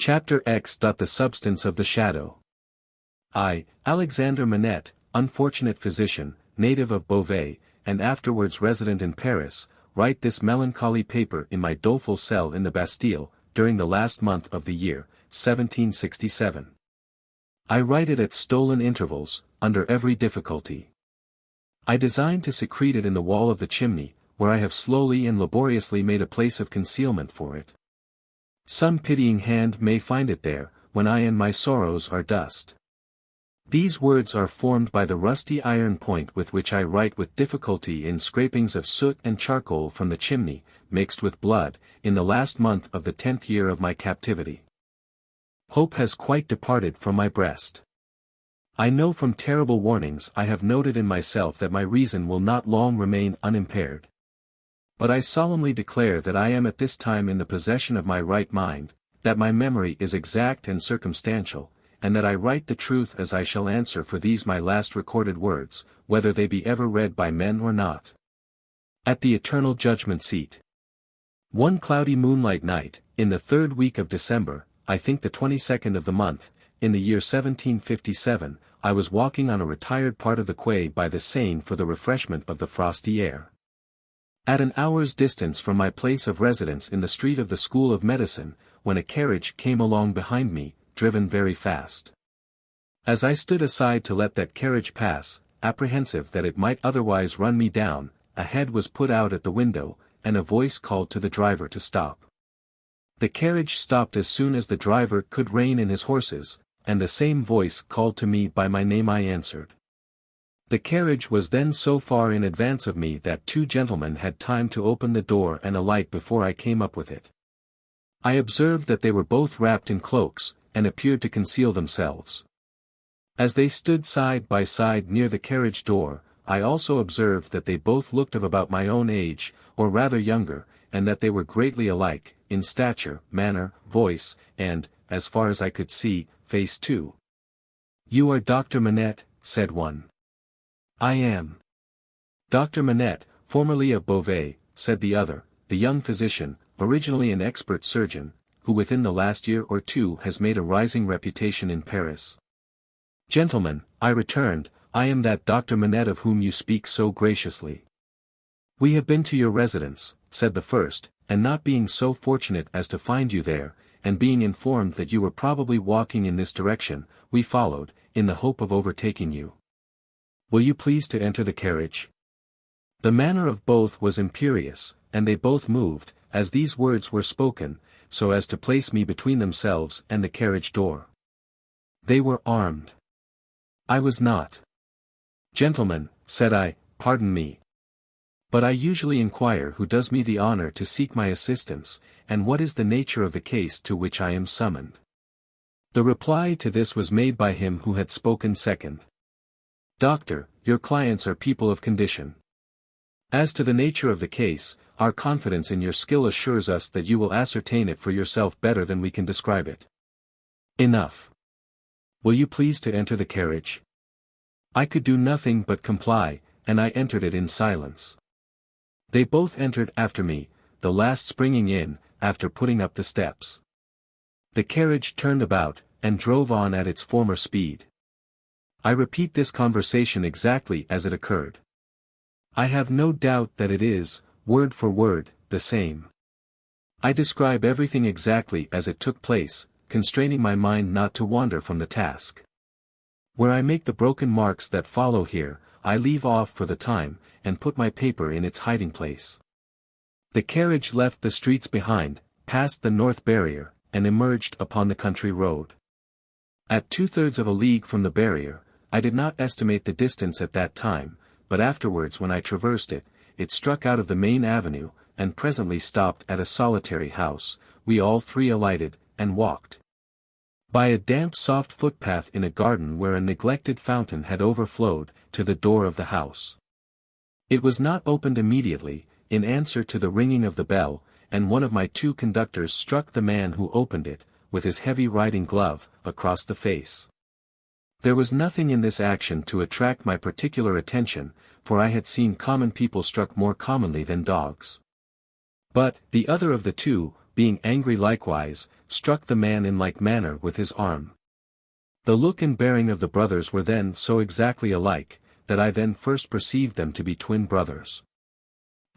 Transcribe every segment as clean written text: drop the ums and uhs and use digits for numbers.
Chapter X.The Substance of the Shadow. I, Alexander Manette, unfortunate physician, native of Beauvais, and afterwards resident in Paris, write this melancholy paper in my doleful cell in the Bastille, during the last month of the year, 1767. I write it at stolen intervals, under every difficulty. I design to secrete it in the wall of the chimney, where I have slowly and laboriously made a place of concealment for it. Some pitying hand may find it there, when I and my sorrows are dust. These words are formed by the rusty iron point with which I write with difficulty in scrapings of soot and charcoal from the chimney, mixed with blood, in the last month of the 10th year of my captivity. Hope has quite departed from my breast. I know from terrible warnings I have noted in myself that my reason will not long remain unimpaired. But I solemnly declare that I am at this time in the possession of my right mind, that my memory is exact and circumstantial, and that I write the truth as I shall answer for these my last recorded words, whether they be ever read by men or not. At the eternal judgment seat. One cloudy moonlight night, in the 3rd week of December, I think the 22nd of the month, in the year 1757, I was walking on a retired part of the quay by the Seine for the refreshment of the frosty air. At an hour's distance from my place of residence in the street of the School of Medicine, when a carriage came along behind me, driven very fast. As I stood aside to let that carriage pass, apprehensive that it might otherwise run me down, a head was put out at the window, and a voice called to the driver to stop. The carriage stopped as soon as the driver could rein in his horses, and the same voice called to me by my name. I answered. The carriage was then so far in advance of me that 2 gentlemen had time to open the door and alight before I came up with it. I observed that they were both wrapped in cloaks, and appeared to conceal themselves. As they stood side by side near the carriage door, I also observed that they both looked of about my own age, or rather younger, and that they were greatly alike, in stature, manner, voice, and, as far as I could see, face too. "You are Dr. Manette," said one. "I am." "Dr. Manette, formerly of Beauvais," said the other, the young physician, originally an expert surgeon, who within the last year or 2 has made a rising reputation in Paris. "Gentlemen," I returned, "I am that Dr. Manette of whom you speak so graciously." "We have been to your residence," said the first, "and not being so fortunate as to find you there, and being informed that you were probably walking in this direction, we followed, in the hope of overtaking you. Will you please to enter the carriage?" The manner of both was imperious, and they both moved, as these words were spoken, so as to place me between themselves and the carriage door. They were armed. I was not. "Gentlemen," said I, "pardon me. But I usually inquire who does me the honor to seek my assistance, and what is the nature of the case to which I am summoned." The reply to this was made by him who had spoken second. "Doctor, your clients are people of condition. As to the nature of the case, our confidence in your skill assures us that you will ascertain it for yourself better than we can describe it. Enough. Will you please to enter the carriage?" I could do nothing but comply, and I entered it in silence. They both entered after me, the last springing in, after putting up the steps. The carriage turned about, and drove on at its former speed. I repeat this conversation exactly as it occurred. I have no doubt that it is, word for word, the same. I describe everything exactly as it took place, constraining my mind not to wander from the task. Where I make the broken marks that follow here, I leave off for the time, and put my paper in its hiding place. The carriage left the streets behind, passed the North Barrier, and emerged upon the country road. At 2/3 of a league from the barrier, I did not estimate the distance at that time, but afterwards when I traversed it, it struck out of the main avenue, and presently stopped at a solitary house. We all 3 alighted, and walked by a damp soft footpath in a garden where a neglected fountain had overflowed, to the door of the house. It was not opened immediately, in answer to the ringing of the bell, and one of my 2 conductors struck the man who opened it, with his heavy riding glove, across the face. There was nothing in this action to attract my particular attention, for I had seen common people struck more commonly than dogs. But, the other of the 2, being angry likewise, struck the man in like manner with his arm. The look and bearing of the brothers were then so exactly alike, that I then first perceived them to be twin brothers.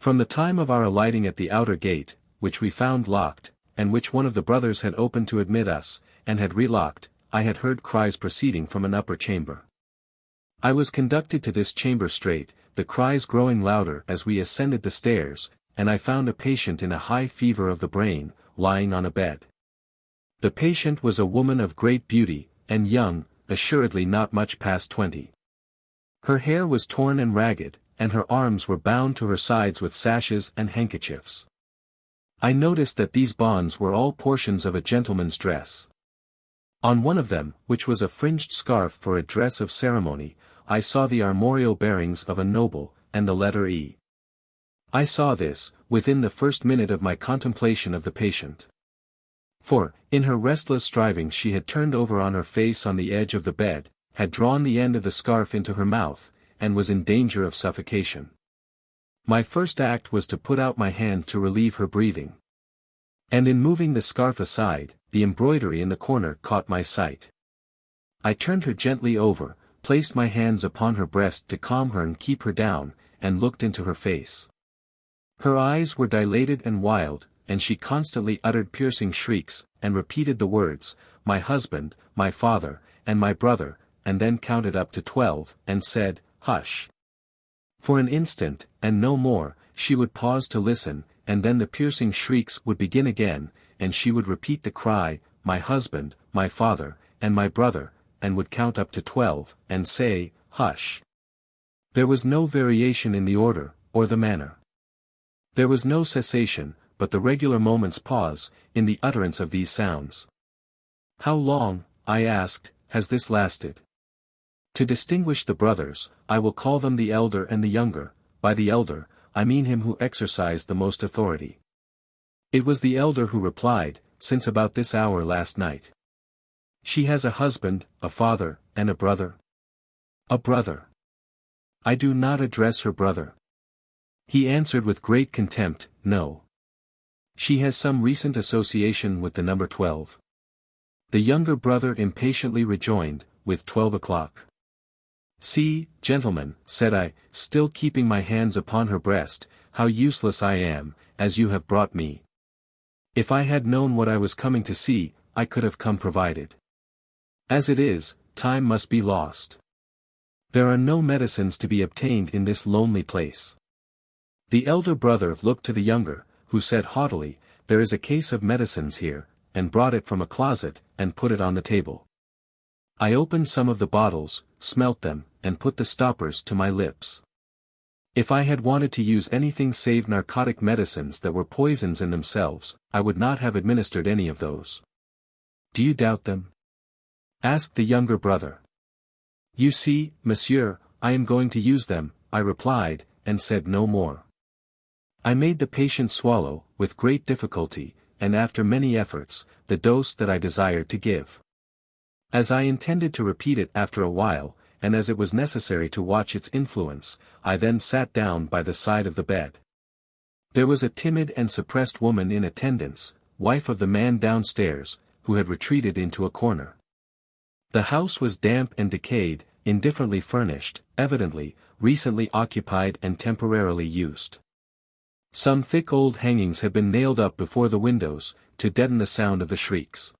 From the time of our alighting at the outer gate, which we found locked, and which one of the brothers had opened to admit us, and had relocked, I had heard cries proceeding from an upper chamber. I was conducted to this chamber straight, the cries growing louder as we ascended the stairs, and I found a patient in a high fever of the brain, lying on a bed. The patient was a woman of great beauty, and young, assuredly not much past 20. Her hair was torn and ragged, and her arms were bound to her sides with sashes and handkerchiefs. I noticed that these bonds were all portions of a gentleman's dress. On one of them, which was a fringed scarf for a dress of ceremony, I saw the armorial bearings of a noble, and the letter E. I saw this, within the first minute of my contemplation of the patient. For, in her restless strivings she had turned over on her face on the edge of the bed, had drawn the end of the scarf into her mouth, and was in danger of suffocation. My first act was to put out my hand to relieve her breathing. And in moving the scarf aside, the embroidery in the corner caught my sight. I turned her gently over, placed my hands upon her breast to calm her and keep her down, and looked into her face. Her eyes were dilated and wild, and she constantly uttered piercing shrieks, and repeated the words, "My husband, my father, and my brother," and then counted up to 12, and said, "Hush." For an instant, and no more, she would pause to listen, and then the piercing shrieks would begin again, and she would repeat the cry, "My husband, my father, and my brother," and would count up to 12, and say, "Hush." There was no variation in the order, or the manner. There was no cessation, but the regular moment's pause, in the utterance of these sounds. "How long," I asked, "has this lasted?" To distinguish the brothers, I will call them the elder and the younger. By the elder, I mean him who exercised the most authority. It was the elder who replied, "Since about this hour last night." "She has a husband, a father, and a brother?" "A brother." "I do not address her brother." He answered with great contempt, "No." "She has some recent association with the number 12. The younger brother impatiently rejoined, "With 12 o'clock. "See, gentlemen," said I, still keeping my hands upon her breast, "how useless I am, as you have brought me. If I had known what I was coming to see, I could have come provided. As it is, time must be lost. There are no medicines to be obtained in this lonely place." The elder brother looked to the younger, who said haughtily, "There is a case of medicines here," and brought it from a closet, and put it on the table. I opened some of the bottles, smelt them, and put the stoppers to my lips. If I had wanted to use anything save narcotic medicines that were poisons in themselves, I would not have administered any of those. "Do you doubt them?" asked the younger brother. "You see, monsieur, I am going to use them," I replied, and said no more. I made the patient swallow, with great difficulty, and after many efforts, the dose that I desired to give. As I intended to repeat it after a while, and as it was necessary to watch its influence, I then sat down by the side of the bed. There was a timid and suppressed woman in attendance, wife of the man downstairs, who had retreated into a corner. The house was damp and decayed, indifferently furnished, evidently, recently occupied and temporarily used. Some thick old hangings had been nailed up before the windows, to deaden the sound of the shrieks.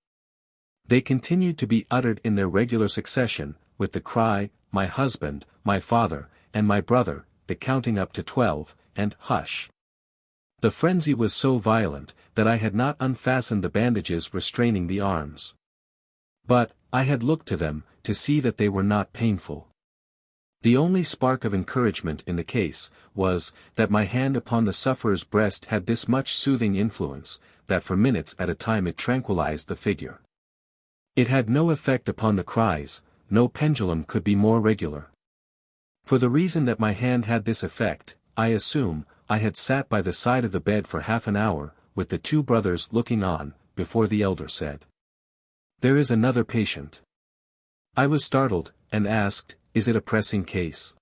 They continued to be uttered in their regular succession, with the cry, "My husband, my father, and my brother," the counting up to 12, and "Hush." The frenzy was so violent, that I had not unfastened the bandages restraining the arms. But, I had looked to them, to see that they were not painful. The only spark of encouragement in the case, was, that my hand upon the sufferer's breast had this much soothing influence, that for minutes at a time it tranquilized the figure. It had no effect upon the cries, no pendulum could be more regular. For the reason that my hand had this effect, I assume, I had sat by the side of the bed for half an hour, with the two brothers looking on, before the elder said, "There is another patient." I was startled, and asked, "Is it a pressing case?"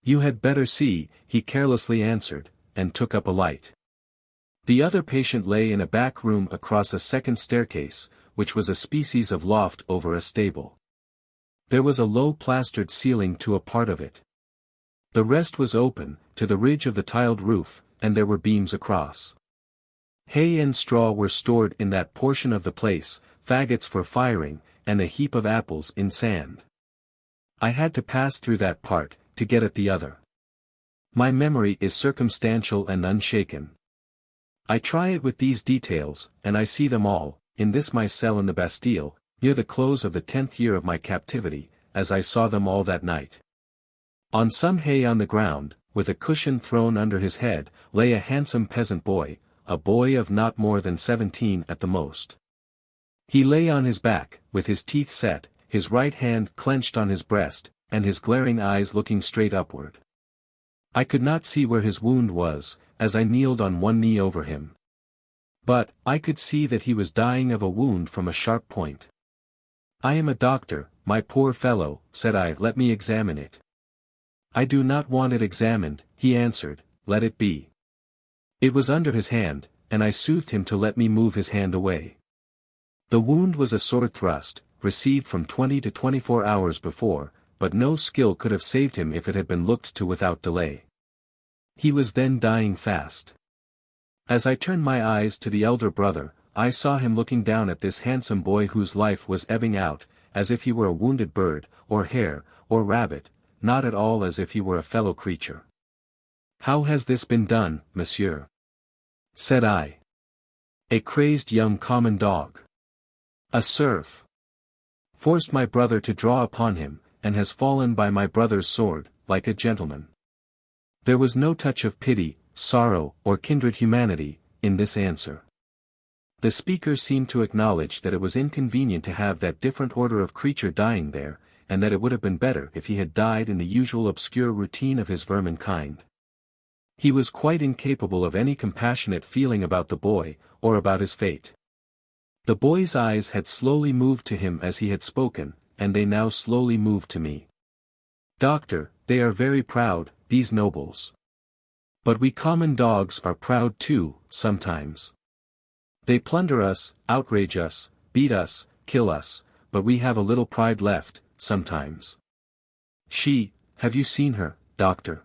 "You had better see," he carelessly answered, and took up a light. The other patient lay in a back room across a second staircase, which was a species of loft over a stable. There was a low plastered ceiling to a part of it. The rest was open, to the ridge of the tiled roof, and there were beams across. Hay and straw were stored in that portion of the place, faggots for firing, and a heap of apples in sand. I had to pass through that part, to get at the other. My memory is circumstantial and unshaken. I try it with these details, and I see them all, in this my cell in the Bastille, near the close of the 10th year of my captivity, as I saw them all that night. On some hay on the ground, with a cushion thrown under his head, lay a handsome peasant boy, a boy of not more than 17 at the most. He lay on his back, with his teeth set, his right hand clenched on his breast, and his glaring eyes looking straight upward. I could not see where his wound was, as I kneeled on one knee over him. But, I could see that he was dying of a wound from a sharp point. "I am a doctor, my poor fellow," said I, "let me examine it." "I do not want it examined," he answered, "let it be." It was under his hand, and I soothed him to let me move his hand away. The wound was a sword thrust, received from 20 to 24 hours before, but no skill could have saved him if it had been looked to without delay. He was then dying fast. As I turned my eyes to the elder brother, I saw him looking down at this handsome boy whose life was ebbing out, as if he were a wounded bird, or hare, or rabbit, not at all as if he were a fellow creature. "How has this been done, monsieur?" said I. "A crazed young common dog. A serf. Forced my brother to draw upon him, and has fallen by my brother's sword, like a gentleman." There was no touch of pity, sorrow, or kindred humanity, in this answer. The speaker seemed to acknowledge that it was inconvenient to have that different order of creature dying there, and that it would have been better if he had died in the usual obscure routine of his vermin kind. He was quite incapable of any compassionate feeling about the boy, or about his fate. The boy's eyes had slowly moved to him as he had spoken, and they now slowly moved to me. "Doctor, they are very proud, these nobles. But we common dogs are proud too, sometimes. They plunder us, outrage us, beat us, kill us, but we have a little pride left, sometimes. Have you seen her, doctor?"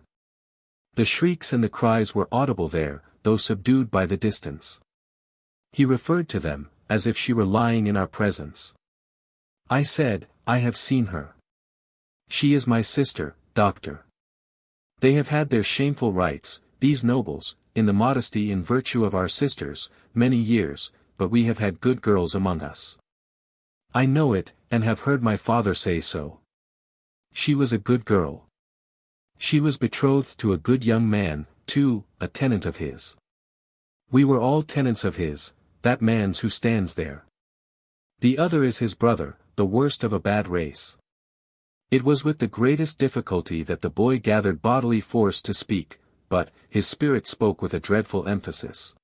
The shrieks and the cries were audible there, though subdued by the distance. He referred to them, as if she were lying in our presence. I said, "I have seen her. She is my sister, doctor. They have had their shameful rights, these nobles, in the modesty and virtue of our sisters, many years, but we have had good girls among us. I know it, and have heard my father say so. She was a good girl. She was betrothed to a good young man, too, a tenant of his. We were all tenants of his, that man's who stands there. The other is his brother, the worst of a bad race." It was with the greatest difficulty that the boy gathered bodily force to speak, but, his spirit spoke with a dreadful emphasis.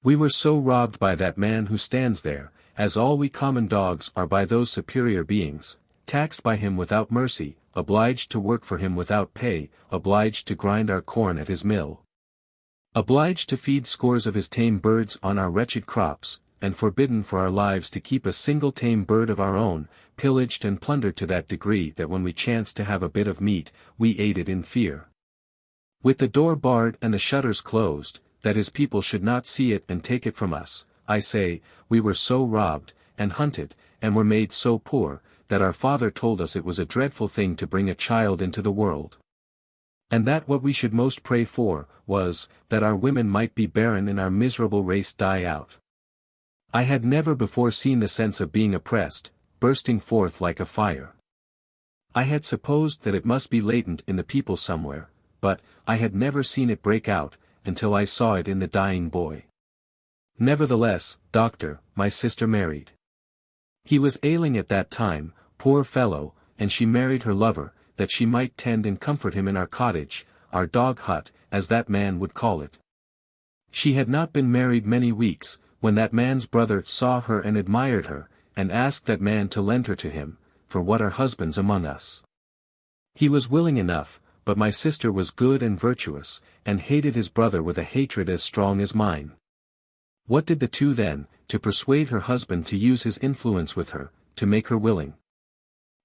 "We were so robbed by that man who stands there, as all we common dogs are by those superior beings, taxed by him without mercy, obliged to work for him without pay, obliged to grind our corn at his mill, obliged to feed scores of his tame birds on our wretched crops, and forbidden for our lives to keep a single tame bird of our own, pillaged and plundered to that degree that when we chanced to have a bit of meat, we ate it in fear. With the door barred and the shutters closed, that his people should not see it and take it from us, I say, we were so robbed, and hunted, and were made so poor, that our father told us it was a dreadful thing to bring a child into the world. And that what we should most pray for, was, that our women might be barren and our miserable race die out. I had never before seen the sense of being oppressed, bursting forth like a fire. I had supposed that it must be latent in the people somewhere, but, I had never seen it break out, until I saw it in the dying boy. Nevertheless, doctor, my sister married. He was ailing at that time, poor fellow, and she married her lover, that she might tend and comfort him in our cottage, our dog hut, as that man would call it. She had not been married many weeks, when that man's brother saw her and admired her, and asked that man to lend her to him, for what are husbands among us? He was willing enough, but my sister was good and virtuous, and hated his brother with a hatred as strong as mine. What did the two then, to persuade her husband to use his influence with her, to make her willing?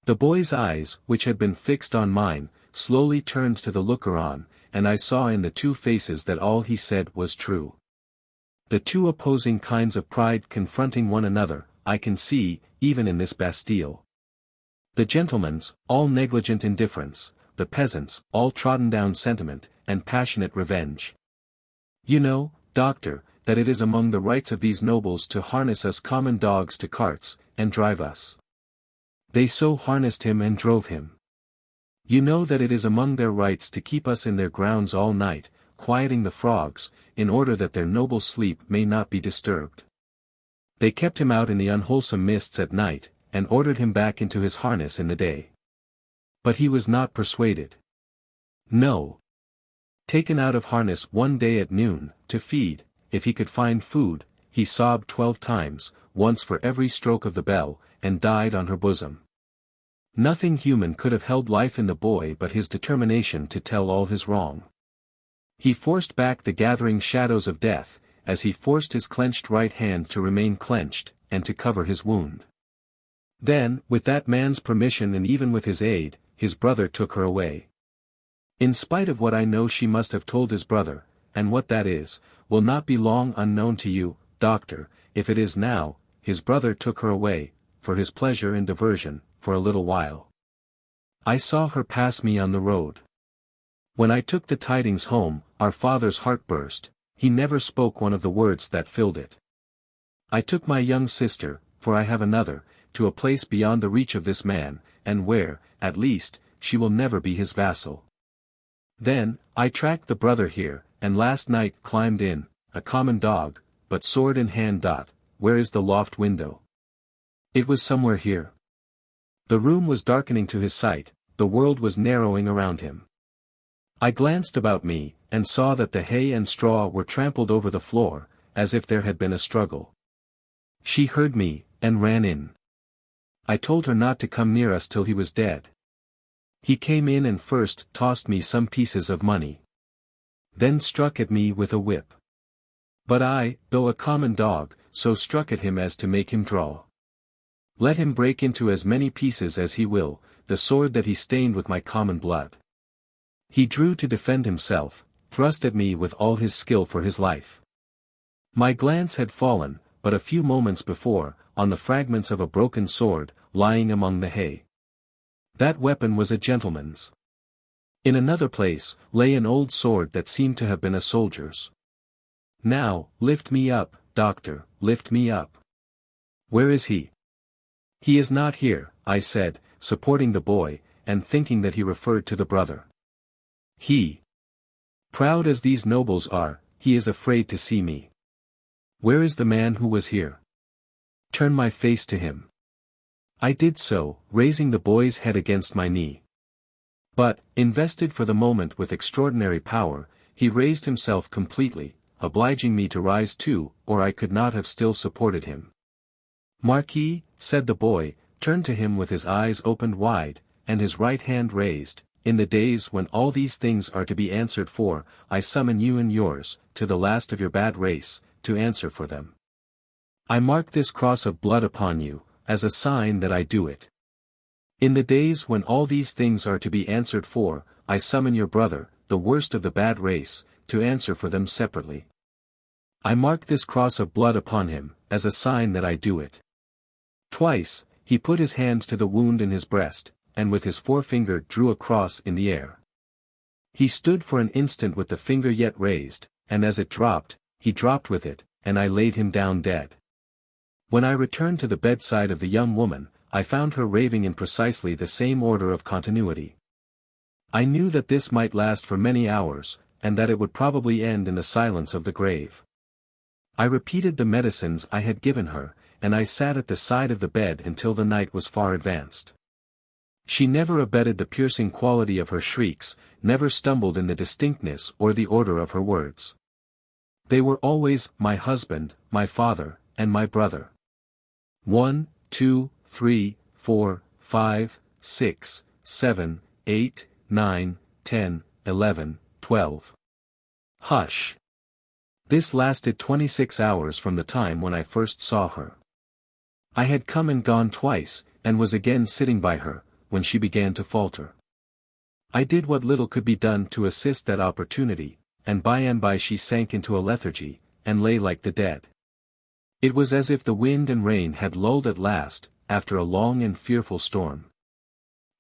The boy's eyes, which had been fixed on mine, slowly turned to the looker-on, and I saw in the two faces that all he said was true. The two opposing kinds of pride confronting one another, I can see, even in this Bastille. The gentleman's, all negligent indifference, the peasant's, all trodden-down sentiment, and passionate revenge. You know, doctor, that it is among the rights of these nobles to harness us common dogs to carts, and drive us. They so harnessed him and drove him. You know that it is among their rights to keep us in their grounds all night, quieting the frogs, in order that their noble sleep may not be disturbed. They kept him out in the unwholesome mists at night, and ordered him back into his harness in the day. But he was not persuaded. No. Taken out of harness one day at noon, to feed, if he could find food, he sobbed 12 times, once for every stroke of the bell, and died on her bosom. Nothing human could have held life in the boy but his determination to tell all his wrong. He forced back the gathering shadows of death, as he forced his clenched right hand to remain clenched, and to cover his wound. Then, with that man's permission and even with his aid, his brother took her away. In spite of what I know she must have told his brother, and what that is, will not be long unknown to you, doctor, if it is now, his brother took her away, for his pleasure and diversion, for a little while. I saw her pass me on the road. When I took the tidings home, our father's heart burst, he never spoke one of the words that filled it. I took my young sister, for I have another, to a place beyond the reach of this man, and where, at least, she will never be his vassal. Then, I tracked the brother here, and last night climbed in, a common dog, but sword in hand. Where is the loft window? It was somewhere here. The room was darkening to his sight, the world was narrowing around him. I glanced about me, and saw that the hay and straw were trampled over the floor, as if there had been a struggle. She heard me, and ran in. I told her not to come near us till he was dead. He came in and first tossed me some pieces of money. Then struck at me with a whip. But I, though a common dog, so struck at him as to make him draw. Let him break into as many pieces as he will, the sword that he stained with my common blood. He drew to defend himself, thrust at me with all his skill for his life. My glance had fallen, but a few moments before, on the fragments of a broken sword, lying among the hay. That weapon was a gentleman's. In another place, lay an old sword that seemed to have been a soldier's. Now, lift me up, doctor, lift me up. Where is he? He is not here, I said, supporting the boy, and thinking that he referred to the brother. Proud as these nobles are, he is afraid to see me. Where is the man who was here? Turn my face to him. I did so, raising the boy's head against my knee. But, invested for the moment with extraordinary power, he raised himself completely, obliging me to rise too, or I could not have still supported him. Marquis, said the boy, turned to him with his eyes opened wide, and his right hand raised, in the days when all these things are to be answered for, I summon you and yours, to the last of your bad race, to answer for them. I mark this cross of blood upon you, as a sign that I do it. In the days when all these things are to be answered for, I summon your brother, the worst of the bad race, to answer for them separately. I mark this cross of blood upon him, as a sign that I do it. Twice, he put his hand to the wound in his breast, and with his forefinger drew a cross in the air. He stood for an instant with the finger yet raised, and as it dropped, he dropped with it, and I laid him down dead. When I returned to the bedside of the young woman, I found her raving in precisely the same order of continuity. I knew that this might last for many hours, and that it would probably end in the silence of the grave. I repeated the medicines I had given her, and I sat at the side of the bed until the night was far advanced. She never abated the piercing quality of her shrieks, never stumbled in the distinctness or the order of her words. They were always, my husband, my father, and my brother. 1, 2, 3, 4, 5, 6, 7, 8, 9, 10, 11, 12. Hush! This lasted 26 hours from the time when I first saw her. I had come and gone twice, and was again sitting by her, when she began to falter. I did what little could be done to assist that opportunity, and by she sank into a lethargy, and lay like the dead. It was as if the wind and rain had lulled at last, after a long and fearful storm.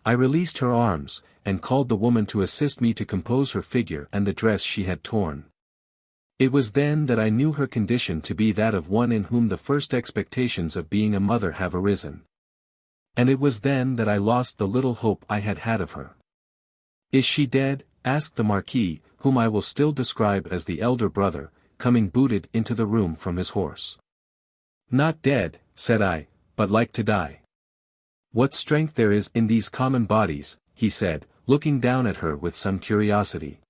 I released her arms, and called the woman to assist me to compose her figure and the dress she had torn. It was then that I knew her condition to be that of one in whom the first expectations of being a mother have arisen. And it was then that I lost the little hope I had had of her. "Is she dead?" asked the Marquis, whom I will still describe as the elder brother, coming booted into the room from his horse. "Not dead," said I, "but like to die." "What strength there is in these common bodies," he said, looking down at her with some curiosity.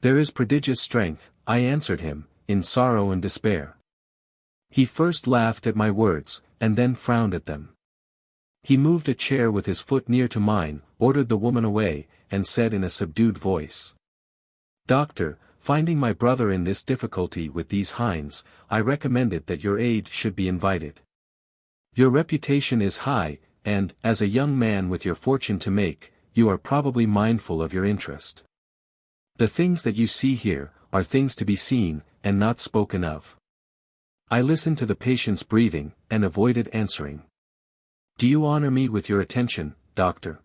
"There is prodigious strength," I answered him, "in sorrow and despair." He first laughed at my words, and then frowned at them. He moved a chair with his foot near to mine, ordered the woman away, and said in a subdued voice, "Doctor, finding my brother in this difficulty with these hinds, I recommended that your aid should be invited. Your reputation is high, and, as a young man with your fortune to make, you are probably mindful of your interest. The things that you see here, are things to be seen, and not spoken of." I listened to the patient's breathing, and avoided answering. "Do you honor me with your attention, doctor?"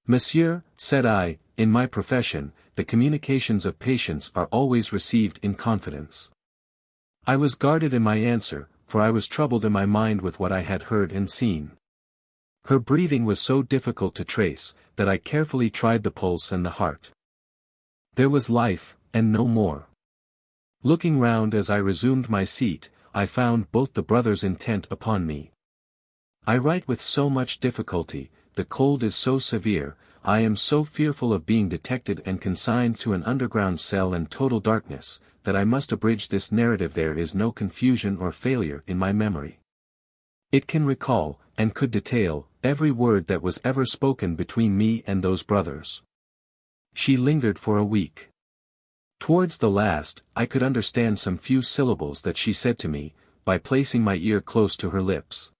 "Monsieur," said I, "in my profession, the communications of patients are always received in confidence." I was guarded in my answer, for I was troubled in my mind with what I had heard and seen. Her breathing was so difficult to trace, that I carefully tried the pulse and the heart. There was life, and no more. Looking round as I resumed my seat, I found both the brothers intent upon me. "I write with so much difficulty, the cold is so severe, I am so fearful of being detected and consigned to an underground cell and total darkness, that I must abridge this narrative. There is no confusion or failure in my memory. It can recall, and could detail, every word that was ever spoken between me and those brothers." She lingered for a week. Towards the last, I could understand some few syllables that she said to me, by placing my ear close to her lips.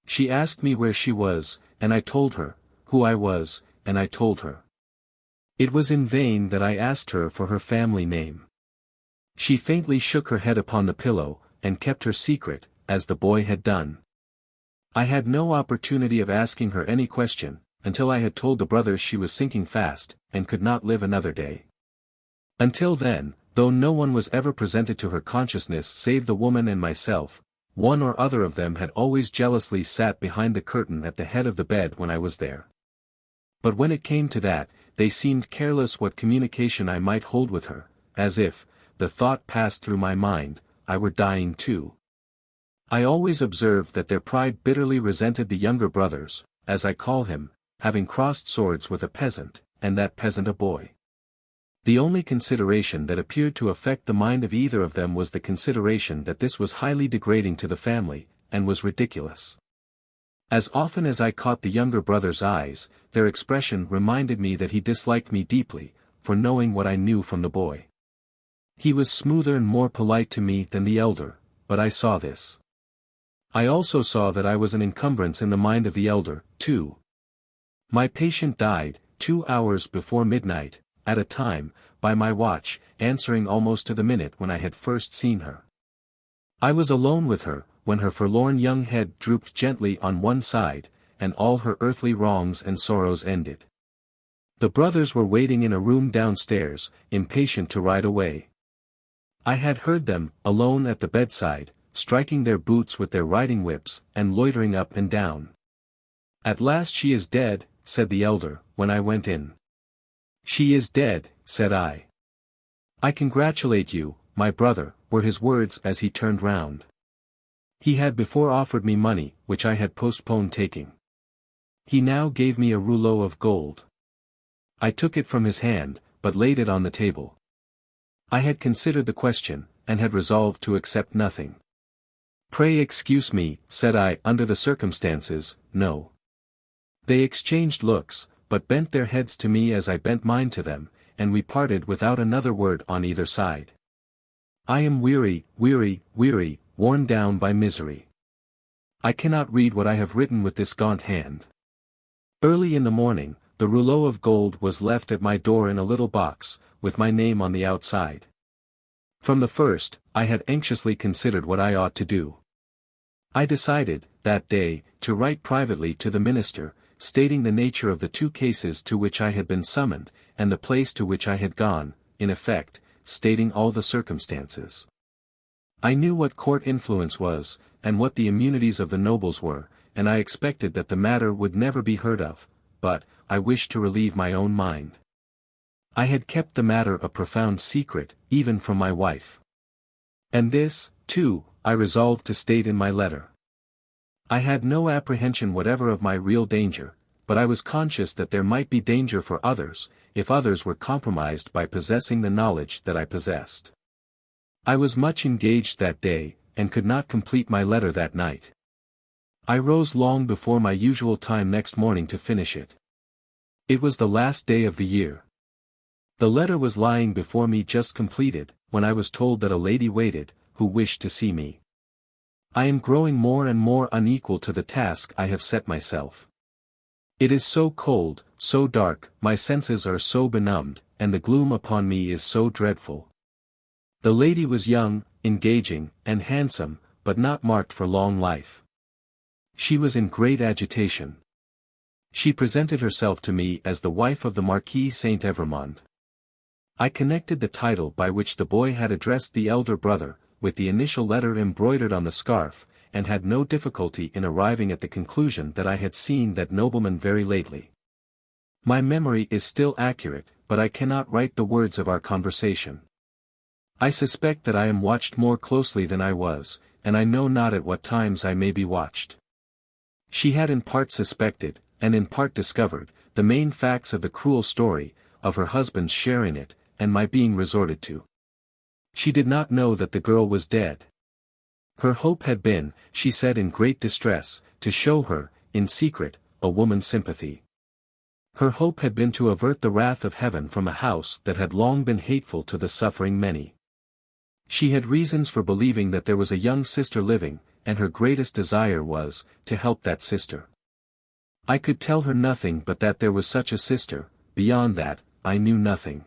She asked me where she was, and I told her, who I was, and I told her. It was in vain that I asked her for her family name. She faintly shook her head upon the pillow, and kept her secret, as the boy had done. I had no opportunity of asking her any question, until I had told the brothers she was sinking fast, and could not live another day. Until then, though no one was ever presented to her consciousness save the woman and myself, one or other of them had always jealously sat behind the curtain at the head of the bed when I was there. But when it came to that, they seemed careless what communication I might hold with her, as if, the thought passed through my mind, I were dying too. I always observed that their pride bitterly resented the younger brothers, as I call him, having crossed swords with a peasant, and that peasant a boy. The only consideration that appeared to affect the mind of either of them was the consideration that this was highly degrading to the family, and was ridiculous. As often as I caught the younger brother's eyes, their expression reminded me that he disliked me deeply, for knowing what I knew from the boy. He was smoother and more polite to me than the elder, but I saw this. I also saw that I was an encumbrance in the mind of the elder, too. My patient died, 2 hours before midnight, at a time, by my watch, answering almost to the minute when I had first seen her. I was alone with her, when her forlorn young head drooped gently on one side, and all her earthly wrongs and sorrows ended. The brothers were waiting in a room downstairs, impatient to ride away. I had heard them, alone at the bedside, striking their boots with their riding whips, and loitering up and down. "At last she is dead," said the elder, when I went in. "She is dead," said I. "I congratulate you, my brother," were his words as he turned round. He had before offered me money, which I had postponed taking. He now gave me a rouleau of gold. I took it from his hand, but laid it on the table. I had considered the question, and had resolved to accept nothing. "Pray excuse me," said I, "under the circumstances, no." They exchanged looks, but bent their heads to me as I bent mine to them, and we parted without another word on either side. I am weary, weary, weary, worn down by misery. I cannot read what I have written with this gaunt hand. Early in the morning, the rouleau of gold was left at my door in a little box, with my name on the outside. From the first, I had anxiously considered what I ought to do. I decided, that day, to write privately to the minister, stating the nature of the two cases to which I had been summoned, and the place to which I had gone, in effect, stating all the circumstances. I knew what court influence was, and what the immunities of the nobles were, and I expected that the matter would never be heard of, but, I wished to relieve my own mind. I had kept the matter a profound secret, even from my wife. And this, too, I resolved to state in my letter. I had no apprehension whatever of my real danger, but I was conscious that there might be danger for others, if others were compromised by possessing the knowledge that I possessed. I was much engaged that day, and could not complete my letter that night. I rose long before my usual time next morning to finish it. It was the last day of the year. The letter was lying before me just completed, when I was told that a lady waited, who wished to see me. I am growing more and more unequal to the task I have set myself. It is so cold, so dark, my senses are so benumbed, and the gloom upon me is so dreadful. The lady was young, engaging, and handsome, but not marked for long life. She was in great agitation. She presented herself to me as the wife of the Marquis Saint-Evremond. I connected the title by which the boy had addressed the elder brother, with the initial letter embroidered on the scarf, and had no difficulty in arriving at the conclusion that I had seen that nobleman very lately. My memory is still accurate, but I cannot write the words of our conversation. I suspect that I am watched more closely than I was, and I know not at what times I may be watched. She had in part suspected, and in part discovered, the main facts of the cruel story, of her husband's share in it, and my being resorted to. She did not know that the girl was dead. Her hope had been, she said in great distress, to show her, in secret, a woman's sympathy. Her hope had been to avert the wrath of heaven from a house that had long been hateful to the suffering many. She had reasons for believing that there was a young sister living, and her greatest desire was, to help that sister. I could tell her nothing but that there was such a sister, beyond that, I knew nothing.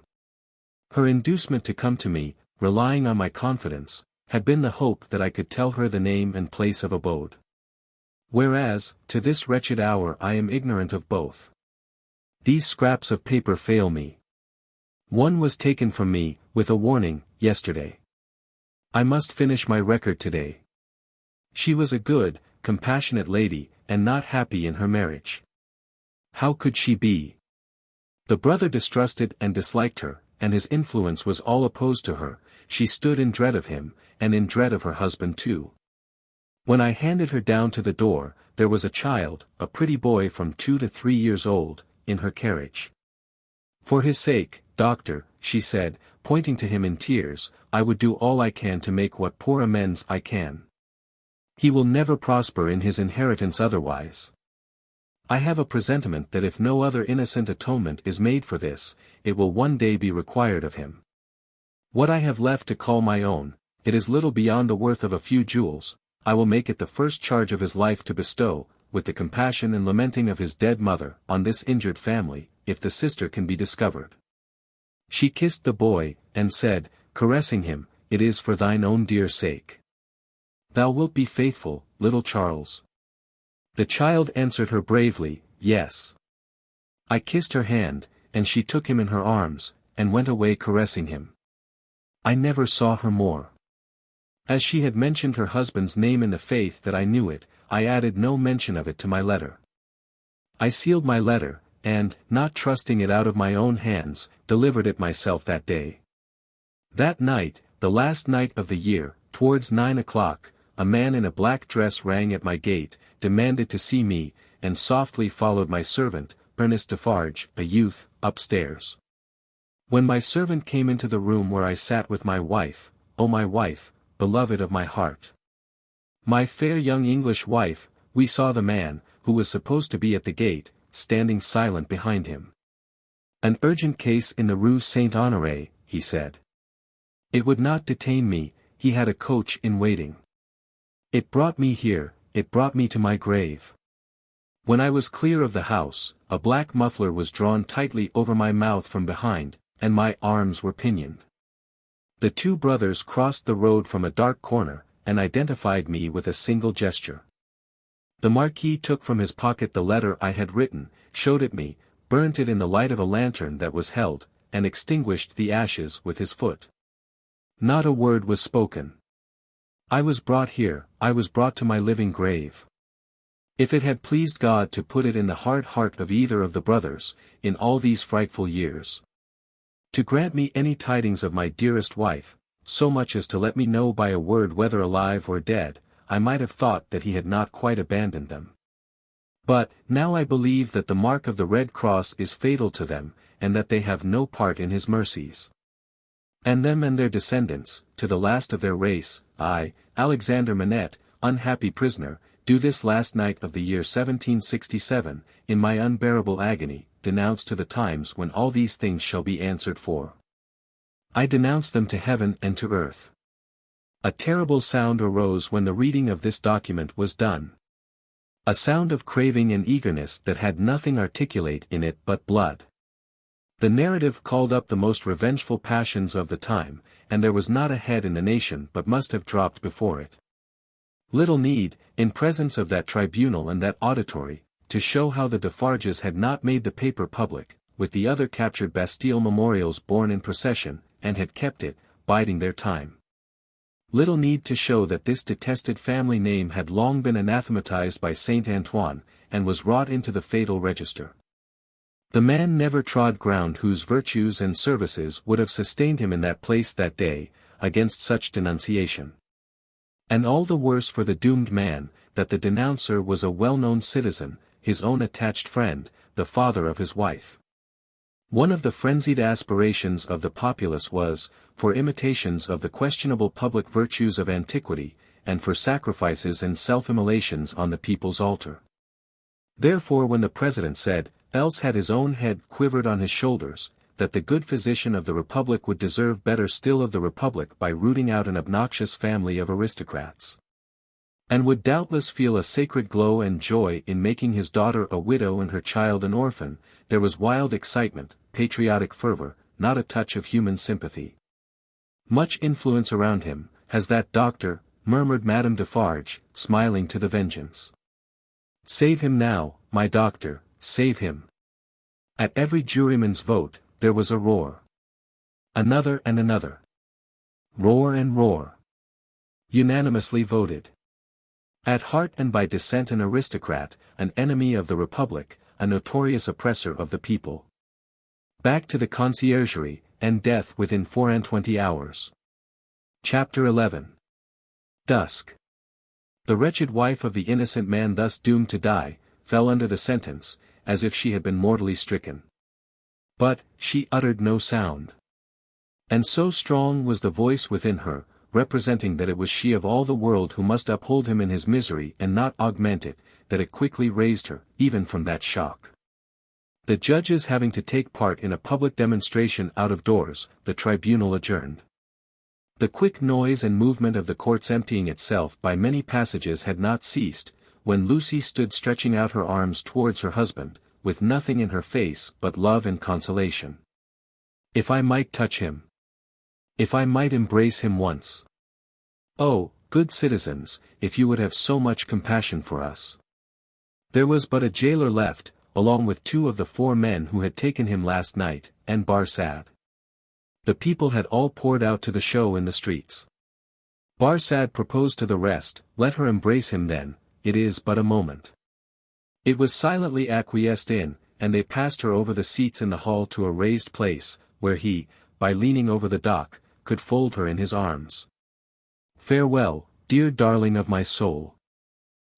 Her inducement to come to me, relying on my confidence, had been the hope that I could tell her the name and place of abode. Whereas, to this wretched hour I am ignorant of both. These scraps of paper fail me. One was taken from me, with a warning, yesterday. I must finish my record today. She was a good, compassionate lady, and not happy in her marriage. How could she be? The brother distrusted and disliked her, and his influence was all opposed to her. She stood in dread of him, and in dread of her husband too. When I handed her down to the door, there was a child, a pretty boy from 2 to 3 years old, in her carriage. For his sake, doctor, she said, pointing to him in tears, I would do all I can to make what poor amends I can. He will never prosper in his inheritance otherwise. I have a presentiment that if no other innocent atonement is made for this, it will one day be required of him. What I have left to call my own, it is little beyond the worth of a few jewels. I will make it the first charge of his life to bestow, with the compassion and lamenting of his dead mother, on this injured family, if the sister can be discovered. She kissed the boy, and said, caressing him, it is for thine own dear sake. Thou wilt be faithful, little Charles. The child answered her bravely, yes. I kissed her hand, and she took him in her arms, and went away caressing him. I never saw her more. As she had mentioned her husband's name in the faith that I knew it, I added no mention of it to my letter. I sealed my letter, and, not trusting it out of my own hands, delivered it myself that day. That night, the last night of the year, towards 9 o'clock, a man in a black dress rang at my gate, demanded to see me, and softly followed my servant, Ernest Defarge, a youth, upstairs. When my servant came into the room where I sat with my wife, O my wife, beloved of my heart, my fair young English wife, we saw the man, who was supposed to be at the gate, standing silent behind him. An urgent case in the Rue Saint-Honoré, he said. It would not detain me, he had a coach in waiting. It brought me here, it brought me to my grave. When I was clear of the house, a black muffler was drawn tightly over my mouth from behind, and my arms were pinioned. The two brothers crossed the road from a dark corner, and identified me with a single gesture. The Marquis took from his pocket the letter I had written, showed it me, burnt it in the light of a lantern that was held, and extinguished the ashes with his foot. Not a word was spoken. I was brought here, I was brought to my living grave. If it had pleased God to put it in the hard heart of either of the brothers, in all these frightful years, to grant me any tidings of my dearest wife, so much as to let me know by a word whether alive or dead, I might have thought that he had not quite abandoned them. But, now I believe that the mark of the Red Cross is fatal to them, and that they have no part in his mercies. And them and their descendants, to the last of their race, I, Alexander Manette, unhappy prisoner, do this last night of the year 1767, in my unbearable agony, denounce to the times when all these things shall be answered for. I denounce them to heaven and to earth. A terrible sound arose when the reading of this document was done. A sound of craving and eagerness that had nothing articulate in it but blood. The narrative called up the most revengeful passions of the time, and there was not a head in the nation but must have dropped before it. Little need, in presence of that tribunal and that auditory, to show how the Defarges had not made the paper public, with the other captured Bastille memorials borne in procession, and had kept it, biding their time. Little need to show that this detested family name had long been anathematized by Saint Antoine, and was wrought into the fatal register. The man never trod ground whose virtues and services would have sustained him in that place that day, against such denunciation. And all the worse for the doomed man, that the denouncer was a well-known citizen, his own attached friend, the father of his wife. One of the frenzied aspirations of the populace was, for imitations of the questionable public virtues of antiquity, and for sacrifices and self-immolations on the people's altar. Therefore when the President said, else had his own head quivered on his shoulders, that the good physician of the Republic would deserve better still of the Republic by rooting out an obnoxious family of aristocrats. And would doubtless feel a sacred glow and joy in making his daughter a widow and her child an orphan, there was wild excitement, patriotic fervor, not a touch of human sympathy. Much influence around him, has that doctor, murmured Madame Defarge, smiling to the vengeance. Save him now, my doctor, save him. At every juryman's vote, there was a roar. Another and another. Roar and roar. Unanimously voted. At heart and by descent an aristocrat, an enemy of the Republic, a notorious oppressor of the people. Back to the conciergerie, and death within 24 hours. Chapter 11. Dusk. The wretched wife of the innocent man thus doomed to die, fell under the sentence, as if she had been mortally stricken. But, she uttered no sound. And so strong was the voice within her, representing that it was she of all the world who must uphold him in his misery and not augment it, that it quickly raised her, even from that shock. The judges having to take part in a public demonstration out of doors, the tribunal adjourned. The quick noise and movement of the court's emptying itself by many passages had not ceased, when Lucy stood stretching out her arms towards her husband, with nothing in her face but love and consolation. If I might touch him. If I might embrace him once. Oh, good citizens, if you would have so much compassion for us. There was but a jailer left, along with 2 of the 4 men who had taken him last night, and Barsad. The people had all poured out to the show in the streets. Barsad proposed to the rest, let her embrace him then, it is but a moment. It was silently acquiesced in, and they passed her over the seats in the hall to a raised place, where he, by leaning over the dock, could fold her in his arms. Farewell, dear darling of my soul.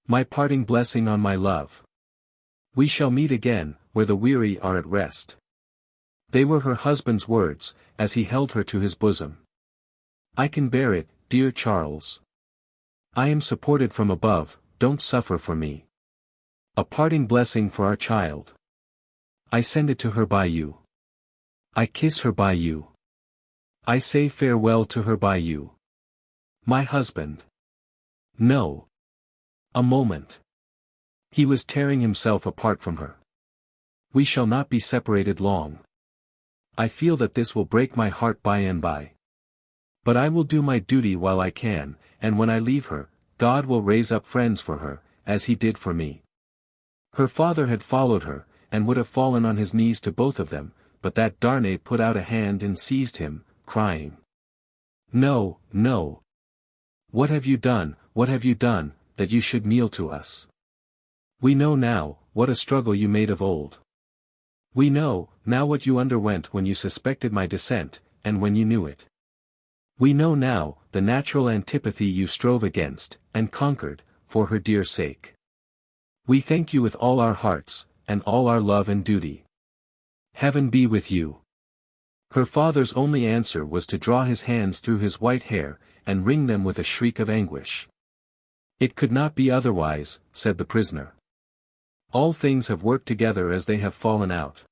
My parting blessing on my love. We shall meet again, where the weary are at rest. They were her husband's words, as he held her to his bosom. I can bear it, dear Charles. I am supported from above, don't suffer for me. A parting blessing for our child. I send it to her by you. I kiss her by you. I say farewell to her by you. My husband. No. A moment. He was tearing himself apart from her. We shall not be separated long. I feel that this will break my heart by and by. But I will do my duty while I can, and when I leave her, God will raise up friends for her, as he did for me. Her father had followed her, and would have fallen on his knees to both of them, but that Darnay put out a hand and seized him, crying. No, no. What have you done, that you should kneel to us? We know now, what a struggle you made of old. We know, now what you underwent when you suspected my descent, and when you knew it. We know now, the natural antipathy you strove against, and conquered, for her dear sake. We thank you with all our hearts, and all our love and duty. Heaven be with you. Her father's only answer was to draw his hands through his white hair, and wring them with a shriek of anguish. It could not be otherwise, said the prisoner. All things have worked together as they have fallen out.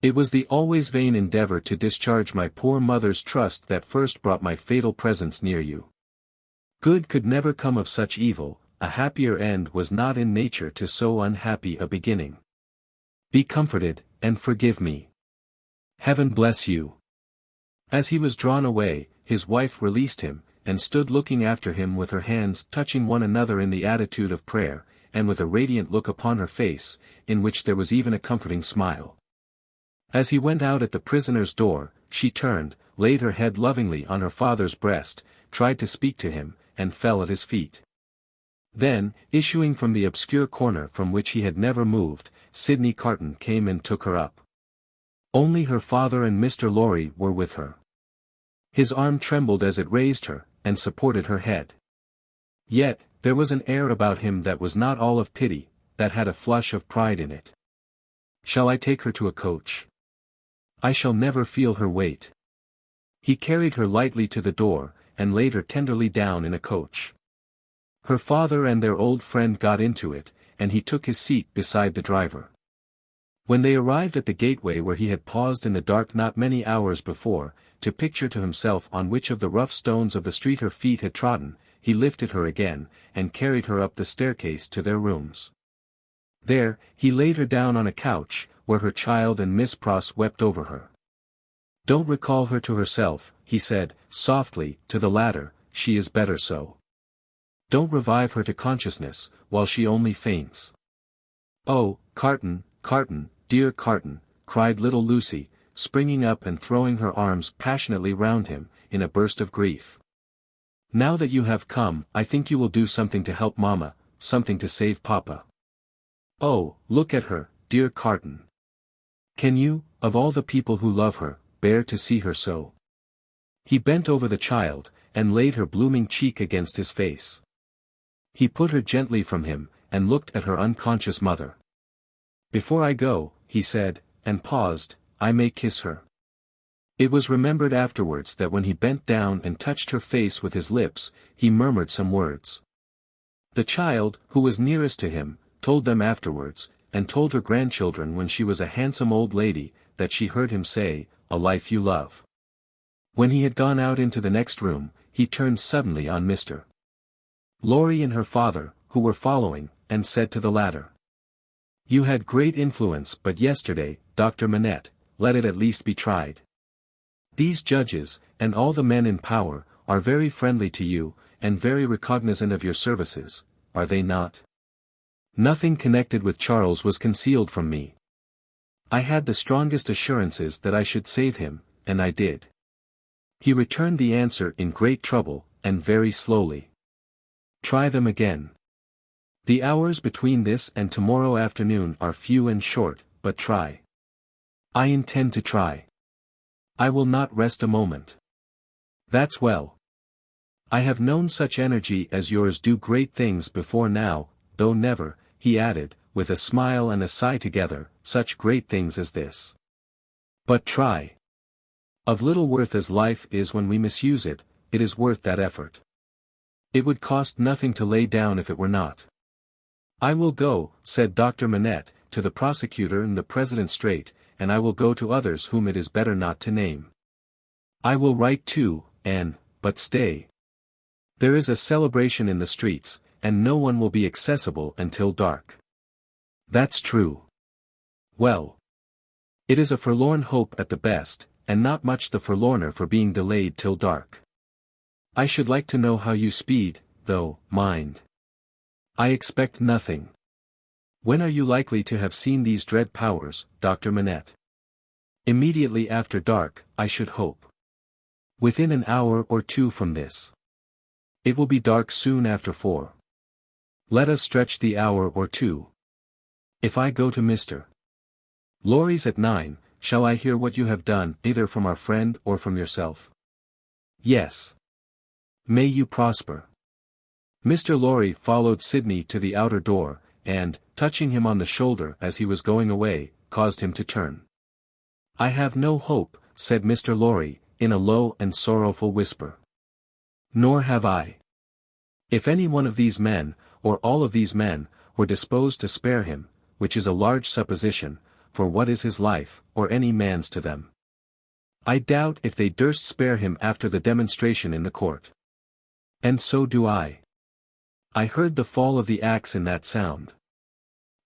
It was the always vain endeavor to discharge my poor mother's trust that first brought my fatal presence near you. Good could never come of such evil, a happier end was not in nature to so unhappy a beginning. Be comforted, and forgive me. Heaven bless you. As he was drawn away, his wife released him, and stood looking after him with her hands touching one another in the attitude of prayer, and with a radiant look upon her face, in which there was even a comforting smile. As he went out at the prisoner's door, she turned, laid her head lovingly on her father's breast, tried to speak to him, and fell at his feet. Then, issuing from the obscure corner from which he had never moved, Sydney Carton came and took her up. Only her father and Mr. Lorry were with her. His arm trembled as it raised her, and supported her head. Yet, there was an air about him that was not all of pity, that had a flush of pride in it. Shall I take her to a coach? I shall never feel her weight. He carried her lightly to the door, and laid her tenderly down in a coach. Her father and their old friend got into it, and he took his seat beside the driver. When they arrived at the gateway where he had paused in the dark not many hours before, to picture to himself on which of the rough stones of the street her feet had trodden, he lifted her again, and carried her up the staircase to their rooms. There, he laid her down on a couch, where her child and Miss Pross wept over her. Don't recall her to herself, he said, softly, to the latter, she is better so. Don't revive her to consciousness, while she only faints. Oh, Carton, Carton, dear Carton, cried little Lucy, springing up and throwing her arms passionately round him, in a burst of grief. Now that you have come, I think you will do something to help Mamma, something to save Papa. Oh, look at her, dear Carton. Can you, of all the people who love her, bear to see her so? He bent over the child, and laid her blooming cheek against his face. He put her gently from him, and looked at her unconscious mother. Before I go, he said, and paused, I may kiss her. It was remembered afterwards that when he bent down and touched her face with his lips, he murmured some words. The child, who was nearest to him, told them afterwards, and told her grandchildren when she was a handsome old lady, that she heard him say, a life you love. When he had gone out into the next room, he turned suddenly on Mr. Lorry and her father, who were following, and said to the latter. You had great influence but yesterday, Dr. Manette, let it at least be tried. These judges, and all the men in power, are very friendly to you, and very recognizant of your services, are they not? Nothing connected with Charles was concealed from me. I had the strongest assurances that I should save him, and I did. He returned the answer in great trouble, and very slowly. Try them again. The hours between this and tomorrow afternoon are few and short, but try. I intend to try. I will not rest a moment. That's well. I have known such energy as yours do great things before now, though never, he added, with a smile and a sigh together, such great things as this. But try. Of little worth as life is when we misuse it, it is worth that effort. It would cost nothing to lay down if it were not. I will go, said Dr. Manette, to the prosecutor and the President straight, and I will go to others whom it is better not to name. I will write too, Anne, but stay. There is a celebration in the streets, and no one will be accessible until dark. That's true. Well. It is a forlorn hope at the best, and not much the forlorner for being delayed till dark. I should like to know how you speed, though, mind. I expect nothing. When are you likely to have seen these dread powers, Dr. Manette? Immediately after dark, I should hope. Within an hour or two from this. It will be dark soon after 4. Let us stretch the hour or two. If I go to Mr. Lorry's at 9, shall I hear what you have done, either from our friend or from yourself? Yes. May you prosper. Mr. Lorry followed Sydney to the outer door, and, touching him on the shoulder as he was going away, caused him to turn. I have no hope, said Mr. Lorry, in a low and sorrowful whisper. Nor have I. If any one of these men, or all of these men, were disposed to spare him, which is a large supposition, for what is his life, or any man's to them? I doubt if they durst spare him after the demonstration in the court. And so do I. I heard the fall of the axe in that sound.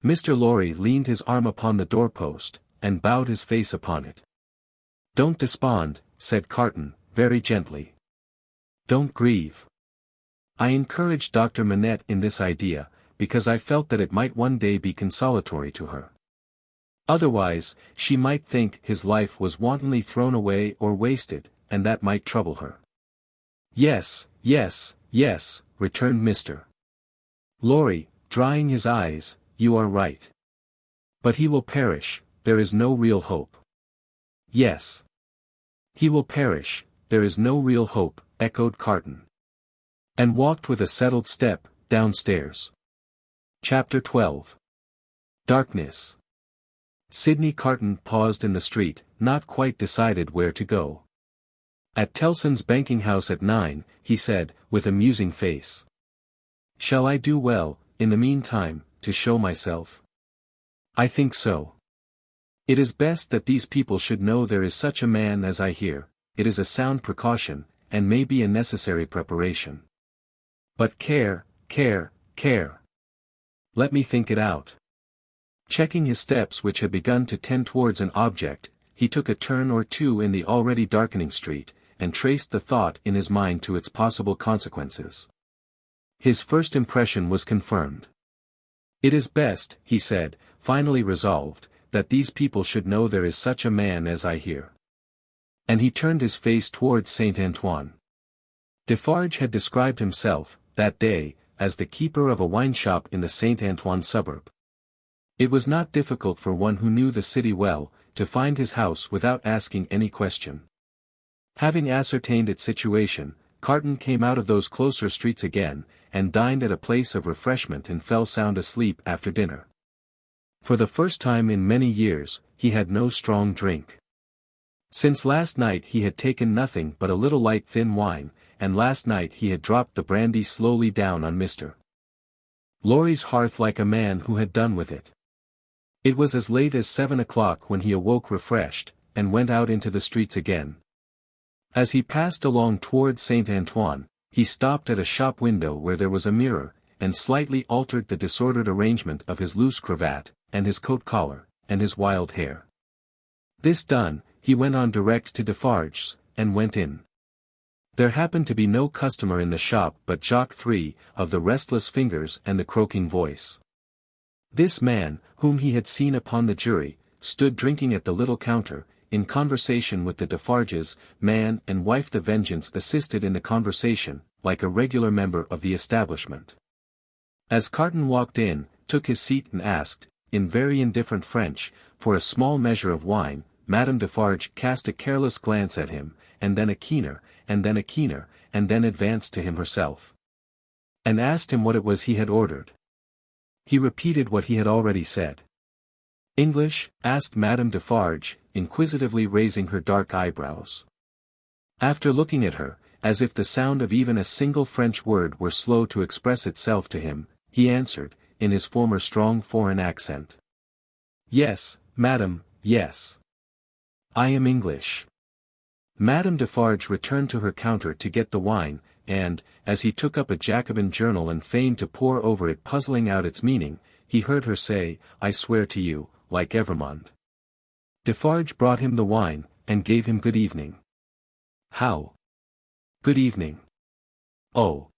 Mr. Lorry leaned his arm upon the doorpost, and bowed his face upon it. Don't despond, said Carton, very gently. Don't grieve. I encouraged Dr. Manette in this idea, because I felt that it might one day be consolatory to her. Otherwise, she might think his life was wantonly thrown away or wasted, and that might trouble her. Yes, yes, yes, returned Mr. Lorry, drying his eyes, you are right. But he will perish, there is no real hope. Yes. He will perish, there is no real hope, echoed Carton. And walked with a settled step, downstairs. Chapter 12. Darkness. Sydney Carton paused in the street, not quite decided where to go. At Tellson's banking house at 9, he said, with a musing face. Shall I do well, in the meantime, to show myself? I think so. It is best that these people should know there is such a man as I hear, it is a sound precaution, and may be a necessary preparation. But care, care, care. Let me think it out. Checking his steps which had begun to tend towards an object, he took a turn or two in the already darkening street, and traced the thought in his mind to its possible consequences. His first impression was confirmed. It is best, he said, finally resolved, that these people should know there is such a man as I hear. And he turned his face towards Saint Antoine. Defarge had described himself, that day, as the keeper of a wine shop in the Saint Antoine suburb. It was not difficult for one who knew the city well, to find his house without asking any question. Having ascertained its situation, Carton came out of those closer streets again, and dined at a place of refreshment and fell sound asleep after dinner. For the first time in many years, he had no strong drink. Since last night he had taken nothing but a little light thin wine, and last night he had dropped the brandy slowly down on Mr. Lorry's hearth like a man who had done with it. It was as late as 7 o'clock when he awoke refreshed, and went out into the streets again. As he passed along toward Saint Antoine, he stopped at a shop window where there was a mirror, and slightly altered the disordered arrangement of his loose cravat, and his coat collar, and his wild hair. This done, he went on direct to Defarge's, and went in. There happened to be no customer in the shop but XIII, of the restless fingers and the croaking voice. This man, whom he had seen upon the jury, stood drinking at the little counter, in conversation with the Defarges. Man and wife. The Vengeance assisted in the conversation, like a regular member of the establishment. As Carton walked in, took his seat and asked, in very indifferent French, for a small measure of wine, Madame Defarge cast a careless glance at him, and then a keener, and then a keener, and then advanced to him herself. And asked him what it was he had ordered. He repeated what he had already said. English? Asked Madame Defarge, inquisitively raising her dark eyebrows. After looking at her, as if the sound of even a single French word were slow to express itself to him, he answered, in his former strong foreign accent. Yes, madam, yes. I am English. Madame Defarge returned to her counter to get the wine, and, as he took up a Jacobin journal and feigned to pore over it puzzling out its meaning, he heard her say, "I swear to you, like Evrémonde." Defarge brought him the wine, and gave him good evening. "How? Good evening." "Oh.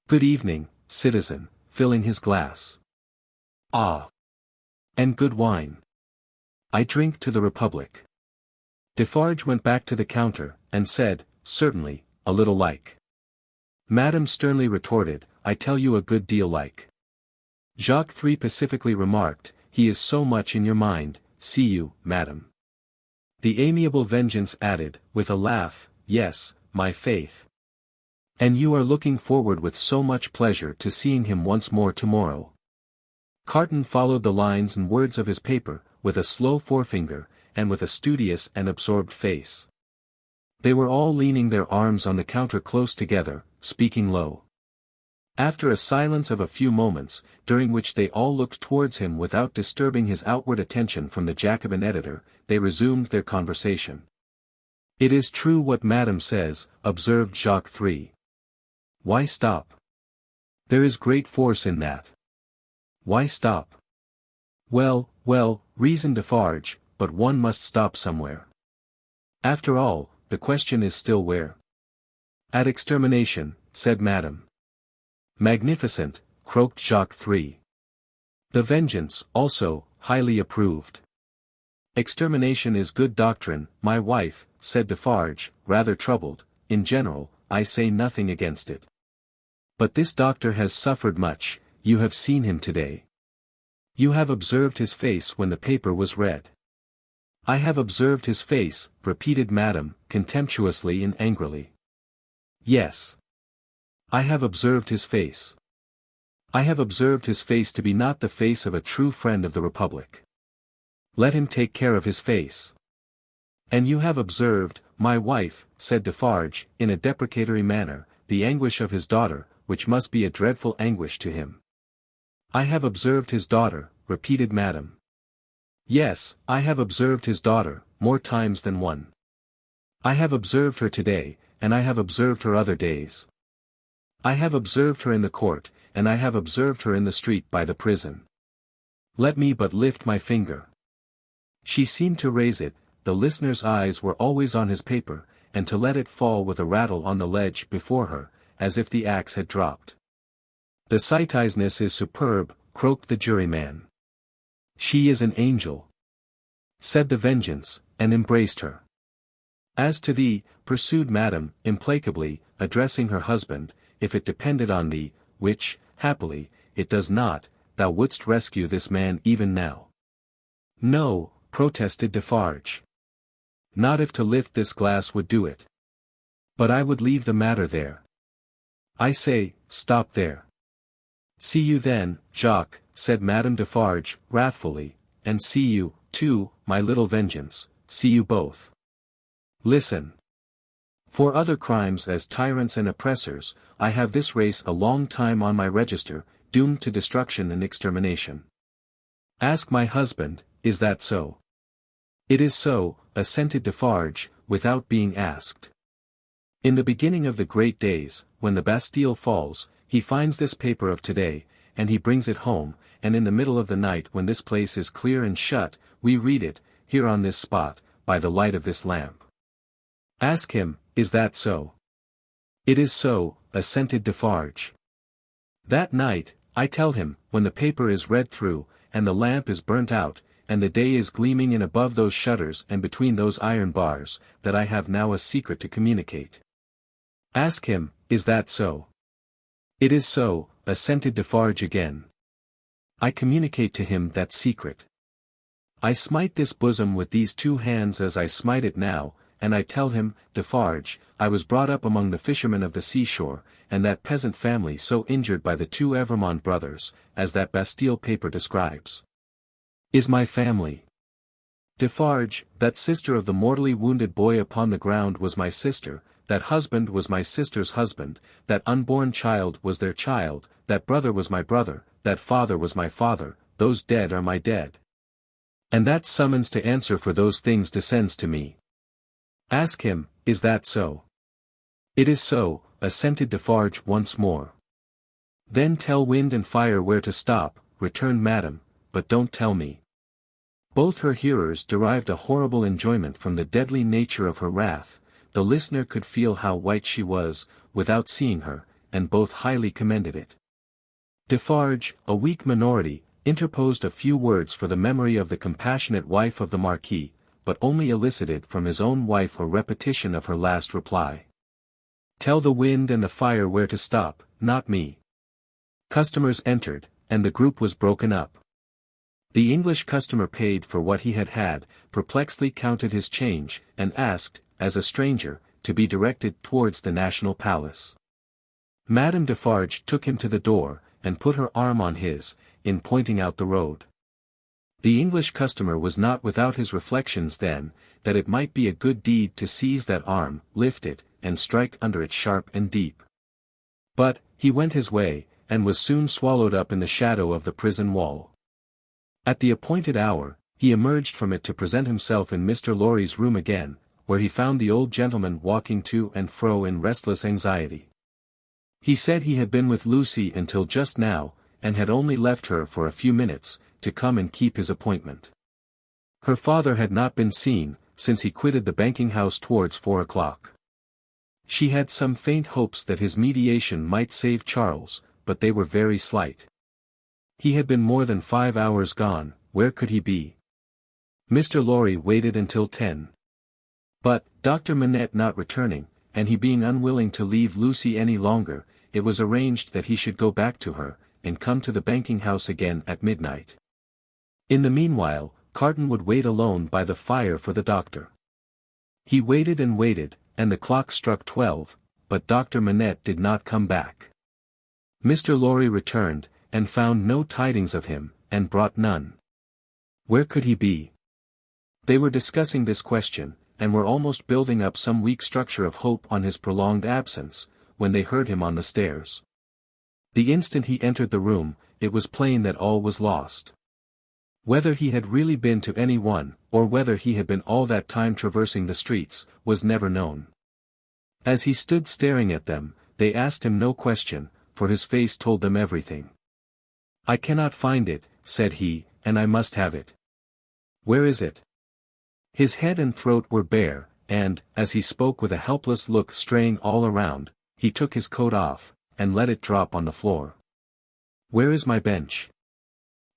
Good evening, citizen," filling his glass. "Ah. And good wine. I drink to the Republic." Defarge went back to the counter, and said, "Certainly, a little like." Madame sternly retorted, "I tell you a good deal like." XIII pacifically remarked, "He is so much in your mind, see you, madam." The amiable Vengeance added, with a laugh, "Yes, my faith. And you are looking forward with so much pleasure to seeing him once more tomorrow." Carton followed the lines and words of his paper, with a slow forefinger, and with a studious and absorbed face. They were all leaning their arms on the counter close together, speaking low. After a silence of a few moments, during which they all looked towards him without disturbing his outward attention from the Jacobin editor, they resumed their conversation. "It is true what Madame says," observed XIII. "Why stop? There is great force in that. Why stop?" Well, reasoned Defarge, "but one must stop somewhere. After all, the question is still where." "At extermination," said Madame. "Magnificent," croaked XIII. The Vengeance, also, highly approved. "Extermination is good doctrine, my wife," said Defarge, rather troubled. "In general, I say nothing against it. But this doctor has suffered much. You have seen him today. You have observed his face when the paper was read." "I have observed his face," repeated Madame, contemptuously and angrily. "Yes. I have observed his face. I have observed his face to be not the face of a true friend of the Republic. Let him take care of his face." "And you have observed, my wife," said Defarge, in a deprecatory manner, "the anguish of his daughter, which must be a dreadful anguish to him." "I have observed his daughter," repeated Madame. "Yes, I have observed his daughter, more times than one. I have observed her today, and I have observed her other days. I have observed her in the court, and I have observed her in the street by the prison. Let me but lift my finger." She seemed to raise it, the listener's eyes were always on his paper, and to let it fall with a rattle on the ledge before her, as if the axe had dropped. "The citizeness is superb," croaked the juryman. "She is an angel," said the Vengeance, and embraced her. "As to thee," pursued Madame, implacably, addressing her husband, "if it depended on thee, which, happily, it does not, thou wouldst rescue this man even now." "No," protested Defarge. "Not if to lift this glass would do it. But I would leave the matter there. I say, stop there." "See you then, Jacques," said Madame Defarge, wrathfully, "and see you, too, my little Vengeance, see you both. Listen. For other crimes as tyrants and oppressors, I have this race a long time on my register, doomed to destruction and extermination. Ask my husband, is that so?" "It is so," assented Defarge, without being asked. "In the beginning of the great days, when the Bastille falls, he finds this paper of today, and he brings it home, and in the middle of the night when this place is clear and shut, we read it, here on this spot, by the light of this lamp. Ask him, is that so?" "It is so," assented Defarge. "That night, I tell him, when the paper is read through, and the lamp is burnt out, and the day is gleaming in above those shutters and between those iron bars, that I have now a secret to communicate. Ask him, is that so?" "It is so," assented Defarge again. "I communicate to him that secret. I smite this bosom with these two hands as I smite it now, and I tell him, Defarge, I was brought up among the fishermen of the seashore, and that peasant family so injured by the two Evrémonde brothers, as that Bastille paper describes, is my family. Defarge, that sister of the mortally wounded boy upon the ground was my sister, that husband was my sister's husband, that unborn child was their child, that brother was my brother, that father was my father, those dead are my dead. And that summons to answer for those things descends to me. Ask him, is that so? It is so, assented Defarge once more. Then tell wind and fire where to stop, returned Madame, but don't tell me. Both her hearers derived a horrible enjoyment from the deadly nature of her wrath. The listener could feel how white she was, without seeing her, and both highly commended it. Defarge, a weak minority, interposed a few words for the memory of the compassionate wife of the Marquis, but only elicited from his own wife a repetition of her last reply. Tell the wind and the fire where to stop, not me. Customers entered, and the group was broken up. The English customer paid for what he had, perplexedly counted his change, and asked, as a stranger, to be directed towards the National Palace. Madame Defarge took him to the door, and put her arm on his, in pointing out the road. The English customer was not without his reflections then, that it might be a good deed to seize that arm, lift it, and strike under it sharp and deep. But, he went his way, and was soon swallowed up in the shadow of the prison wall. At the appointed hour, he emerged from it to present himself in Mr. Lorry's room again, where he found the old gentleman walking to and fro in restless anxiety. He said he had been with Lucy until just now, and had only left her for a few minutes, to come and keep his appointment. Her father had not been seen, since he quitted the banking-house towards 4 o'clock. She had some faint hopes that his mediation might save Charles, but they were very slight. He had been more than 5 hours gone. Where could he be? Mr. Lorry waited until 10. But, Dr. Manette not returning, and he being unwilling to leave Lucy any longer, it was arranged that he should go back to her, and come to the banking-house again at midnight. In the meanwhile, Carton would wait alone by the fire for the doctor. He waited and waited, and the clock struck 12, but Dr. Manette did not come back. Mr. Lorry returned, and found no tidings of him, and brought none. Where could he be? They were discussing this question, and were almost building up some weak structure of hope on his prolonged absence, when they heard him on the stairs. The instant he entered the room, it was plain that all was lost. Whether he had really been to any one, or whether he had been all that time traversing the streets, was never known. As he stood staring at them, they asked him no question, for his face told them everything. I cannot find it, said he, and I must have it. Where is it? His head and throat were bare, and, as he spoke with a helpless look straying all around, he took his coat off, and let it drop on the floor. Where is my bench?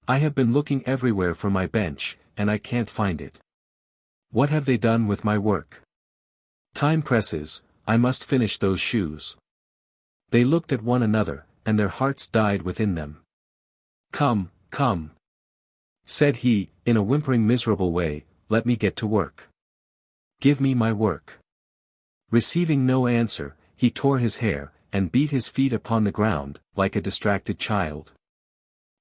I have been looking everywhere for my bench, and I can't find it. What have they done with my work? Time presses, I must finish those shoes. They looked at one another, and their hearts died within them. Come, come, said he, in a whimpering miserable way, let me get to work. Give me my work. Receiving no answer, he tore his hair, and beat his feet upon the ground, like a distracted child.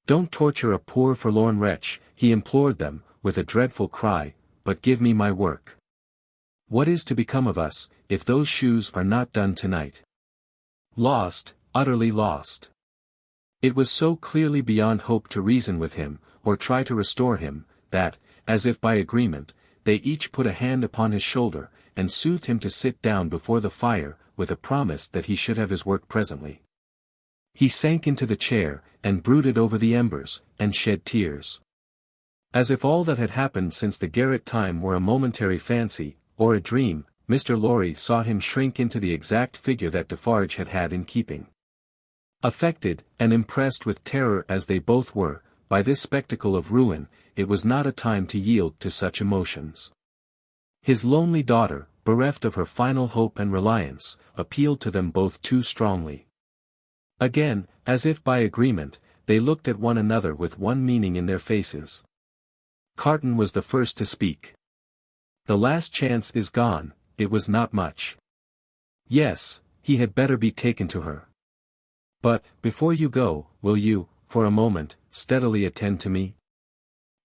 Don't torture a poor forlorn wretch, he implored them, with a dreadful cry, but give me my work. What is to become of us, if those shoes are not done tonight? Lost, utterly lost. It was so clearly beyond hope to reason with him, or try to restore him, that, as if by agreement, they each put a hand upon his shoulder, and soothed him to sit down before the fire, with a promise that he should have his work presently. He sank into the chair, and brooded over the embers, and shed tears. As if all that had happened since the garret time were a momentary fancy, or a dream, Mr. Lorry saw him shrink into the exact figure that Defarge had had in keeping. Affected, and impressed with terror as they both were, by this spectacle of ruin, it was not a time to yield to such emotions. His lonely daughter, bereft of her final hope and reliance, appealed to them both too strongly. Again, as if by agreement, they looked at one another with one meaning in their faces. Carton was the first to speak. The last chance is gone, it was not much. Yes, he had better be taken to her. But, before you go, will you, for a moment, steadily attend to me?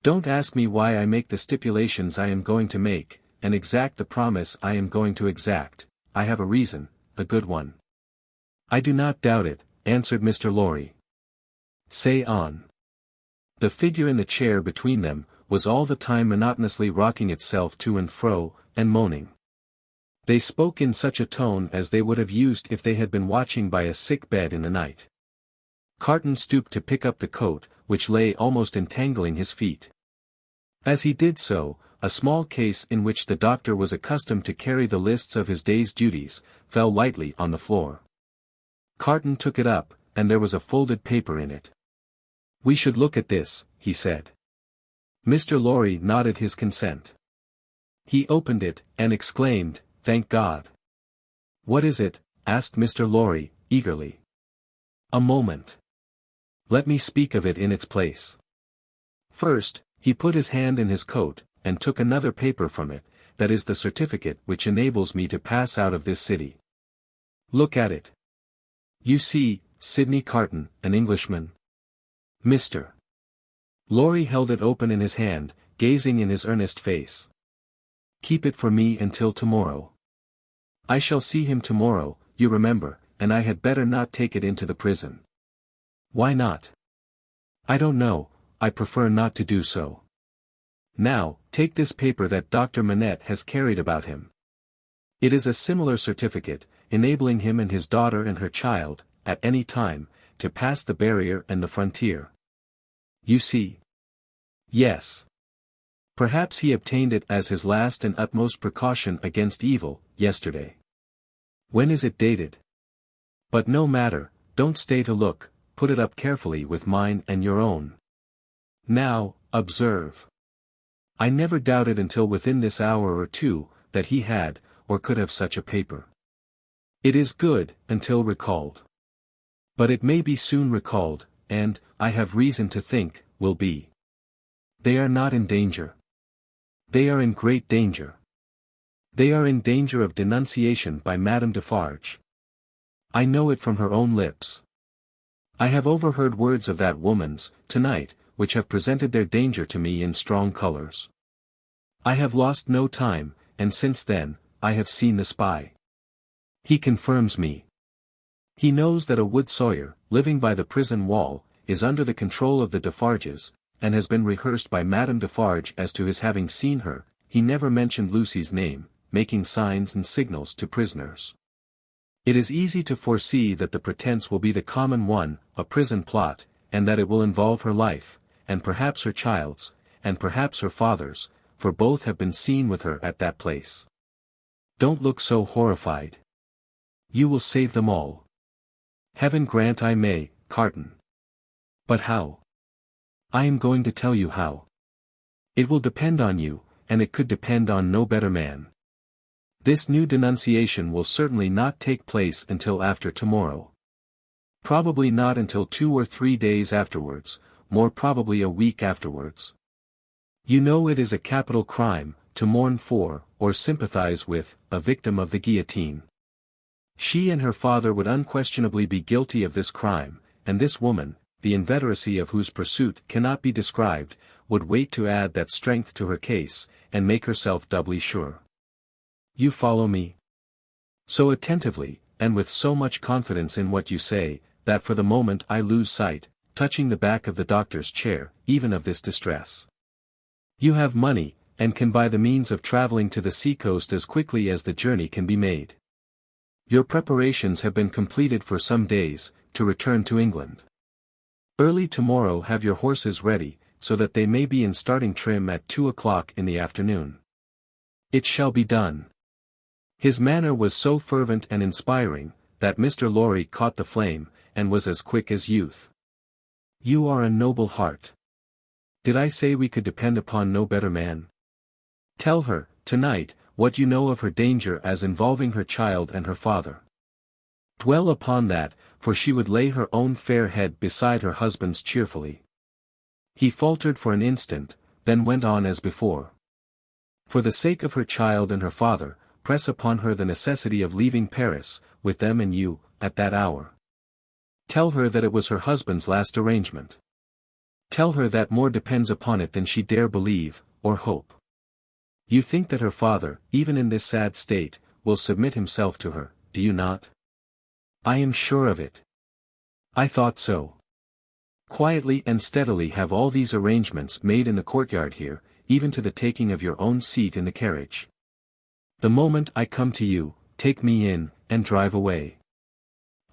Don't ask me why I make the stipulations I am going to make, and exact the promise I am going to exact. I have a reason, a good one. I do not doubt it, answered Mr. Lorry. Say on. The figure in the chair between them, was all the time monotonously rocking itself to and fro, and moaning. They spoke in such a tone as they would have used if they had been watching by a sick bed in the night. Carton stooped to pick up the coat, which lay almost entangling his feet. As he did so, a small case in which the doctor was accustomed to carry the lists of his day's duties, fell lightly on the floor. Carton took it up, and there was a folded paper in it. "We should look at this," he said. Mr. Lorry nodded his consent. He opened it, and exclaimed, "Thank God." "What is it?" asked Mr. Lorry, eagerly. "A moment. Let me speak of it in its place." First, he put his hand in his coat, and took another paper from it, "That is the certificate which enables me to pass out of this city. Look at it. You see, Sydney Carton, an Englishman. Mr. Lorry held it open in his hand, gazing in his earnest face. "Keep it for me until tomorrow. I shall see him tomorrow, you remember, and I had better not take it into the prison." "Why not?" "I don't know, I prefer not to do so. Now, take this paper that Dr. Manette has carried about him. It is a similar certificate, enabling him and his daughter and her child, at any time, to pass the barrier and the frontier. You see?" "Yes. Perhaps he obtained it as his last and utmost precaution against evil, yesterday." "When is it dated?" "But no matter, don't stay to look, put it up carefully with mine and your own. Now, observe. I never doubted until within this hour or two, that he had, or could have such a paper. It is good, until recalled. But it may be soon recalled, and, I have reason to think, will be. They are not in danger. They are in great danger. They are in danger of denunciation by Madame Defarge. I know it from her own lips. I have overheard words of that woman's, tonight, which have presented their danger to me in strong colours. I have lost no time, and since then, I have seen the spy. He confirms me. He knows that a wood sawyer, living by the prison wall, is under the control of the Defarges, and has been rehearsed by Madame Defarge as to his having seen her. He never mentioned Lucy's name, making signs and signals to prisoners. It is easy to foresee that the pretence will be the common one, a prison plot, and that it will involve her life, and perhaps her child's, and perhaps her father's, for both have been seen with her at that place. Don't look so horrified. You will save them all. Heaven grant I may, Carton. But how? I am going to tell you how. It will depend on you, and it could depend on no better man. This new denunciation will certainly not take place until after tomorrow. Probably not until 2 or 3 days afterwards, more probably a week afterwards. You know it is a capital crime, to mourn for, or sympathize with, a victim of the guillotine. She and her father would unquestionably be guilty of this crime, and this woman, the inveteracy of whose pursuit cannot be described, would wait to add that strength to her case, and make herself doubly sure. You follow me? So attentively, and with so much confidence in what you say, that for the moment I lose sight, touching the back of the doctor's chair, even of this distress. You have money, and can buy the means of travelling to the sea-coast as quickly as the journey can be made. Your preparations have been completed for some days, to return to England. Early tomorrow have your horses ready, so that they may be in starting trim at 2 o'clock in the afternoon. It shall be done. His manner was so fervent and inspiring, that Mr. Lorry caught the flame, and was as quick as youth. You are a noble heart. Did I say we could depend upon no better man? Tell her, tonight, what you know of her danger as involving her child and her father. Dwell upon that, for she would lay her own fair head beside her husband's cheerfully. He faltered for an instant, then went on as before. For the sake of her child and her father, press upon her the necessity of leaving Paris, with them and you, at that hour. Tell her that it was her husband's last arrangement. Tell her that more depends upon it than she dare believe, or hope. You think that her father, even in this sad state, will submit himself to her, do you not? I am sure of it. I thought so. Quietly and steadily have all these arrangements made in the courtyard here, even to the taking of your own seat in the carriage. The moment I come to you, take me in, and drive away.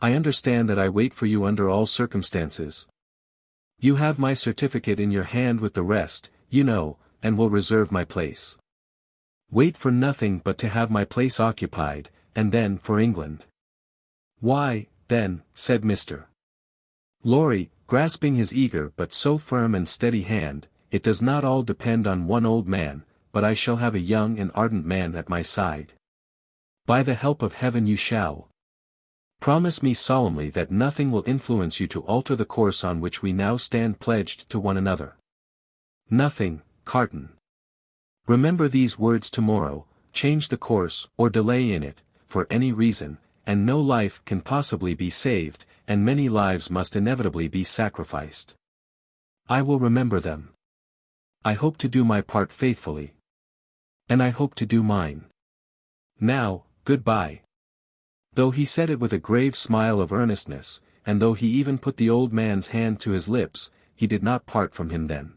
I understand that I wait for you under all circumstances. You have my certificate in your hand with the rest, you know, and will reserve my place. Wait for nothing but to have my place occupied, and then for England. Why, then, said Mr. Lorry, grasping his eager but so firm and steady hand, it does not all depend on one old man, but I shall have a young and ardent man at my side. By the help of heaven you shall. Promise me solemnly that nothing will influence you to alter the course on which we now stand pledged to one another. Nothing, Carton. Remember these words tomorrow, change the course, or delay in it, for any reason, and no life can possibly be saved, and many lives must inevitably be sacrificed. I will remember them. I hope to do my part faithfully. And I hope to do mine. Now, good-bye. Though he said it with a grave smile of earnestness, and though he even put the old man's hand to his lips, he did not part from him then.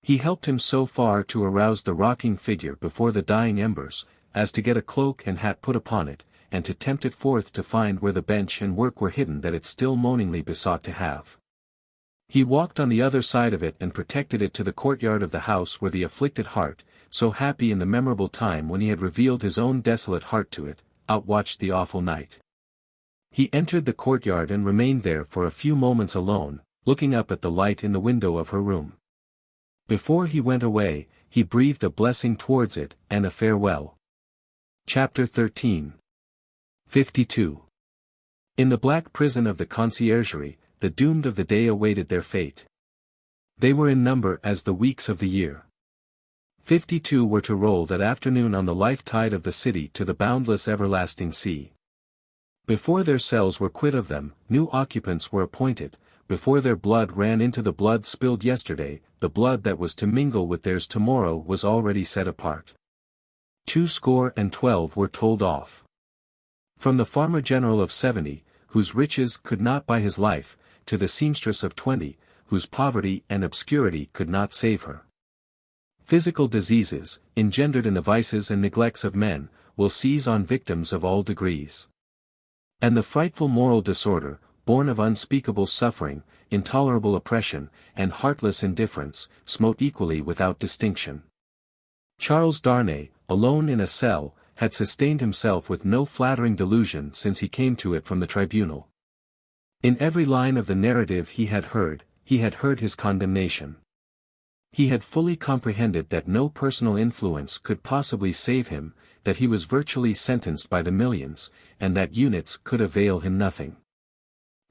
He helped him so far to arouse the rocking figure before the dying embers, as to get a cloak and hat put upon it, and to tempt it forth to find where the bench and work were hidden that it still moaningly besought to have. He walked on the other side of it and protected it to the courtyard of the house where the afflicted heart, so happy in the memorable time when he had revealed his own desolate heart to it, outwatched the awful night. He entered the courtyard and remained there for a few moments alone, looking up at the light in the window of her room. Before he went away, he breathed a blessing towards it, and a farewell. Chapter 13. 52. In the black prison of the conciergerie, the doomed of the day awaited their fate. They were in number as the weeks of the year. 52 were to roll that afternoon on the life tide of the city to the boundless everlasting sea. Before their cells were quit of them, new occupants were appointed. Before their blood ran into the blood spilled yesterday, the blood that was to mingle with theirs tomorrow was already set apart. 212 were told off. From the farmer general of 70, whose riches could not buy his life, to the seamstress of 20, whose poverty and obscurity could not save her. Physical diseases, engendered in the vices and neglects of men, will seize on victims of all degrees. And the frightful moral disorder, born of unspeakable suffering, intolerable oppression, and heartless indifference, smote equally without distinction. Charles Darnay, alone in a cell, had sustained himself with no flattering delusion since he came to it from the tribunal. In every line of the narrative he had heard his condemnation. He had fully comprehended that no personal influence could possibly save him, that he was virtually sentenced by the millions, and that units could avail him nothing.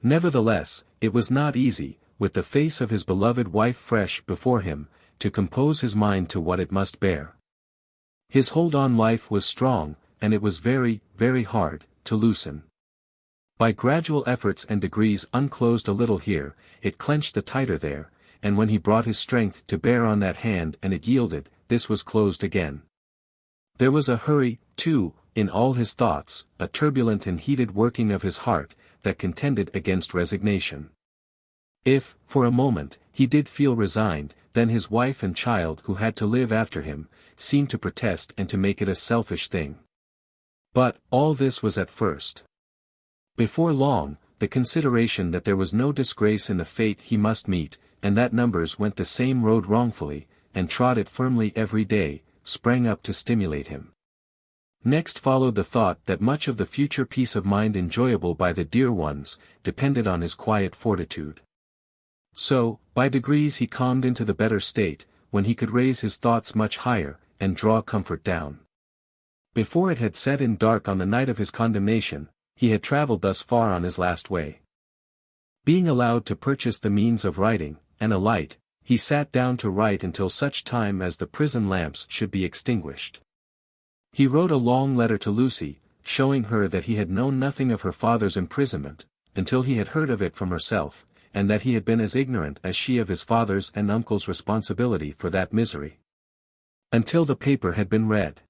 Nevertheless, it was not easy, with the face of his beloved wife fresh before him, to compose his mind to what it must bear. His hold on life was strong, and it was very, very hard, to loosen. By gradual efforts and degrees unclosed a little here, it clenched the tighter there, and when he brought his strength to bear on that hand and it yielded, this was closed again. There was a hurry, too, in all his thoughts, a turbulent and heated working of his heart, that contended against resignation. If, for a moment, he did feel resigned, then his wife and child who had to live after him, seemed to protest and to make it a selfish thing. But, all this was at first. Before long, the consideration that there was no disgrace in the fate he must meet, and that numbers went the same road wrongfully, and trod it firmly every day, sprang up to stimulate him. Next followed the thought that much of the future peace of mind enjoyable by the dear ones, depended on his quiet fortitude. So, by degrees he calmed into the better state, when he could raise his thoughts much higher, and draw comfort down. Before it had set in dark on the night of his condemnation, he had travelled thus far on his last way. Being allowed to purchase the means of writing, and a light, he sat down to write until such time as the prison lamps should be extinguished. He wrote a long letter to Lucy, showing her that he had known nothing of her father's imprisonment, until he had heard of it from herself, and that he had been as ignorant as she of his father's and uncle's responsibility for that misery. Until the paper had been read.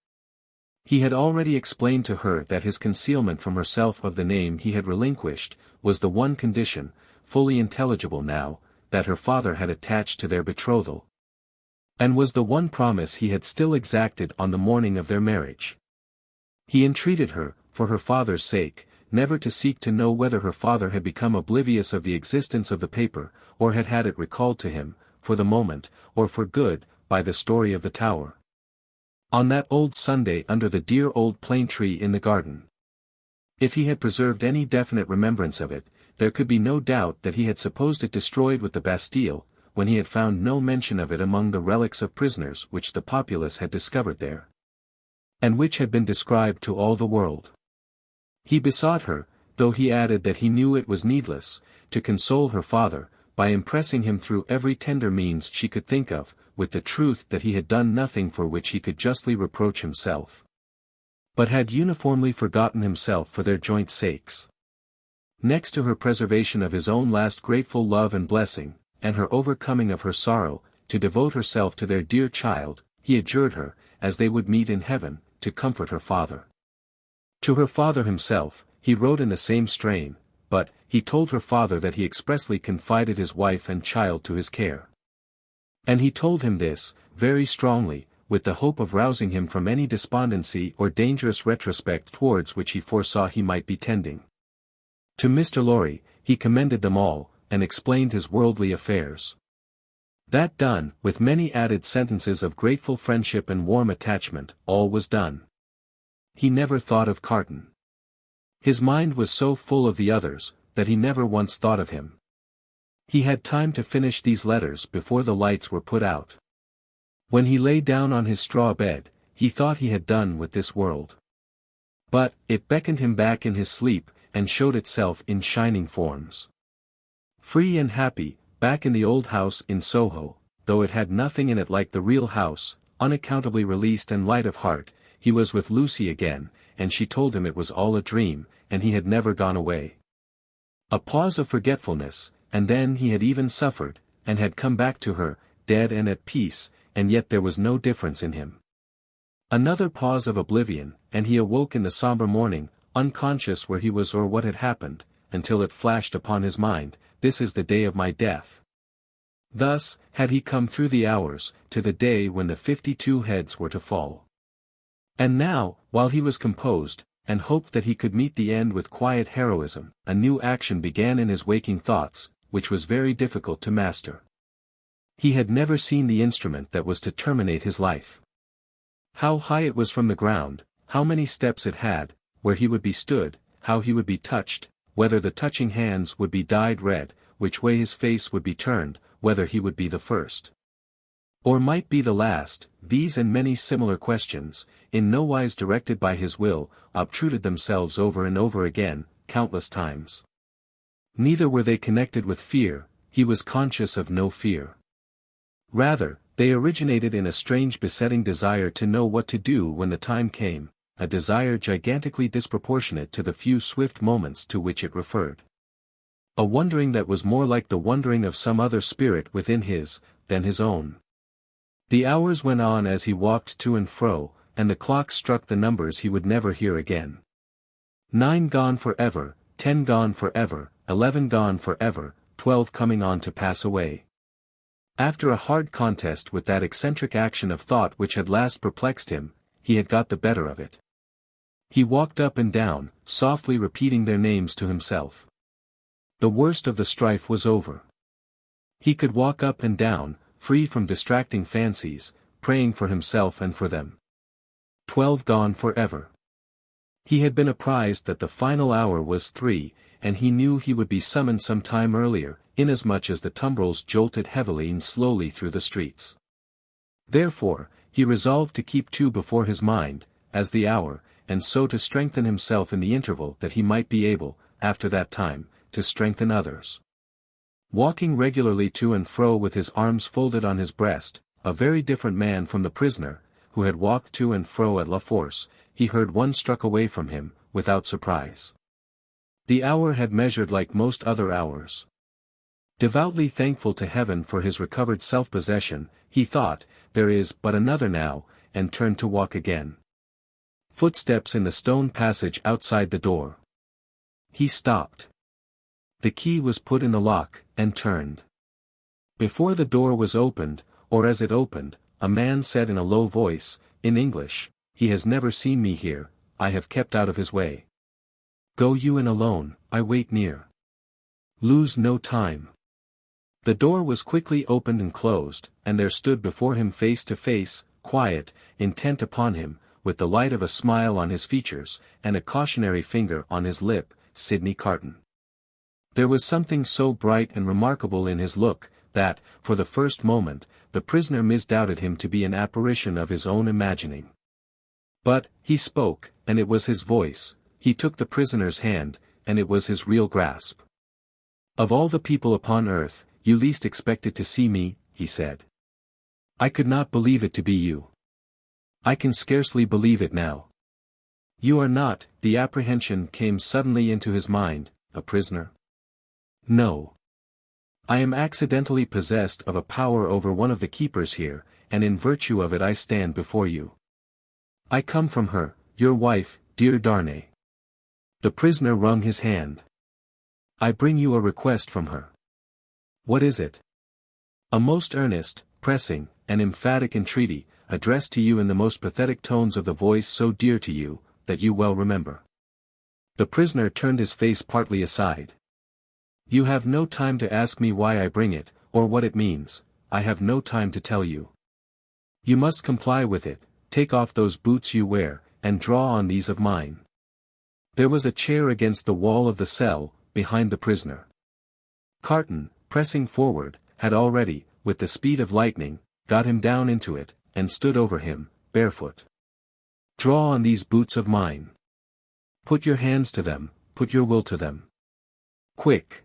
He had already explained to her that his concealment from herself of the name he had relinquished, was the one condition, fully intelligible now, that her father had attached to their betrothal. And was the one promise he had still exacted on the morning of their marriage. He entreated her, for her father's sake, never to seek to know whether her father had become oblivious of the existence of the paper, or had had it recalled to him, for the moment, or for good, by the story of the tower. On that old Sunday under the dear old plane tree in the garden. If he had preserved any definite remembrance of it, there could be no doubt that he had supposed it destroyed with the Bastille, when he had found no mention of it among the relics of prisoners which the populace had discovered there, and which had been described to all the world. He besought her, though he added that he knew it was needless, to console her father, by impressing him through every tender means she could think of, with the truth that he had done nothing for which he could justly reproach himself, but had uniformly forgotten himself for their joint sakes. Next to her preservation of his own last grateful love and blessing, and her overcoming of her sorrow, to devote herself to their dear child, he adjured her, as they would meet in heaven, to comfort her father. To her father himself, he wrote in the same strain, but, he told her father that he expressly confided his wife and child to his care. And he told him this, very strongly, with the hope of rousing him from any despondency or dangerous retrospect towards which he foresaw he might be tending. To Mr. Lorry, he commended them all, and explained his worldly affairs. That done, with many added sentences of grateful friendship and warm attachment, all was done. He never thought of Carton. His mind was so full of the others, that he never once thought of him. He had time to finish these letters before the lights were put out. When he lay down on his straw bed, he thought he had done with this world. But, it beckoned him back in his sleep, and showed itself in shining forms. Free and happy, back in the old house in Soho, though it had nothing in it like the real house, unaccountably released and light of heart, he was with Lucy again, and she told him it was all a dream, and he had never gone away. A pause of forgetfulness, and then he had even suffered, and had come back to her, dead and at peace, and yet there was no difference in him. Another pause of oblivion, and he awoke in the sombre morning, unconscious where he was or what had happened, until it flashed upon his mind, "This is the day of my death." Thus, had he come through the hours, to the day when the 52 heads were to fall. And now, while he was composed, and hoped that he could meet the end with quiet heroism, a new action began in his waking thoughts, which was very difficult to master. He had never seen the instrument that was to terminate his life. How high it was from the ground, how many steps it had, where he would be stood, how he would be touched, whether the touching hands would be dyed red, which way his face would be turned, whether he would be the first, or might be the last, these and many similar questions, in no wise directed by his will, obtruded themselves over and over again, countless times. Neither were they connected with fear, he was conscious of no fear. Rather, they originated in a strange besetting desire to know what to do when the time came, a desire gigantically disproportionate to the few swift moments to which it referred. A wondering that was more like the wondering of some other spirit within his, than his own. The hours went on as he walked to and fro, and the clock struck the numbers he would never hear again. 9 gone forever, 10 gone forever, 11 gone forever, 12 coming on to pass away. After a hard contest with that eccentric action of thought which had last perplexed him, he had got the better of it. He walked up and down, softly repeating their names to himself. The worst of the strife was over. He could walk up and down, free from distracting fancies, praying for himself and for them. 12 gone forever. He had been apprised that the final hour was 3, and he knew he would be summoned some time earlier, inasmuch as the tumbrils jolted heavily and slowly through the streets. Therefore, he resolved to keep 2 before his mind, as the hour, and so to strengthen himself in the interval that he might be able, after that time, to strengthen others. Walking regularly to and fro with his arms folded on his breast, a very different man from the prisoner, who had walked to and fro at La Force, he heard one struck away from him, without surprise. The hour had measured like most other hours. Devoutly thankful to heaven for his recovered self-possession, he thought, "There is but another now," and turned to walk again. Footsteps in the stone passage outside the door. He stopped. The key was put in the lock, and turned. Before the door was opened, or as it opened, a man said in a low voice, in English, "He has never seen me here, I have kept out of his way. Go you in alone, I wait near. Lose no time. The door was quickly opened and closed, and there stood before him face to face, quiet, intent upon him, with the light of a smile on his features, and a cautionary finger on his lip, Sydney Carton. There was something so bright and remarkable in his look, that, for the first moment, the prisoner misdoubted him to be an apparition of his own imagining. But, he spoke, and it was his voice, he took the prisoner's hand, and it was his real grasp. Of all the people upon earth, you least expected to see me, he said. I could not believe it to be you. I can scarcely believe it now. You are not, the apprehension came suddenly into his mind, a prisoner. No. I am accidentally possessed of a power over one of the keepers here, and in virtue of it I stand before you. I come from her, your wife, dear Darnay. The prisoner wrung his hand. I bring you a request from her. What is it? A most earnest, pressing, and emphatic entreaty, addressed to you in the most pathetic tones of the voice so dear to you, that you well remember. The prisoner turned his face partly aside. You have no time to ask me why I bring it, or what it means, I have no time to tell you. You must comply with it, take off those boots you wear, and draw on these of mine. There was a chair against the wall of the cell, behind the prisoner. Carton, pressing forward, had already, with the speed of lightning, got him down into it, and stood over him, barefoot. Draw on these boots of mine. Put your hands to them, put your will to them. Quick!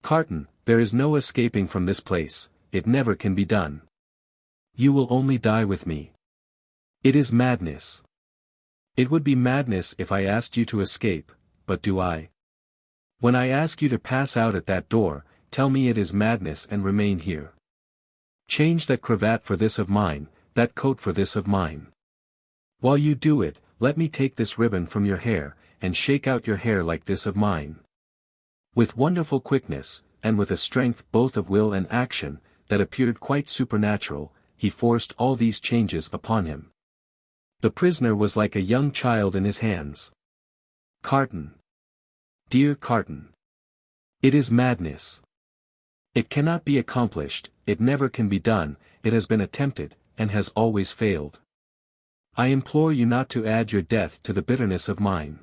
Carton, there is no escaping from this place, it never can be done. You will only die with me. It is madness. It would be madness if I asked you to escape, but do I? When I ask you to pass out at that door, tell me it is madness and remain here. Change that cravat for this of mine, that coat for this of mine. While you do it, let me take this ribbon from your hair, and shake out your hair like this of mine. With wonderful quickness, and with a strength both of will and action, that appeared quite supernatural, he forced all these changes upon him. The prisoner was like a young child in his hands. Carton. Dear Carton. It is madness. It cannot be accomplished, it never can be done, it has been attempted, and has always failed. I implore you not to add your death to the bitterness of mine.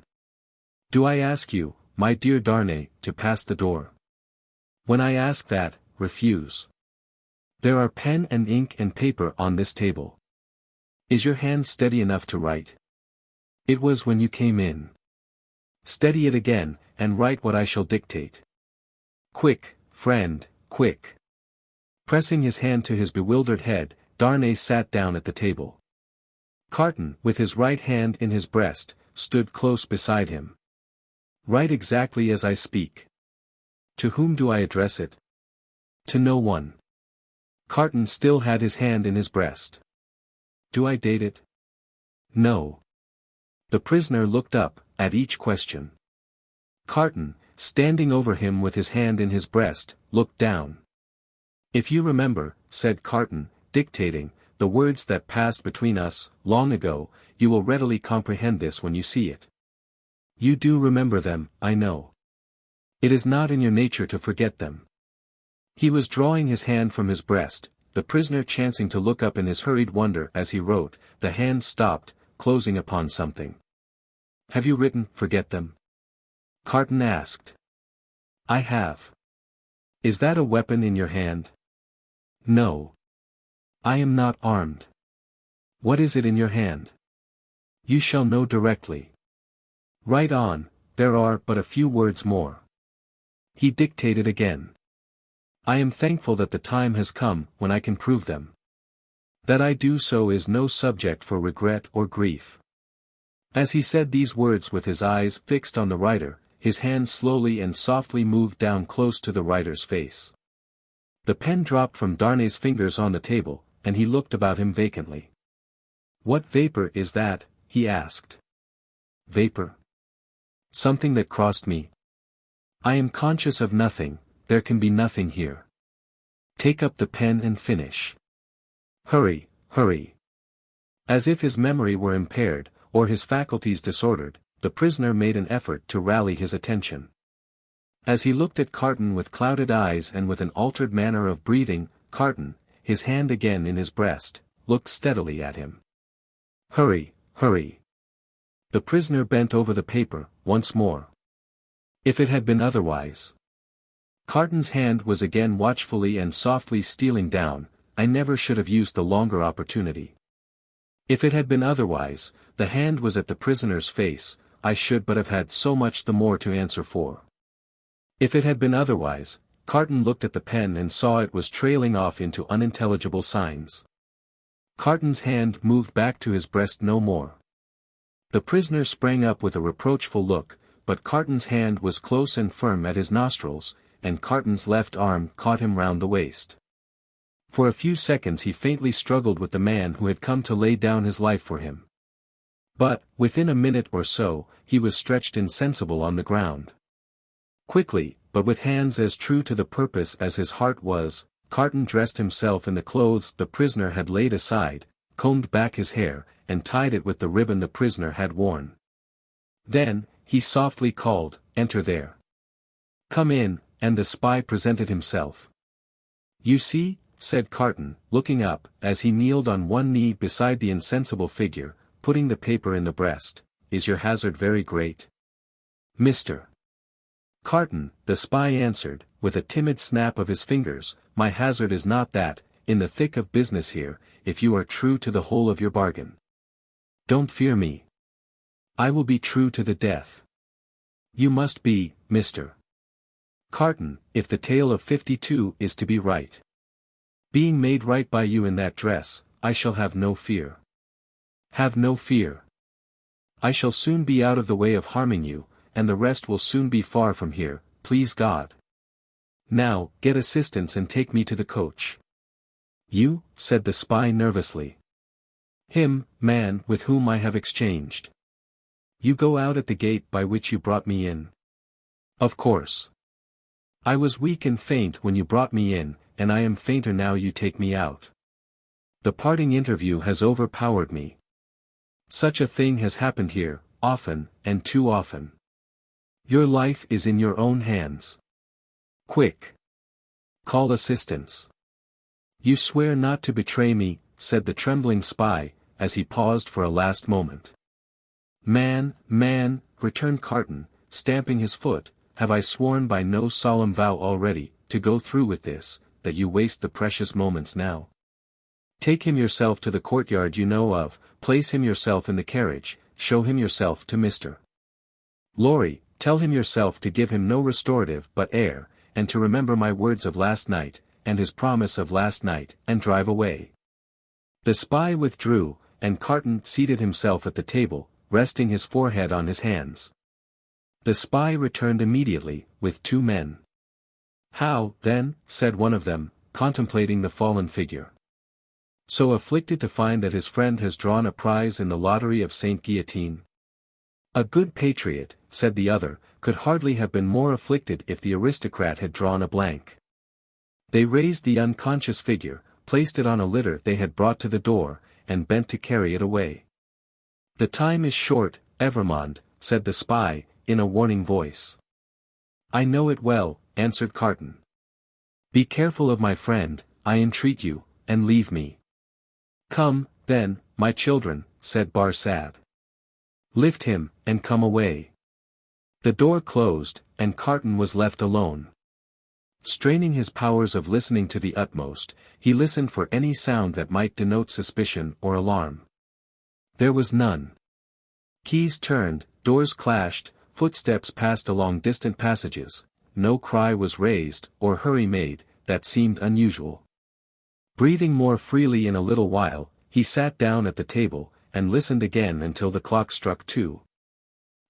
Do I ask you, my dear Darnay, to pass the door? When I ask that, refuse. There are pen and ink and paper on this table. Is your hand steady enough to write? It was when you came in. Steady it again, and write what I shall dictate. Quick, friend, quick. Pressing his hand to his bewildered head, Darnay sat down at the table. Carton, with his right hand in his breast, stood close beside him. Write exactly as I speak. To whom do I address it? To no one. Carton still had his hand in his breast. Do I date it? No. The prisoner looked up, at each question. Carton, standing over him with his hand in his breast, looked down. If you remember, said Carton, dictating, the words that passed between us, long ago, you will readily comprehend this when you see it. You do remember them, I know. It is not in your nature to forget them. He was drawing his hand from his breast, the prisoner chancing to look up in his hurried wonder as he wrote, the hand stopped, closing upon something. Have you written, forget them? Carton asked. I have. Is that a weapon in your hand? No. I am not armed. What is it in your hand? You shall know directly. Write on, there are but a few words more. He dictated again. I am thankful that the time has come when I can prove them. That I do so is no subject for regret or grief. As he said these words with his eyes fixed on the writer, his hand slowly and softly moved down close to the writer's face. The pen dropped from Darnay's fingers on the table, and he looked about him vacantly. What vapor is that? He asked. Vapor? Something that crossed me. I am conscious of nothing, there can be nothing here. Take up the pen and finish. Hurry, hurry. As if his memory were impaired, or his faculties disordered, the prisoner made an effort to rally his attention. As he looked at Carton with clouded eyes and with an altered manner of breathing, Carton, his hand again in his breast, looked steadily at him. "Hurry, hurry." The prisoner bent over the paper, once more. If it had been otherwise. Carton's hand was again watchfully and softly stealing down. I never should have used the longer opportunity. If it had been otherwise, the hand was at the prisoner's face, I should but have had so much the more to answer for. If it had been otherwise, Carton looked at the pen and saw it was trailing off into unintelligible signs. Carton's hand moved back to his breast no more. The prisoner sprang up with a reproachful look, but Carton's hand was close and firm at his nostrils, and Carton's left arm caught him round the waist. For a few seconds he faintly struggled with the man who had come to lay down his life for him. But, within a minute or so, he was stretched insensible on the ground. Quickly, but with hands as true to the purpose as his heart was, Carton dressed himself in the clothes the prisoner had laid aside, combed back his hair, and tied it with the ribbon the prisoner had worn. Then, he softly called, "Enter there." "Come in," and the spy presented himself. "You see," said Carton, looking up, as he kneeled on one knee beside the insensible figure, putting the paper in the breast, "is your hazard very great?" "Mr. Carton," the spy answered, with a timid snap of his fingers, "my hazard is not that, in the thick of business here, if you are true to the whole of your bargain. Don't fear me. I will be true to the death. You must be, Mr. Carton, if the tale of 52 is to be right. Being made right by you in that dress, I shall have no fear. Have no fear. I shall soon be out of the way of harming you, and the rest will soon be far from here, please God. Now, get assistance and take me to the coach." "You?" said the spy nervously. "Him, man, with whom I have exchanged. You go out at the gate by which you brought me in." "Of course. I was weak and faint when you brought me in, and I am fainter now you take me out. The parting interview has overpowered me. Such a thing has happened here, often, and too often. Your life is in your own hands. Quick! Call assistance." "You swear not to betray me," said the trembling spy, as he paused for a last moment. Man, returned Carton, stamping his foot, "have I sworn by no solemn vow already, to go through with this, that you waste the precious moments now? Take him yourself to the courtyard you know of, place him yourself in the carriage, show him yourself to Mr. Lorry, tell him yourself to give him no restorative but air, and to remember my words of last night, and his promise of last night, and drive away." The spy withdrew, and Carton seated himself at the table, resting his forehead on his hands. The spy returned immediately, with two men. "How, then," said one of them, contemplating the fallen figure. "So afflicted to find that his friend has drawn a prize in the lottery of St. Guillotine?" "A good patriot," said the other, "could hardly have been more afflicted if the aristocrat had drawn a blank." They raised the unconscious figure, placed it on a litter they had brought to the door, and bent to carry it away. "The time is short, Evrémonde," said the spy, in a warning voice. "I know it well," answered Carton. "Be careful of my friend, I entreat you, and leave me." "Come, then, my children," said Barsad. "Lift him, and come away." The door closed, and Carton was left alone. Straining his powers of listening to the utmost, he listened for any sound that might denote suspicion or alarm. There was none. Keys turned, doors clashed, footsteps passed along distant passages, no cry was raised or hurry made, that seemed unusual. Breathing more freely in a little while, he sat down at the table, and listened again until the clock struck 2.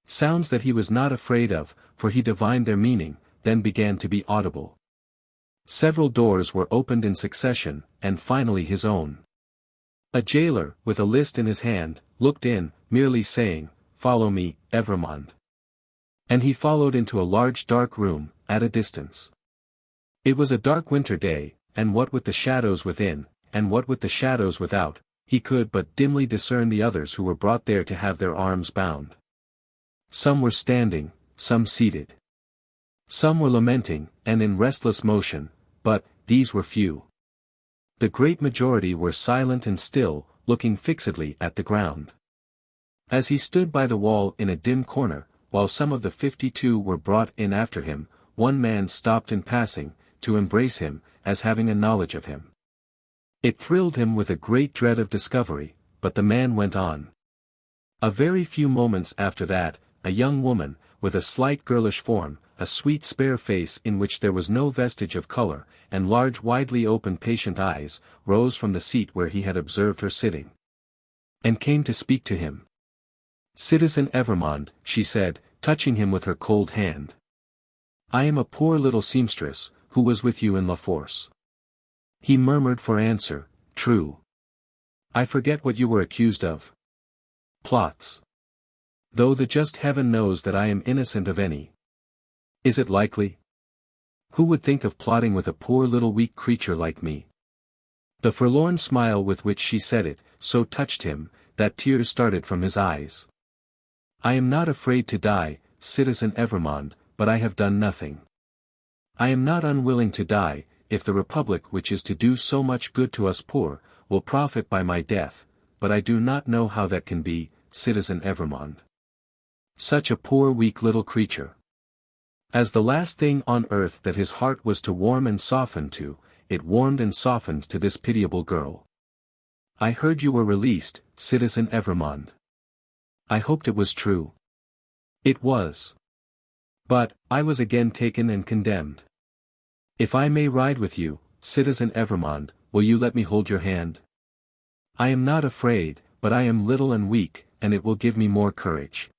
Sounds that he was not afraid of, for he divined their meaning, then began to be audible. Several doors were opened in succession, and finally his own. A jailer, with a list in his hand, looked in, merely saying, "Follow me, Evrémonde." And he followed into a large dark room, at a distance. It was a dark winter day, and what with the shadows within, and what with the shadows without, He could but dimly discern the others who were brought there to have their arms bound. Some were standing, some seated. Some were lamenting, and in restless motion, but these were few. The great majority were silent and still, looking fixedly at the ground. As he stood by the wall in a dim corner, while some of the 52 were brought in after him, one man stopped in passing, to embrace him, as having a knowledge of him. It thrilled him with a great dread of discovery, but the man went on. A very few moments after that, a young woman, with a slight girlish form, a sweet spare face in which there was no vestige of color, and large widely open patient eyes, rose from the seat where he had observed her sitting, and came to speak to him. "Citizen Evrémonde," she said, touching him with her cold hand. "I am a poor little seamstress, who was with you in La Force." He murmured for answer, "True. I forget what you were accused of." "Plots. Though the just heaven knows that I am innocent of any." "Is it likely? Who would think of plotting with a poor little weak creature like me?" The forlorn smile with which she said it, so touched him, that tears started from his eyes. "I am not afraid to die, Citizen Evrémonde, but I have done nothing. I am not unwilling to die, if the Republic which is to do so much good to us poor, will profit by my death, but I do not know how that can be, Citizen Evrémonde. Such a poor weak little creature. As the last thing on earth that his heart was to warm and soften to, it warmed and softened to this pitiable girl. I heard you were released, Citizen Evrémonde. I hoped it was true. It was. But, I was again taken and condemned. If I may ride with you, Citizen Evrémonde, will you let me hold your hand? I am not afraid, but I am little and weak, and it will give me more courage."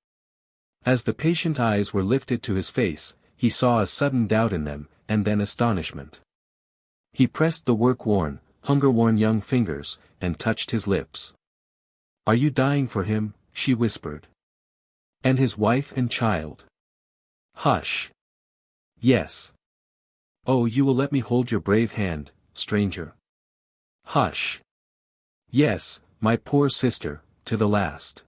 As the patient eyes were lifted to his face, he saw a sudden doubt in them, and then astonishment. He pressed the work-worn, hunger-worn young fingers, and touched his lips. "Are you dying for him?" she whispered. "And his wife and child?" "Hush. Yes. Oh, you will let me hold your brave hand, stranger." "Hush. Yes, my poor sister, to the last.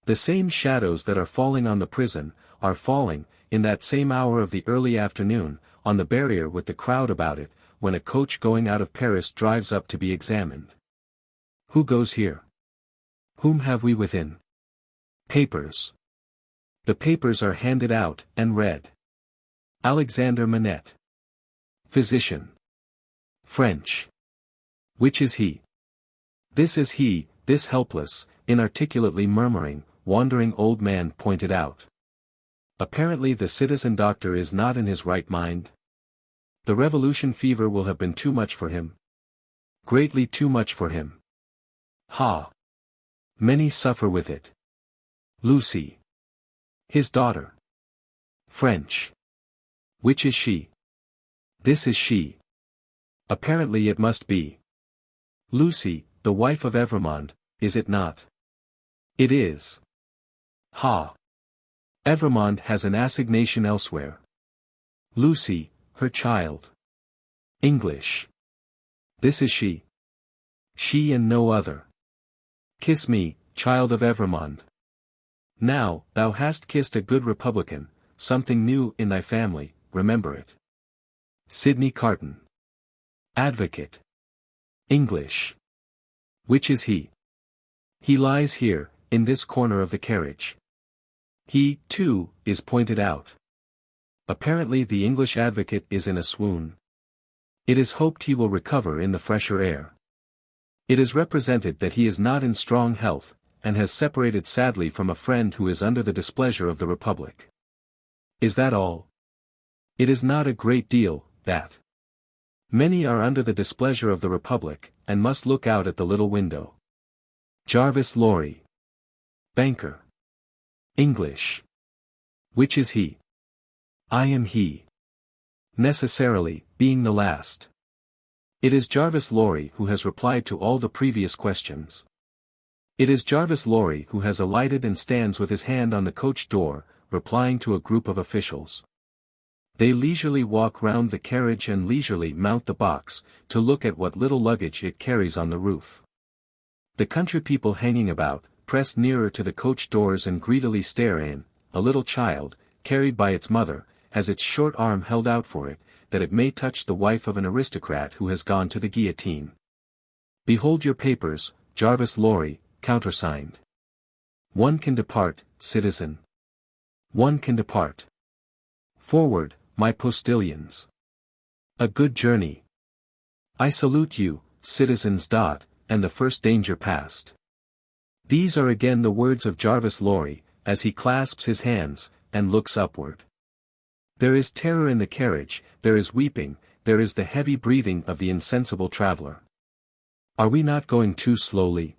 The same shadows that are falling on the prison, are falling, in that same hour of the early afternoon, on the barrier with the crowd about it, when a coach going out of Paris drives up to be examined. Who goes here? Whom have we within? Papers. The papers are handed out, and read. Alexandre Manette. Physician. French. Which is he? This is he, this helpless, inarticulately murmuring, wandering old man pointed out. Apparently the citizen doctor is not in his right mind. The revolution fever will have been too much for him. Greatly too much for him. Ha! Many suffer with it. Lucy. His daughter. French. Which is she? This is she. Apparently it must be. Lucy, the wife of Evrémonde, is it not? It is. Ha! Evrémonde has an assignation elsewhere. Lucy, her child. English. This is she. She and no other. Kiss me, child of Evrémonde. Now, thou hast kissed a good Republican, something new in thy family, remember it. Sydney Carton. Advocate. English. Which is he? He lies here, in this corner of the carriage. He, too, is pointed out. Apparently the English advocate is in a swoon. It is hoped he will recover in the fresher air. It is represented that he is not in strong health, and has separated sadly from a friend who is under the displeasure of the Republic. Is that all? It is not a great deal, that. Many are under the displeasure of the Republic, and must look out at the little window. Jarvis Lorry. Banker. English. Which is he? I am he. Necessarily, being the last. It is Jarvis Lorry who has replied to all the previous questions. It is Jarvis Lorry who has alighted and stands with his hand on the coach door, replying to a group of officials. They leisurely walk round the carriage and leisurely mount the box, to look at what little luggage it carries on the roof. The country people hanging about, press nearer to the coach doors and greedily stare in. A little child, carried by its mother, has its short arm held out for it, that it may touch the wife of an aristocrat who has gone to the guillotine. Behold your papers, Jarvis Lorry, countersigned. One can depart, citizen. One can depart. Forward, my postilions. A good journey. I salute you, citizens. And the first danger past. These are again the words of Jarvis Lorry, as he clasps his hands, and looks upward. There is terror in the carriage, there is weeping, there is the heavy breathing of the insensible traveller. Are we not going too slowly?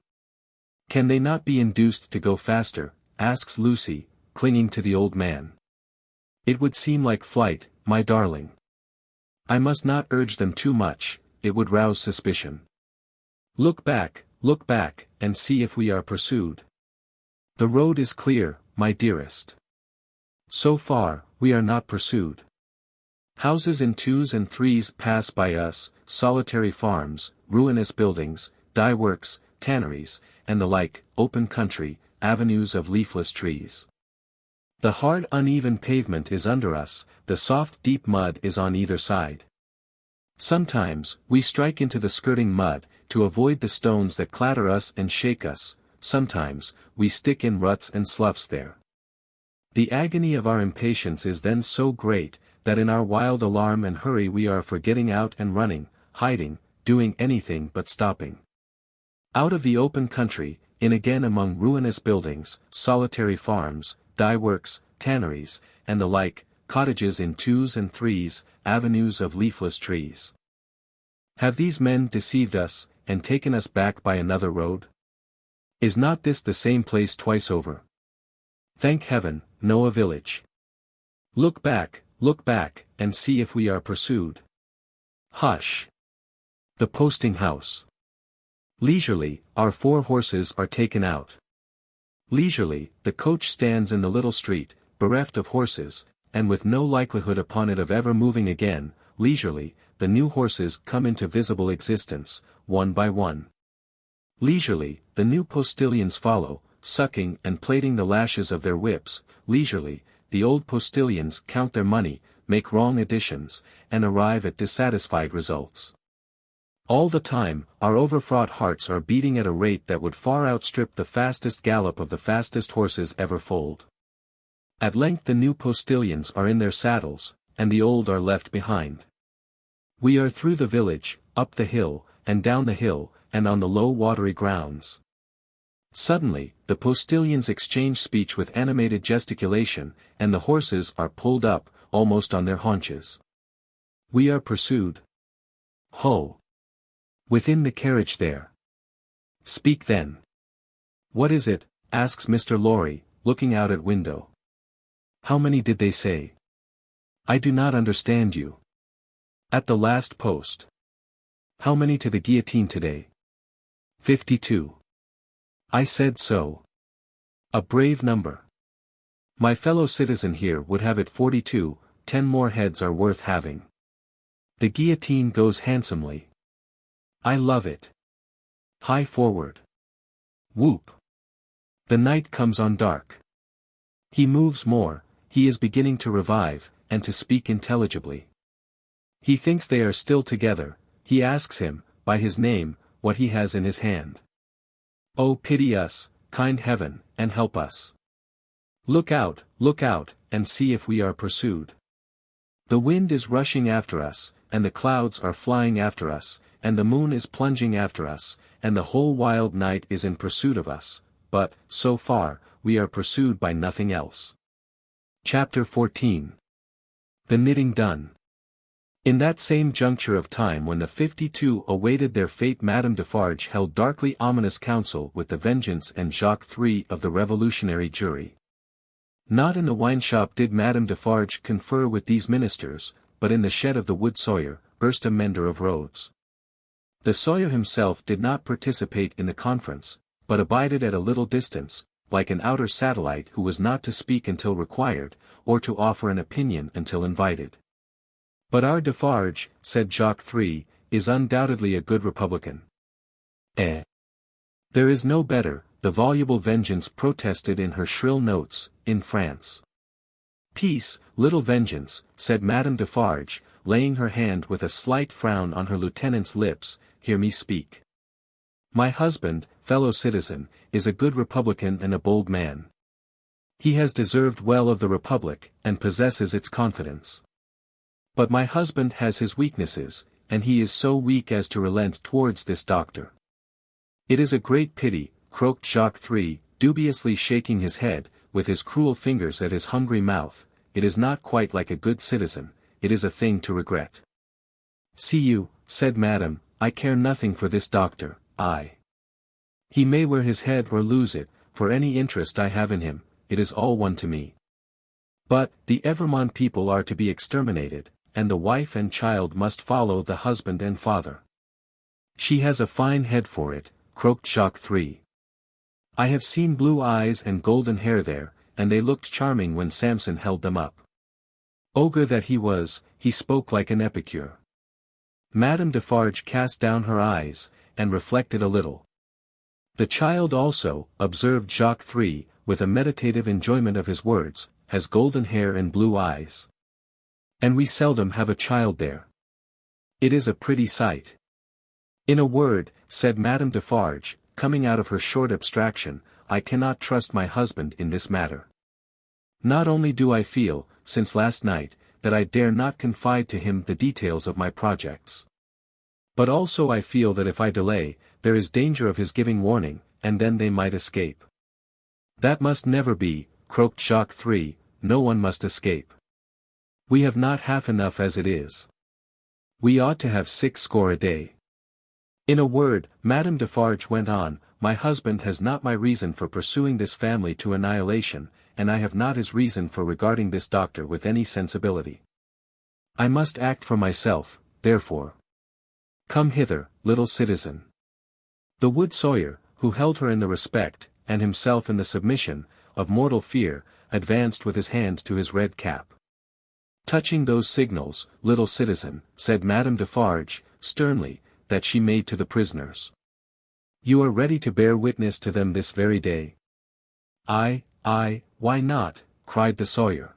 Can they not be induced to go faster? Asks Lucy, clinging to the old man. It would seem like flight, my darling. I must not urge them too much, it would rouse suspicion. Look back, and see if we are pursued. The road is clear, my dearest. So far, we are not pursued. Houses in twos and threes pass by us, solitary farms, ruinous buildings, dye works, tanneries, and the like, open country, avenues of leafless trees. The hard uneven pavement is under us, the soft deep mud is on either side. Sometimes, we strike into the skirting mud, to avoid the stones that clatter us and shake us, sometimes, we stick in ruts and sloughs there. The agony of our impatience is then so great, that in our wild alarm and hurry we are for getting out and running, hiding, doing anything but stopping. Out of the open country, in again among ruinous buildings, solitary farms, dye works, tanneries, and the like, cottages in twos and threes, avenues of leafless trees. Have these men deceived us, and taken us back by another road? Is not this the same place twice over? Thank heaven, no a village. Look back, and see if we are pursued. Hush! The posting house. Leisurely, our 4 horses are taken out. Leisurely, the coach stands in the little street, bereft of horses, and with no likelihood upon it of ever moving again. Leisurely, the new horses come into visible existence, one by one. Leisurely, the new postilions follow, sucking and plaiting the lashes of their whips. Leisurely, the old postilions count their money, make wrong additions, and arrive at dissatisfied results. All the time, our overfraught hearts are beating at a rate that would far outstrip the fastest gallop of the fastest horses ever foaled. At length the new postilions are in their saddles, and the old are left behind. We are through the village, up the hill, and down the hill, and on the low watery grounds. Suddenly, the postilions exchange speech with animated gesticulation, and the horses are pulled up, almost on their haunches. We are pursued. Ho! Within the carriage there. Speak then. What is it? Asks Mr. Lorry, looking out at window. How many did they say? I do not understand you. At the last post. How many to the guillotine today? 52. I said so. A brave number. My fellow citizen here would have it 42, 10 more heads are worth having. The guillotine goes handsomely. I love it. High forward. Whoop. The night comes on dark. He moves more, he is beginning to revive, and to speak intelligibly. He thinks they are still together, he asks him, by his name, what he has in his hand. Oh, pity us, kind heaven, and help us. Look out, and see if we are pursued. The wind is rushing after us, and the clouds are flying after us, and the moon is plunging after us, and the whole wild night is in pursuit of us, but, so far, we are pursued by nothing else. Chapter 14. The knitting done. In that same juncture of time when the 52 awaited their fate, Madame Defarge held darkly ominous counsel with the Vengeance and XIII of the revolutionary jury. Not in the wine-shop did Madame Defarge confer with these ministers, but in the shed of the wood sawyer, erst a mender of roads. The sawyer himself did not participate in the conference, but abided at a little distance, like an outer satellite who was not to speak until required, or to offer an opinion until invited. But our Defarge, said XIII, is undoubtedly a good republican. There is no better, the voluble Vengeance protested in her shrill notes, in France. Peace, little Vengeance, said Madame Defarge, laying her hand with a slight frown on her lieutenant's lips, hear me speak. My husband, fellow citizen, is a good republican and a bold man. He has deserved well of the Republic, and possesses its confidence. But my husband has his weaknesses, and he is so weak as to relent towards this doctor. It is a great pity, croaked XIII, dubiously shaking his head, with his cruel fingers at his hungry mouth, it is not quite like a good citizen, it is a thing to regret. See you, said Madame, I care nothing for this doctor, he may wear his head or lose it, for any interest I have in him, it is all one to me. But, the Evrémonde people are to be exterminated, and the wife and child must follow the husband and father. She has a fine head for it, croaked XIII. I have seen blue eyes and golden hair there, and they looked charming when Samson held them up. Ogre that he was, he spoke like an epicure. Madame Defarge cast down her eyes, and reflected a little. The child also, observed XIII, with a meditative enjoyment of his words, has golden hair and blue eyes. And we seldom have a child there. It is a pretty sight. In a word, said Madame Defarge, coming out of her short abstraction, I cannot trust my husband in this matter. Not only do I feel, since last night, that I dare not confide to him the details of my projects. But also I feel that if I delay, there is danger of his giving warning, and then they might escape. That must never be, croaked XIII, no one must escape. We have not half enough as it is. We ought to have 60 a day. In a word, Madame Defarge went on, my husband has not my reason for pursuing this family to annihilation, and I have not his reason for regarding this doctor with any sensibility. I must act for myself, therefore. Come hither, little citizen. The wood sawyer, who held her in the respect, and himself in the submission, of mortal fear, advanced with his hand to his red cap. Touching those signals, little citizen, said Madame Defarge, sternly, that she made to the prisoners. You are ready to bear witness to them this very day. Aye, why not, cried the sawyer.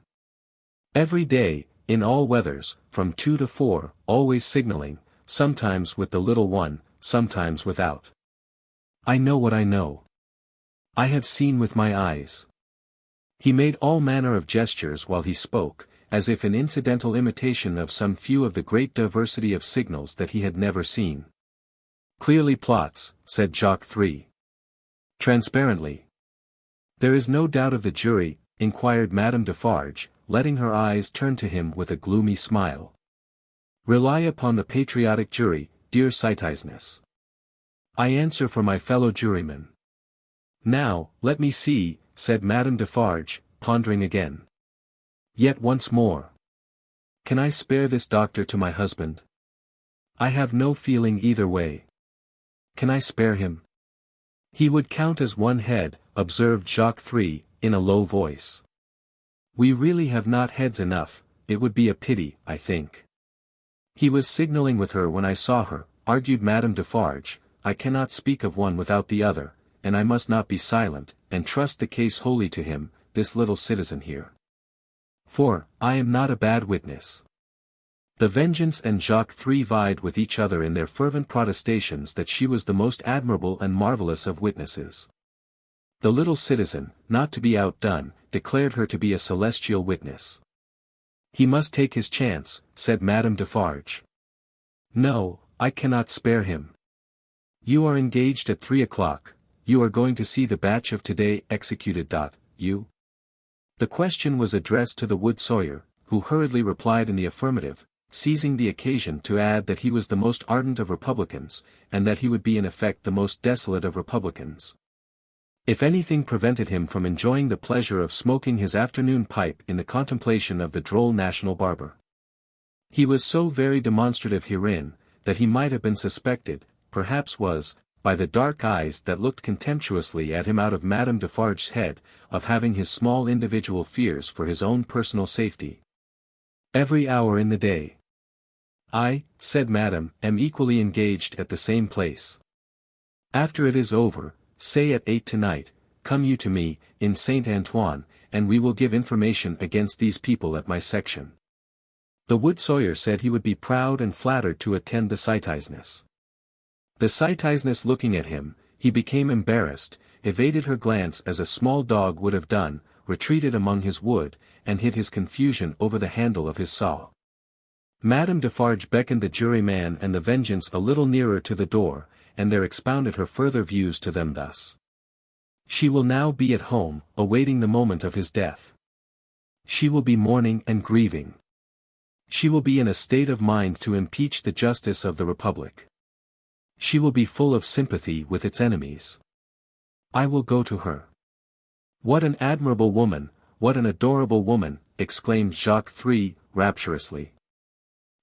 Every day, in all weathers, from 2 to 4, always signaling, sometimes with the little one, sometimes without. I know what I know. I have seen with my eyes. He made all manner of gestures while he spoke, as if in incidental imitation of some few of the great diversity of signals that he had never seen. Clearly plots, said XIII. Transparently. There is no doubt of the jury, inquired Madame Defarge, letting her eyes turn to him with a gloomy smile. Rely upon the patriotic jury, dear citizeness. I answer for my fellow jurymen. Now, let me see, said Madame Defarge, pondering again. Yet once more. Can I spare this doctor to my husband? I have no feeling either way. Can I spare him? He would count as one head, observed XIII, in a low voice. We really have not heads enough, it would be a pity, I think. He was signaling with her when I saw her, argued Madame Defarge, I cannot speak of one without the other, and I must not be silent, and trust the case wholly to him, this little citizen here. For, I am not a bad witness. The Vengeance and XIII vied with each other in their fervent protestations that she was the most admirable and marvellous of witnesses. The little citizen, not to be outdone, declared her to be a celestial witness. He must take his chance, said Madame Defarge. No, I cannot spare him. You are engaged at 3 o'clock, you are going to see the batch of today executed. You? The question was addressed to the wood sawyer, who hurriedly replied in the affirmative, seizing the occasion to add that he was the most ardent of republicans, and that he would be in effect the most desolate of republicans. If anything prevented him from enjoying the pleasure of smoking his afternoon pipe in the contemplation of the droll national barber. He was so very demonstrative herein, that he might have been suspected, perhaps was, by the dark eyes that looked contemptuously at him out of Madame Defarge's head, of having his small individual fears for his own personal safety. Every hour in the day. I, said Madame, am equally engaged at the same place. After it is over, say at 8 tonight, come you to me, in Saint Antoine, and we will give information against these people at my section. The wood sawyer said he would be proud and flattered to attend the cytizenness. The cytizenness looking at him, he became embarrassed, evaded her glance as a small dog would have done, retreated among his wood, and hid his confusion over the handle of his saw. Madame Defarge beckoned the juryman and the vengeance a little nearer to the door, and there expounded her further views to them thus. She will now be at home, awaiting the moment of his death. She will be mourning and grieving. She will be in a state of mind to impeach the justice of the Republic. She will be full of sympathy with its enemies. I will go to her. What an admirable woman, what an adorable woman, exclaimed Jacques-III, rapturously.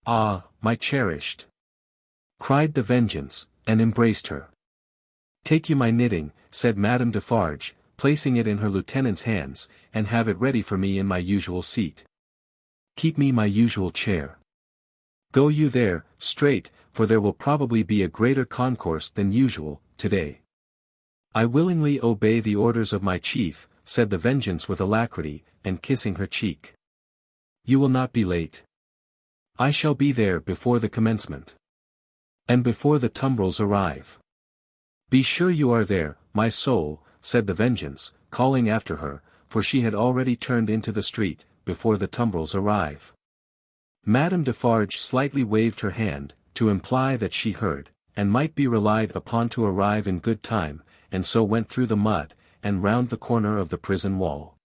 Ah, my cherished! Cried the vengeance, and embraced her. Take you my knitting, said Madame Defarge, placing it in her lieutenant's hands, and have it ready for me in my usual seat. Keep me my usual chair. Go you there, straight, for there will probably be a greater concourse than usual, today. I willingly obey the orders of my chief, said the vengeance with alacrity, and kissing her cheek. You will not be late. I shall be there before the commencement. And before the tumbrils arrive. Be sure you are there, my soul, said the vengeance, calling after her, for she had already turned into the street, before the tumbrils arrive. Madame Defarge slightly waved her hand, to imply that she heard, and might be relied upon to arrive in good time, and so went through the mud, and round the corner of the prison wall.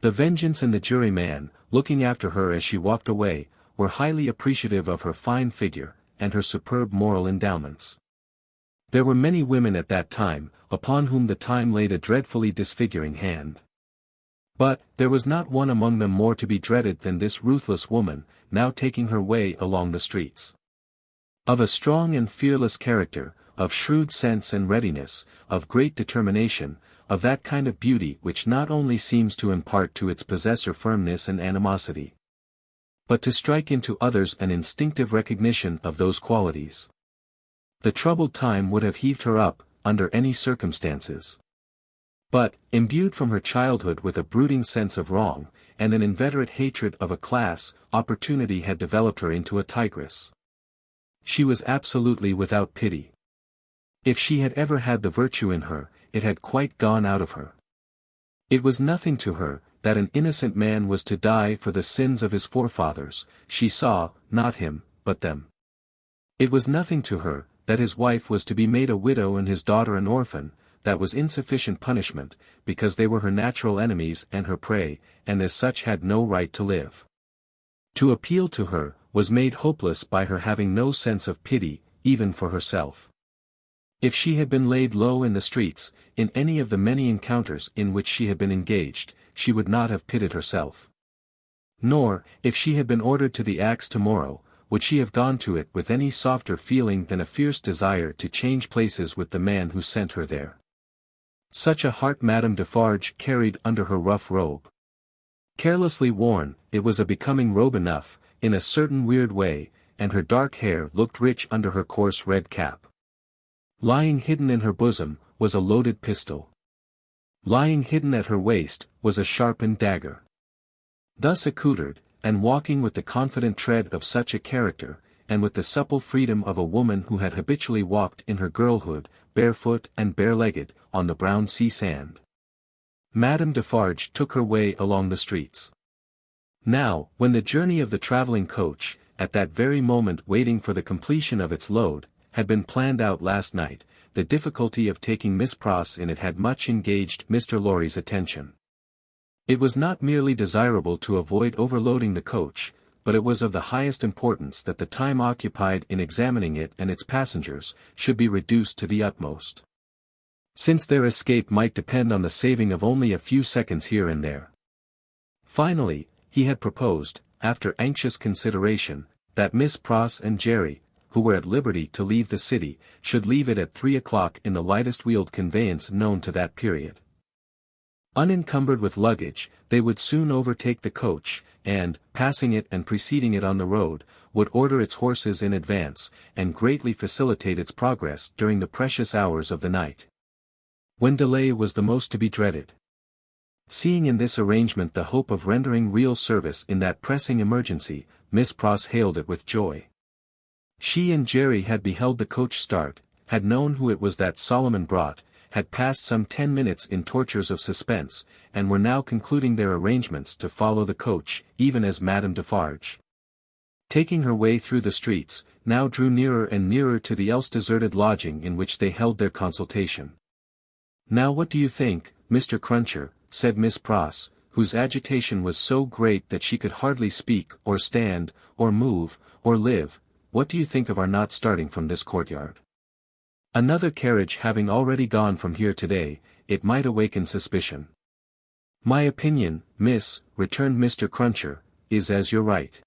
The vengeance and the juryman, looking after her as she walked away, were highly appreciative of her fine figure, and her superb moral endowments. There were many women at that time, upon whom the time laid a dreadfully disfiguring hand. But, there was not one among them more to be dreaded than this ruthless woman, now taking her way along the streets. Of a strong and fearless character, of shrewd sense and readiness, of great determination, of that kind of beauty which not only seems to impart to its possessor firmness and animosity, but to strike into others an instinctive recognition of those qualities. The troubled time would have heaved her up, under any circumstances. But, imbued from her childhood with a brooding sense of wrong, and an inveterate hatred of a class, opportunity had developed her into a tigress. She was absolutely without pity. If she had ever had the virtue in her, it had quite gone out of her. It was nothing to her, that an innocent man was to die for the sins of his forefathers, she saw, not him, but them. It was nothing to her, that his wife was to be made a widow and his daughter an orphan, that was insufficient punishment, because they were her natural enemies and her prey, and as such had no right to live. To appeal to her, was made hopeless by her having no sense of pity, even for herself. If she had been laid low in the streets, in any of the many encounters in which she had been engaged, she would not have pitied herself. Nor, if she had been ordered to the axe tomorrow, would she have gone to it with any softer feeling than a fierce desire to change places with the man who sent her there. Such a heart Madame Defarge carried under her rough robe. Carelessly worn, it was a becoming robe enough, in a certain weird way, and her dark hair looked rich under her coarse red cap. Lying hidden in her bosom, was a loaded pistol. Lying hidden at her waist, was a sharpened dagger. Thus accoutred, and walking with the confident tread of such a character, and with the supple freedom of a woman who had habitually walked in her girlhood, barefoot and bare-legged, on the brown sea sand, Madame Defarge took her way along the streets. Now, when the journey of the travelling coach, at that very moment waiting for the completion of its load, had been planned out last night, the difficulty of taking Miss Pross in it had much engaged Mr. Lorry's attention. It was not merely desirable to avoid overloading the coach, but it was of the highest importance that the time occupied in examining it and its passengers should be reduced to the utmost, since their escape might depend on the saving of only a few seconds here and there. Finally, he had proposed, after anxious consideration, that Miss Pross and Jerry, who were at liberty to leave the city, should leave it at 3 o'clock in the lightest wheeled conveyance known to that period. Unencumbered with luggage, they would soon overtake the coach, and, passing it and preceding it on the road, would order its horses in advance, and greatly facilitate its progress during the precious hours of the night. when delay was the most to be dreaded. Seeing in this arrangement the hope of rendering real service in that pressing emergency, Miss Pross hailed it with joy. She and Jerry had beheld the coach start, had known who it was that Solomon brought, had passed some 10 minutes in tortures of suspense, and were now concluding their arrangements to follow the coach, even as Madame Defarge, taking her way through the streets, now drew nearer and nearer to the else deserted lodging in which they held their consultation. "Now what do you think, Mr. Cruncher?" said Miss Pross, whose agitation was so great that she could hardly speak, or stand, or move, or live. "What do you think of our not starting from this courtyard? Another carriage having already gone from here today, it might awaken suspicion." "My opinion, miss," returned Mr. Cruncher, "is as you're right.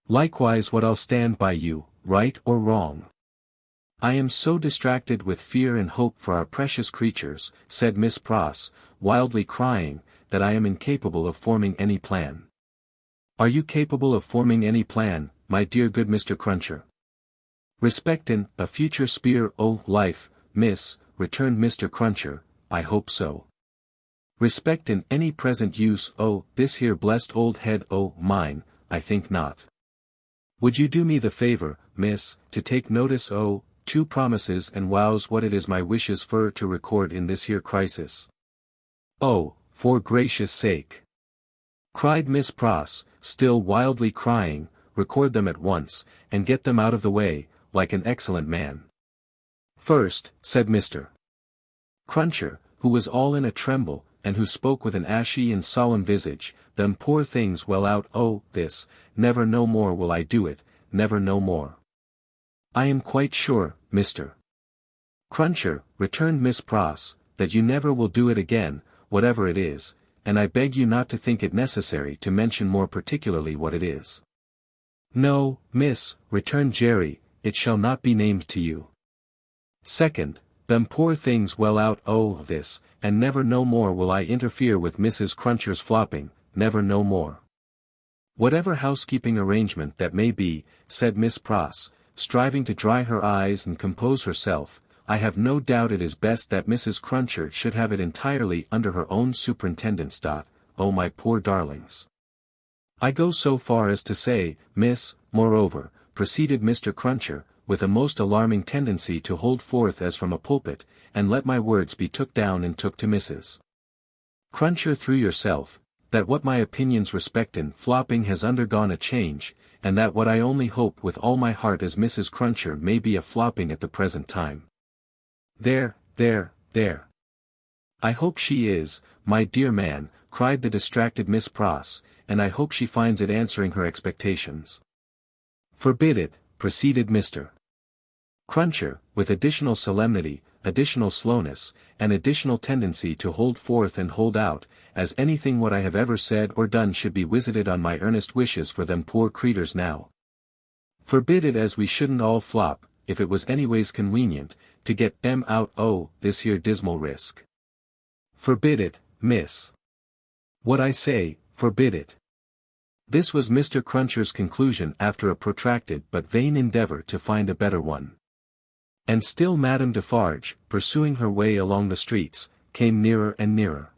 Likewise what I'll stand by you, right or wrong." "I am so distracted with fear and hope for our precious creatures," said Miss Pross, wildly crying, "that I am incapable of forming any plan." "Are you capable of forming any plan, my dear good Mr. Cruncher?" "Respectin' a future spear o' life, miss," returned Mr. Cruncher, "I hope so. Respectin' any present use o' this here blessed old head o' mine, I think not. Would you do me the favor, miss, to take notice o' 2 promises and wows what it is my wishes fur to record in this here crisis?" "Oh, for gracious sake!" cried Miss Pross, still wildly crying, "record them at once, and get them out of the way, like an excellent man." "First," said Mr. Cruncher, who was all in a tremble, and who spoke with an ashy and solemn visage, "them poor things well out o' this, never no more will I do it, never no more." "I am quite sure, Mr. Cruncher," returned Miss Pross, "that you never will do it again, whatever it is, and I beg you not to think it necessary to mention more particularly what it is." "No, miss," returned Jerry, "it shall not be named to you." "Second, them poor things well out o' this, and never no more will I interfere with Mrs. Cruncher's flopping, never no more." "Whatever housekeeping arrangement that may be," said Miss Pross, striving to dry her eyes and compose herself, "I have no doubt it is best that Mrs. Cruncher should have it entirely under her own superintendence. Oh my poor darlings. I go so far as to say, miss, moreover," proceeded Mr. Cruncher, with a most alarming tendency to hold forth as from a pulpit, "and let my words be took down and took to Mrs. Cruncher through yourself, that what my opinions respectin' flopping has undergone a change, and that what I only hope with all my heart is Mrs. Cruncher may be a flopping at the present time." "There, there, there. I hope she is, my dear man," cried the distracted Miss Pross, "and I hope she finds it answering her expectations." "Forbid it," proceeded Mr. Cruncher, with additional solemnity, additional slowness, and additional tendency to hold forth and hold out, "as anything what I have ever said or done should be visited on my earnest wishes for them poor creeters now. Forbid it as we shouldn't all flop, if it was anyways conwenient, to get 'em out o' this here dismal risk. Forbid it, miss. What I say, forbid it." This was Mr. Cruncher's conclusion after a protracted but vain endeavor to find a better one. And still Madame Defarge, pursuing her way along the streets, came nearer and nearer.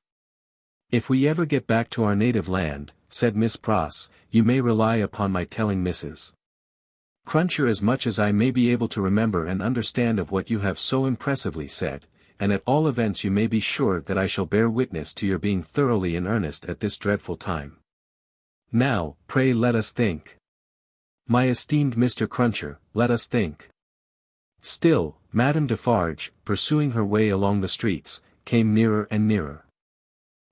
"If we ever get back to our native land," said Miss Pross, "you may rely upon my telling Mrs. Cruncher as much as I may be able to remember and understand of what you have so impressively said, and at all events you may be sure that I shall bear witness to your being thoroughly in earnest at this dreadful time. Now, pray let us think. My esteemed Mr. Cruncher, let us think." Still, Madame Defarge, pursuing her way along the streets, came nearer and nearer.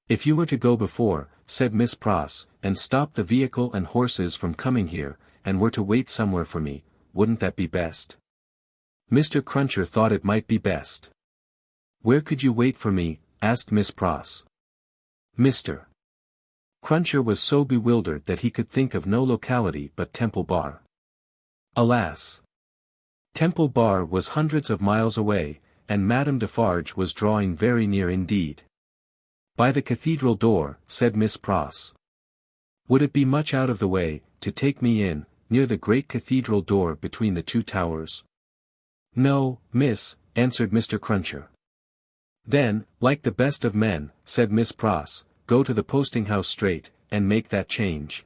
"If you were to go before," said Miss Pross, "and stop the vehicle and horses from coming here, and were to wait somewhere for me, wouldn't that be best?" Mr. Cruncher thought it might be best. "Where could you wait for me?" asked Miss Pross. Mr. Cruncher was so bewildered that he could think of no locality but Temple Bar. Alas! Temple Bar was hundreds of miles away, and Madame Defarge was drawing very near indeed. "By the cathedral door," said Miss Pross. "Would it be much out of the way, to take me in, near the great cathedral door between the 2 towers?" "No, miss," answered Mr. Cruncher. Then, like the best of men, said Miss Pross, go to the posting-house straight, and make that change.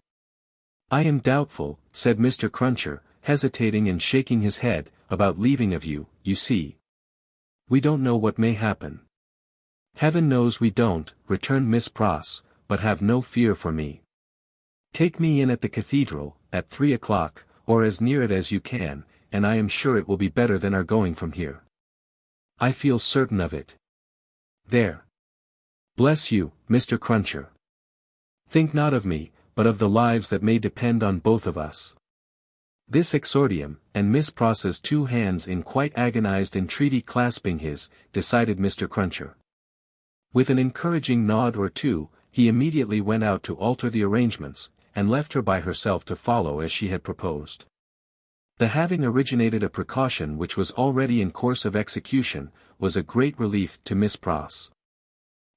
I am doubtful, said Mr. Cruncher, hesitating and shaking his head, about leaving of you, you see. We don't know what may happen. Heaven knows we don't, returned Miss Pross, but have no fear for me. Take me in at the cathedral, at 3 o'clock, or as near it as you can, and I am sure it will be better than our going from here. I feel certain of it. There. Bless you, Mr. Cruncher. Think not of me, but of the lives that may depend on both of us. This exordium, and Miss Pross's 2 hands in quite agonized entreaty clasping his, decided Mr. Cruncher. With an encouraging nod or two, he immediately went out to alter the arrangements, and left her by herself to follow as she had proposed. The having originated a precaution which was already in course of execution, was a great relief to Miss Pross.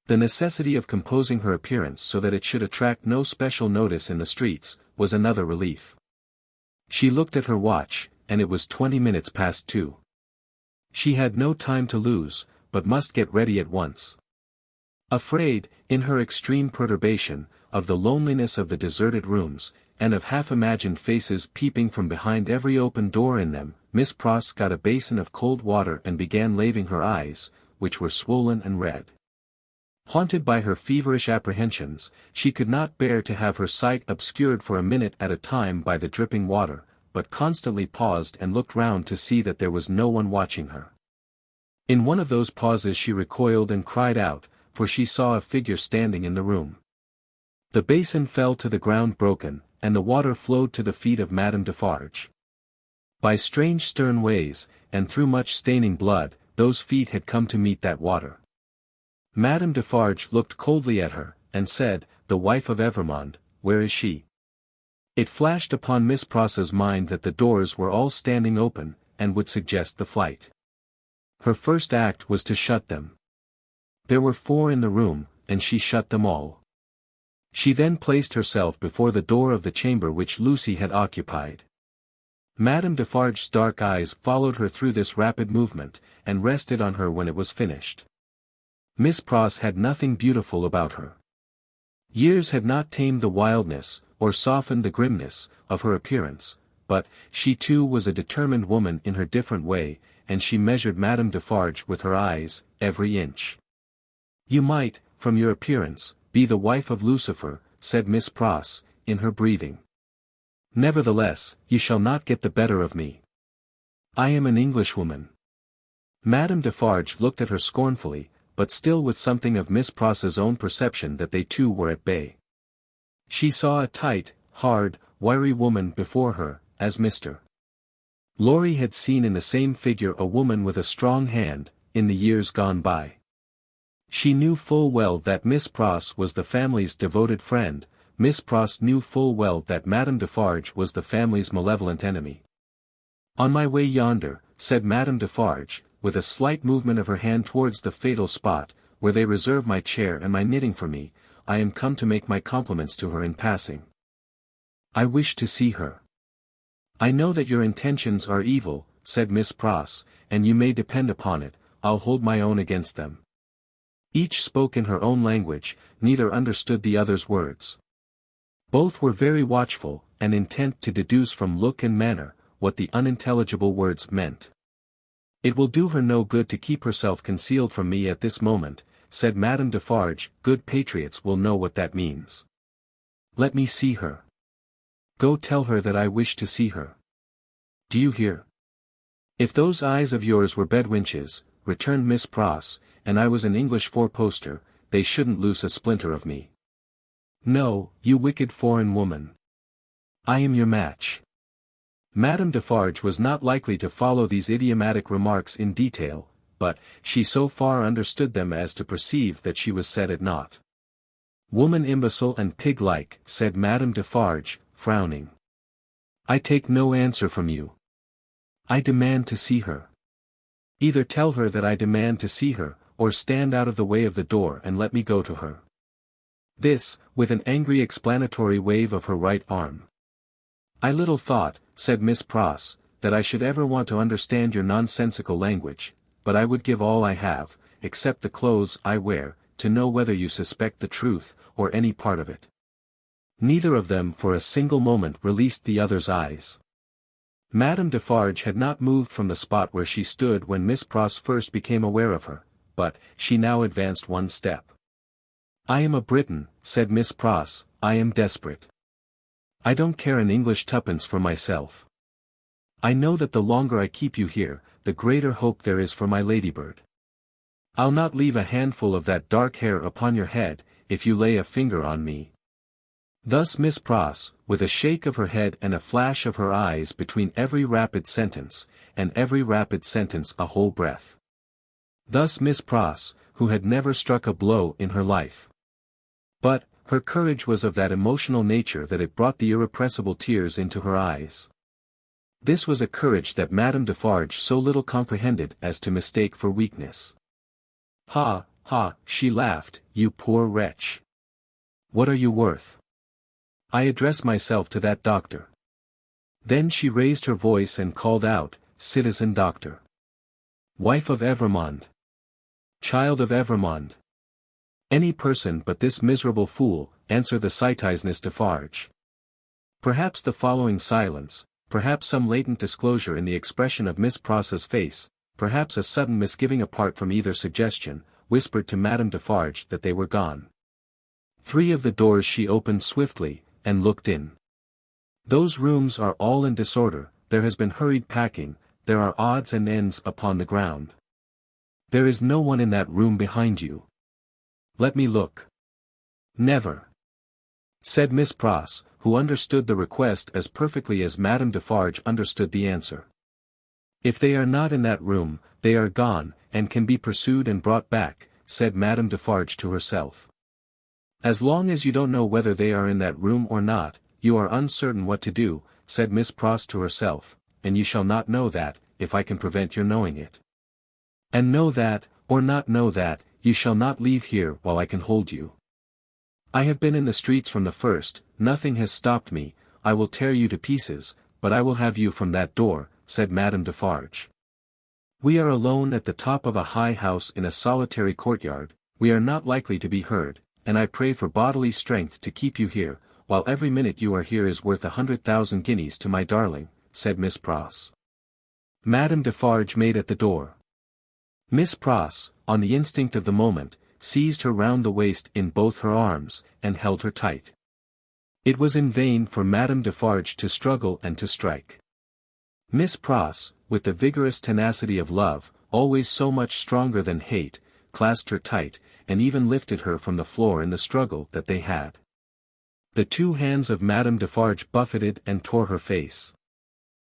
The necessity of composing her appearance so that it should attract no special notice in the streets, was another relief. She looked at her watch, and it was 20 minutes past 2. She had no time to lose, but must get ready at once. Afraid, in her extreme perturbation, of the loneliness of the deserted rooms, and of half-imagined faces peeping from behind every open door in them, Miss Pross got a basin of cold water and began laving her eyes, which were swollen and red. Haunted by her feverish apprehensions, she could not bear to have her sight obscured for a minute at a time by the dripping water, but constantly paused and looked round to see that there was no one watching her. In one of those pauses she recoiled and cried out, for she saw a figure standing in the room. The basin fell to the ground broken, and the water flowed to the feet of Madame Defarge. By strange stern ways, and through much staining blood, those feet had come to meet that water. Madame Defarge looked coldly at her, and said, the wife of Evrémonde, where is she? It flashed upon Miss Pross's mind that the doors were all standing open, and would suggest the flight. Her first act was to shut them. There were 4 in the room, and she shut them all. She then placed herself before the door of the chamber which Lucy had occupied. Madame Defarge's dark eyes followed her through this rapid movement, and rested on her when it was finished. Miss Pross had nothing beautiful about her. Years had not tamed the wildness, or softened the grimness, of her appearance, but, she too was a determined woman in her different way, and she measured Madame Defarge with her eyes, every inch. You might, from your appearance, be the wife of Lucifer, said Miss Pross, in her breathing. Nevertheless, you shall not get the better of me. I am an Englishwoman. Madame Defarge looked at her scornfully, but still with something of Miss Pross's own perception that they two were at bay. She saw a tight, hard, wiry woman before her, as Mr. Lorry had seen in the same figure a woman with a strong hand, in the years gone by. She knew full well that Miss Pross was the family's devoted friend. Miss Pross knew full well that Madame Defarge was the family's malevolent enemy. On my way yonder, said Madame Defarge, with a slight movement of her hand towards the fatal spot, where they reserve my chair and my knitting for me, I am come to make my compliments to her in passing. I wish to see her. I know that your intentions are evil, said Miss Pross, and you may depend upon it, I'll hold my own against them. Each spoke in her own language, neither understood the other's words. Both were very watchful, and intent to deduce from look and manner, what the unintelligible words meant. It will do her no good to keep herself concealed from me at this moment, said Madame Defarge, good patriots will know what that means. Let me see her. Go tell her that I wish to see her. Do you hear? If those eyes of yours were bedwinches, returned Miss Pross, and I was an English four-poster, they shouldn't loose a splinter of me. No, you wicked foreign woman. I am your match. Madame Defarge was not likely to follow these idiomatic remarks in detail, but, she so far understood them as to perceive that she was set at naught. Woman imbecile and pig-like, said Madame Defarge, frowning. I take no answer from you. I demand to see her. Either tell her that I demand to see her, or stand out of the way of the door and let me go to her. This, with an angry explanatory wave of her right arm. I little thought, said Miss Pross, that I should ever want to understand your nonsensical language, but I would give all I have, except the clothes I wear, to know whether you suspect the truth, or any part of it." Neither of them for a single moment released the other's eyes. Madame Defarge had not moved from the spot where she stood when Miss Pross first became aware of her, but she now advanced one step. "I am a Briton," said Miss Pross, "I am desperate. I don't care an English tuppence for myself. I know that the longer I keep you here, the greater hope there is for my ladybird. I'll not leave a handful of that dark hair upon your head, if you lay a finger on me." Thus Miss Pross, with a shake of her head and a flash of her eyes between every rapid sentence, and every rapid sentence a whole breath. Thus Miss Pross, who had never struck a blow in her life. But, her courage was of that emotional nature that it brought the irrepressible tears into her eyes. This was a courage that Madame Defarge so little comprehended as to mistake for weakness. "Ha, ha," she laughed, "you poor wretch. What are you worth? I address myself to that doctor." Then she raised her voice and called out, "Citizen Doctor! Wife of Evrémonde! Child of Evrémonde! Any person but this miserable fool," answered the citizeness Defarge. Perhaps the following silence, perhaps some latent disclosure in the expression of Miss Pross's face, perhaps a sudden misgiving apart from either suggestion, whispered to Madame Defarge that they were gone. 3 of the doors she opened swiftly, and looked in. "Those rooms are all in disorder, there has been hurried packing, there are odds and ends upon the ground. There is no one in that room behind you. Let me look." "Never," said Miss Pross, who understood the request as perfectly as Madame Defarge understood the answer. "If they are not in that room, they are gone, and can be pursued and brought back," said Madame Defarge to herself. "As long as you don't know whether they are in that room or not, you are uncertain what to do," said Miss Pross to herself, "and you shall not know that, if I can prevent your knowing it. And know that, or not know that, you shall not leave here while I can hold you. I have been in the streets from the first, nothing has stopped me, I will tear you to pieces, but I will have you from that door," said Madame Defarge. "We are alone at the top of a high house in a solitary courtyard, we are not likely to be heard, and I pray for bodily strength to keep you here, while every minute you are here is worth 100,000 guineas to my darling," said Miss Pross. Madame Defarge made at the door. Miss Pross, on the instinct of the moment, seized her round the waist in both her arms, and held her tight. It was in vain for Madame Defarge to struggle and to strike. Miss Pross, with the vigorous tenacity of love, always so much stronger than hate, clasped her tight, and even lifted her from the floor in the struggle that they had. The 2 hands of Madame Defarge buffeted and tore her face.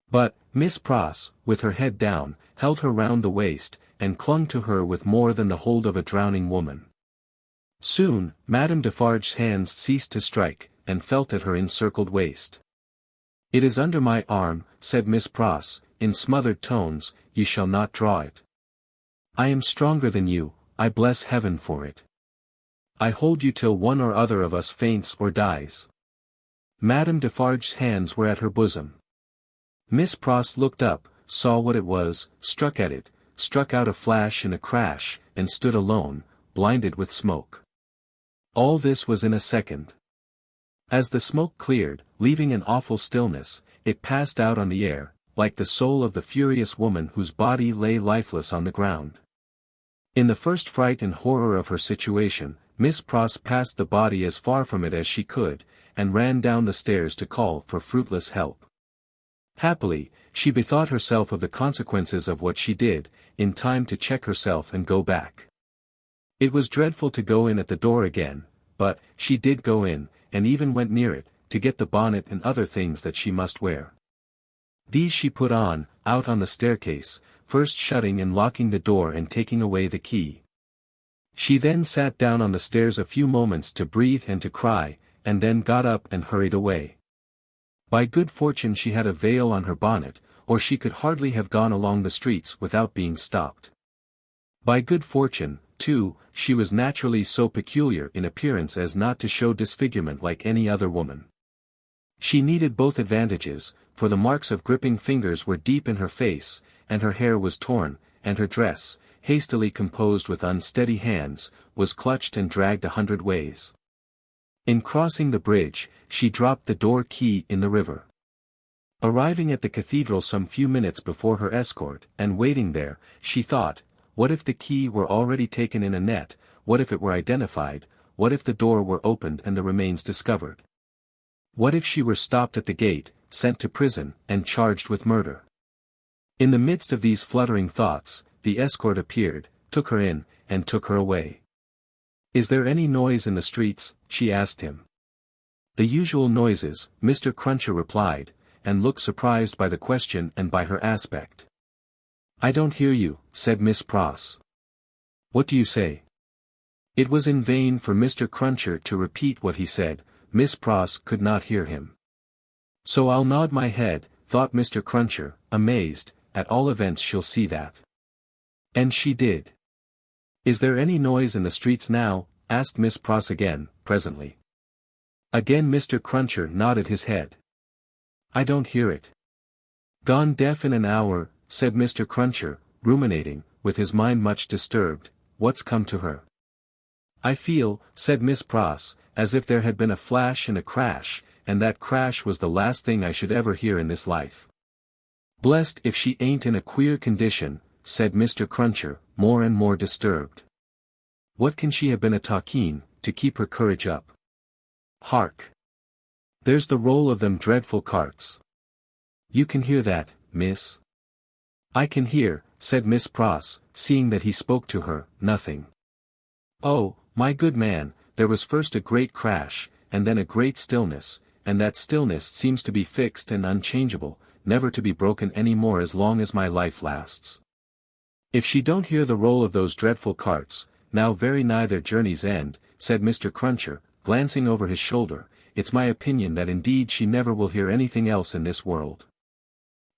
But, Miss Pross, with her head down, held her round the waist, and clung to her with more than the hold of a drowning woman. Soon, Madame Defarge's hands ceased to strike, and felt at her encircled waist. "It is under my arm," said Miss Pross, in smothered tones, "you shall not draw it. I am stronger than you, I bless heaven for it. I hold you till one or other of us faints or dies." Madame Defarge's hands were at her bosom. Miss Pross looked up, saw what it was, struck at it, struck out a flash and a crash, and stood alone, blinded with smoke. All this was in a second. As the smoke cleared, leaving an awful stillness, it passed out on the air, like the soul of the furious woman whose body lay lifeless on the ground. In the first fright and horror of her situation, Miss Pross passed the body as far from it as she could, and ran down the stairs to call for fruitless help. Happily, she bethought herself of the consequences of what she did, in time to check herself and go back. It was dreadful to go in at the door again, but, she did go in, and even went near it, to get the bonnet and other things that she must wear. These she put on, out on the staircase, first shutting and locking the door and taking away the key. She then sat down on the stairs a few moments to breathe and to cry, and then got up and hurried away. By good fortune she had a veil on her bonnet, or she could hardly have gone along the streets without being stopped. By good fortune, too, she was naturally so peculiar in appearance as not to show disfigurement like any other woman. She needed both advantages, for the marks of gripping fingers were deep in her face, and her hair was torn, and her dress, hastily composed with unsteady hands, was clutched and dragged 100 ways. In crossing the bridge, she dropped the door key in the river. Arriving at the cathedral some few minutes before her escort, and waiting there, she thought, what if the key were already taken in a net, what if it were identified, what if the door were opened and the remains discovered? What if she were stopped at the gate, sent to prison, and charged with murder? In the midst of these fluttering thoughts, the escort appeared, took her in, and took her away. "Is there any noise in the streets?" she asked him. "The usual noises," Mr. Cruncher replied, and looked surprised by the question and by her aspect. "I don't hear you," said Miss Pross. "What do you say?" It was in vain for Mr. Cruncher to repeat what he said, Miss Pross could not hear him. "So I'll nod my head," thought Mr. Cruncher, amazed, "at all events she'll see that." And she did. "Is there any noise in the streets now?" asked Miss Pross again, presently. Again Mr. Cruncher nodded his head. "I don't hear it." "Gone deaf in an hour," said Mr. Cruncher, ruminating, with his mind much disturbed, "what's come to her?" "I feel," said Miss Pross, "as if there had been a flash and a crash, and that crash was the last thing I should ever hear in this life." "Blest if she ain't in a queer condition," said Mr. Cruncher, more and more disturbed. "What can she have been a-talking, to keep her courage up? Hark! There's the roll of them dreadful carts. You can hear that, miss?" "I can hear," said Miss Pross, seeing that he spoke to her, "nothing." "Oh, my good man, there was first a great crash, and then a great stillness, and that stillness seems to be fixed and unchangeable, never to be broken any more as long as my life lasts. If she don't hear the roll of those dreadful carts, now very nigh their journey's end," said Mr. Cruncher, glancing over his shoulder, "it's my opinion that indeed she never will hear anything else in this world."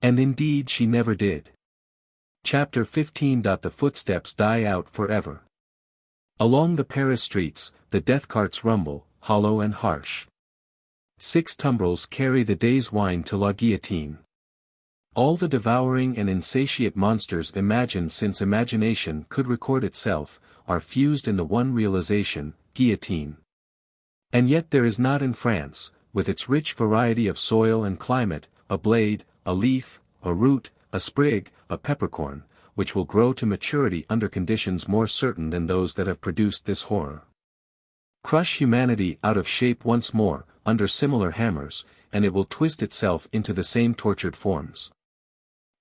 And indeed she never did. Chapter 15. The footsteps die out forever. Along the Paris streets, the death carts rumble, hollow and harsh. 6 tumbrils carry the day's wine to la guillotine. All the devouring and insatiate monsters imagined since imagination could record itself, are fused in the one realization, guillotine. And yet there is not in France, with its rich variety of soil and climate, a blade, a leaf, a root, a sprig, a peppercorn, which will grow to maturity under conditions more certain than those that have produced this horror. Crush humanity out of shape once more, under similar hammers, and it will twist itself into the same tortured forms.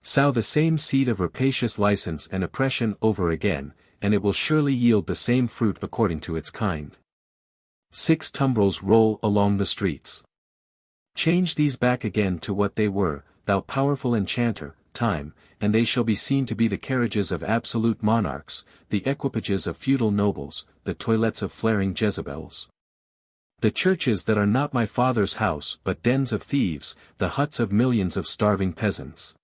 Sow the same seed of rapacious license and oppression over again, and it will surely yield the same fruit according to its kind. 6 tumbrils roll along the streets. Change these back again to what they were, thou powerful enchanter, time, and they shall be seen to be the carriages of absolute monarchs, the equipages of feudal nobles, the toilettes of flaring Jezebels. The churches that are not my father's house but dens of thieves, the huts of millions of starving peasants.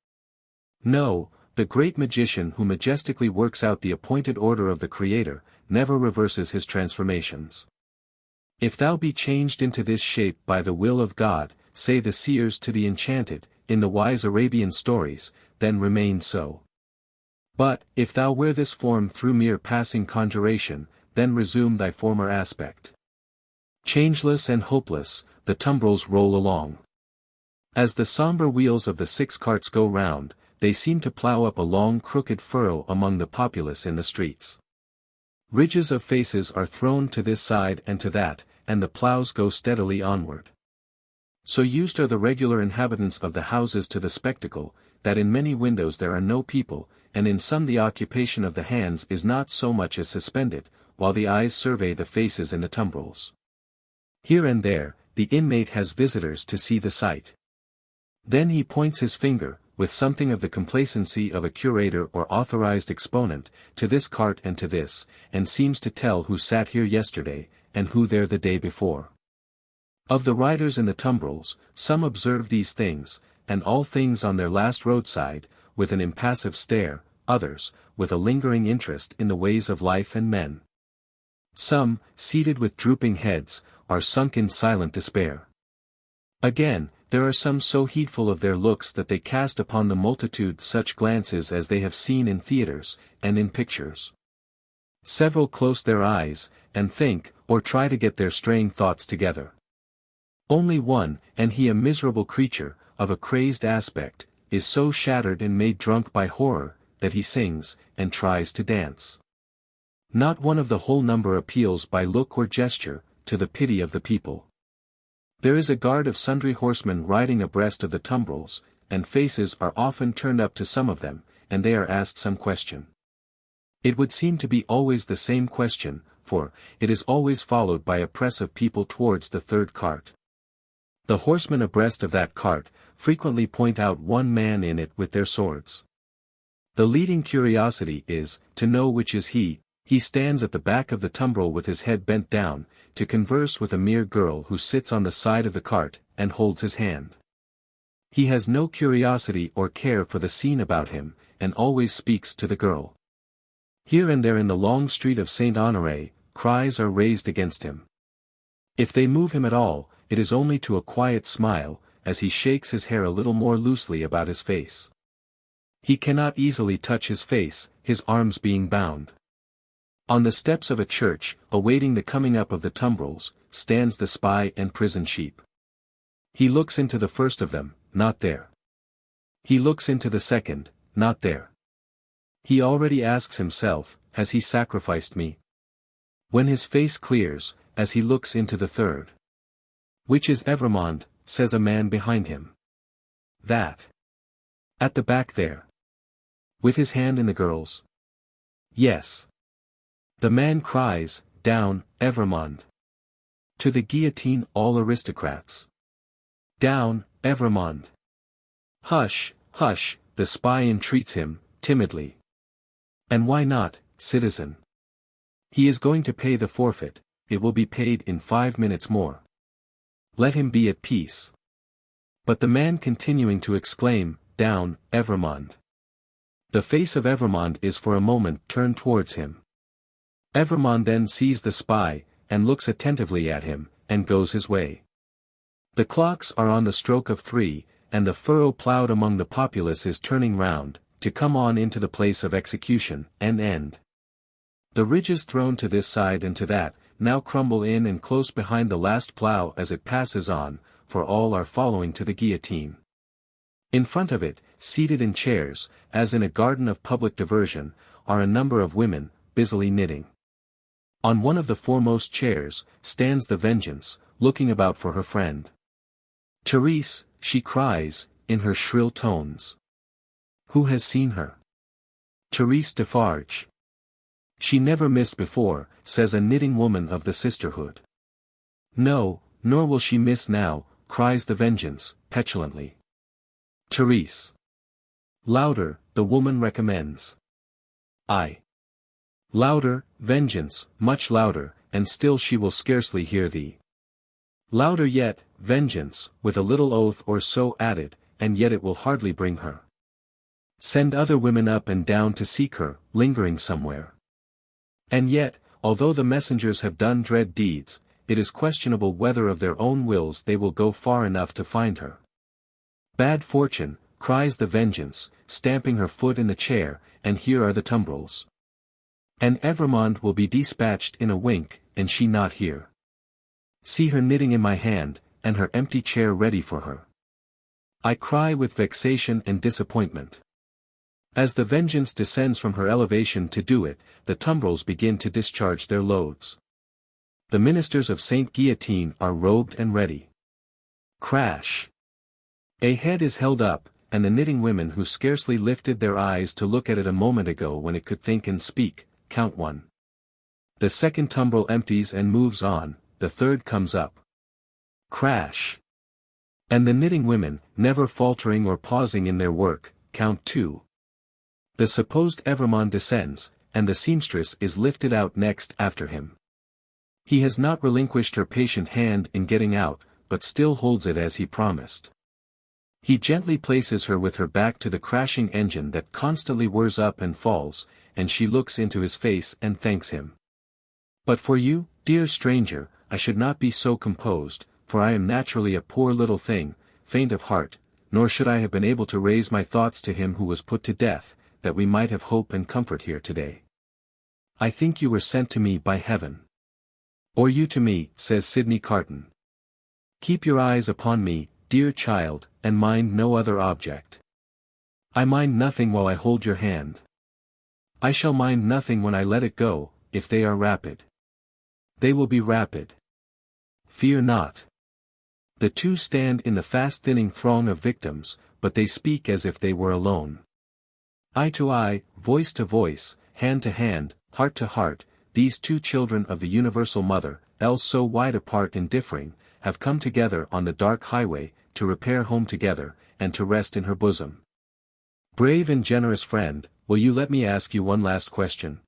No, the great magician who majestically works out the appointed order of the Creator, never reverses his transformations. If thou be changed into this shape by the will of God, say the seers to the enchanted, in the wise Arabian stories, then remain so. But, if thou wear this form through mere passing conjuration, then resume thy former aspect. Changeless and hopeless, the tumbrils roll along. As the sombre wheels of the 6 carts go round, they seem to plough up a long crooked furrow among the populace in the streets. Ridges of faces are thrown to this side and to that, and the ploughs go steadily onward. So used are the regular inhabitants of the houses to the spectacle, that in many windows there are no people, and in some the occupation of the hands is not so much as suspended, while the eyes survey the faces in the tumbrils. Here and there, the inmate has visitors to see the sight. Then he points his finger, with something of the complacency of a curator or authorized exponent, to this cart and to this, and seems to tell who sat here yesterday, and who there the day before. Of the riders in the tumbrils, some observe these things, and all things on their last roadside, with an impassive stare, others, with a lingering interest in the ways of life and men. Some, seated with drooping heads, are sunk in silent despair. Again, there are some so heedful of their looks that they cast upon the multitude such glances as they have seen in theatres, and in pictures. Several close their eyes, and think, or try to get their straying thoughts together. Only one, and he a miserable creature, of a crazed aspect, is so shattered and made drunk by horror, that he sings, and tries to dance. Not one of the whole number appeals by look or gesture, to the pity of the people. There is a guard of sundry horsemen riding abreast of the tumbrils, and faces are often turned up to some of them, and they are asked some question. It would seem to be always the same question, for it is always followed by a press of people towards the third cart. The horsemen abreast of that cart frequently point out one man in it with their swords. The leading curiosity is, to know which is he. He stands at the back of the tumbril with his head bent down, to converse with a mere girl who sits on the side of the cart, and holds his hand. He has no curiosity or care for the scene about him, and always speaks to the girl. Here and there in the long street of Saint Honoré, cries are raised against him. If they move him at all, it is only to a quiet smile, as he shakes his hair a little more loosely about his face. He cannot easily touch his face, his arms being bound. On the steps of a church, awaiting the coming up of the tumbrils, stands the spy and prison sheep. He looks into the first of them, not there. He looks into the second, not there. He already asks himself, has he sacrificed me? When his face clears, as he looks into the third. Which is Evrémonde, says a man behind him. That. At the back there. With his hand in the girl's. Yes. The man cries, down, Evrémonde. To the guillotine all aristocrats. Down, Evrémonde. Hush, hush, the spy entreats him, timidly. And why not, citizen? He is going to pay the forfeit, it will be paid in 5 minutes more. Let him be at peace. But the man continuing to exclaim, down, Evrémonde. The face of Evrémonde is for a moment turned towards him. Evrémonde then sees the spy, and looks attentively at him, and goes his way. The clocks are on the stroke of 3, and the furrow ploughed among the populace is turning round, to come on into the place of execution, and end. The ridges thrown to this side and to that, now crumble in and close behind the last plough as it passes on, for all are following to the guillotine. In front of it, seated in chairs, as in a garden of public diversion, are a number of women, busily knitting. On one of the foremost chairs, stands the Vengeance, looking about for her friend. Therese, she cries, in her shrill tones. Who has seen her? Therese Defarge. She never missed before, says a knitting woman of the sisterhood. No, nor will she miss now, cries the Vengeance, petulantly. Therese. Louder, the woman recommends. I. Louder, Vengeance, much louder, and still she will scarcely hear thee. Louder yet, Vengeance, with a little oath or so added, and yet it will hardly bring her. Send other women up and down to seek her, lingering somewhere. And yet, although the messengers have done dread deeds, it is questionable whether of their own wills they will go far enough to find her. Bad fortune, cries the Vengeance, stamping her foot in the chair, and here are the tumbrils. And Evrémonde will be dispatched in a wink, and she not here. See her knitting in my hand, and her empty chair ready for her. I cry with vexation and disappointment. As the Vengeance descends from her elevation to do it, the tumbrils begin to discharge their loads. The ministers of Saint Guillotine are robed and ready. Crash! A head is held up, and the knitting women who scarcely lifted their eyes to look at it a moment ago when it could think and speak, count 1. The second tumbril empties and moves on, the third comes up. Crash! And the knitting women, never faltering or pausing in their work, count 2. The supposed Evrémonde descends, and the seamstress is lifted out next after him. He has not relinquished her patient hand in getting out, but still holds it as he promised. He gently places her with her back to the crashing engine that constantly whirs up and falls, and she looks into his face and thanks him. But for you, dear stranger, I should not be so composed, for I am naturally a poor little thing, faint of heart, nor should I have been able to raise my thoughts to him who was put to death, that we might have hope and comfort here today. I think you were sent to me by heaven. Or you to me, says Sydney Carton. Keep your eyes upon me, dear child, and mind no other object. I mind nothing while I hold your hand. I shall mind nothing when I let it go, if they are rapid. They will be rapid. Fear not. The two stand in the fast-thinning throng of victims, but they speak as if they were alone. Eye to eye, voice to voice, hand to hand, heart to heart, these two children of the universal mother, else so wide apart and differing, have come together on the dark highway, to repair home together, and to rest in her bosom. Brave and generous friend, will you let me ask you one last question?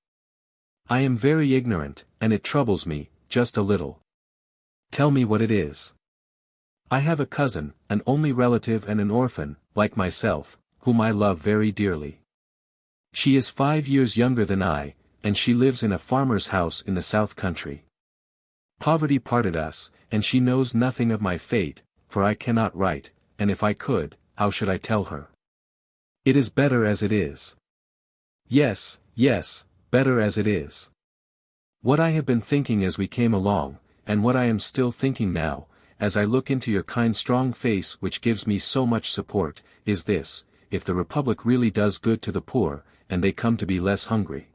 I am very ignorant, and it troubles me, just a little. Tell me what it is. I have a cousin, an only relative and an orphan, like myself, whom I love very dearly. She is 5 years younger than I, and she lives in a farmer's house in the south country. Poverty parted us, and she knows nothing of my fate, for I cannot write, and if I could, how should I tell her? It is better as it is. Yes, yes, better as it is. What I have been thinking as we came along, and what I am still thinking now, as I look into your kind strong face which gives me so much support, is this: if the Republic really does good to the poor, and they come to be less hungry,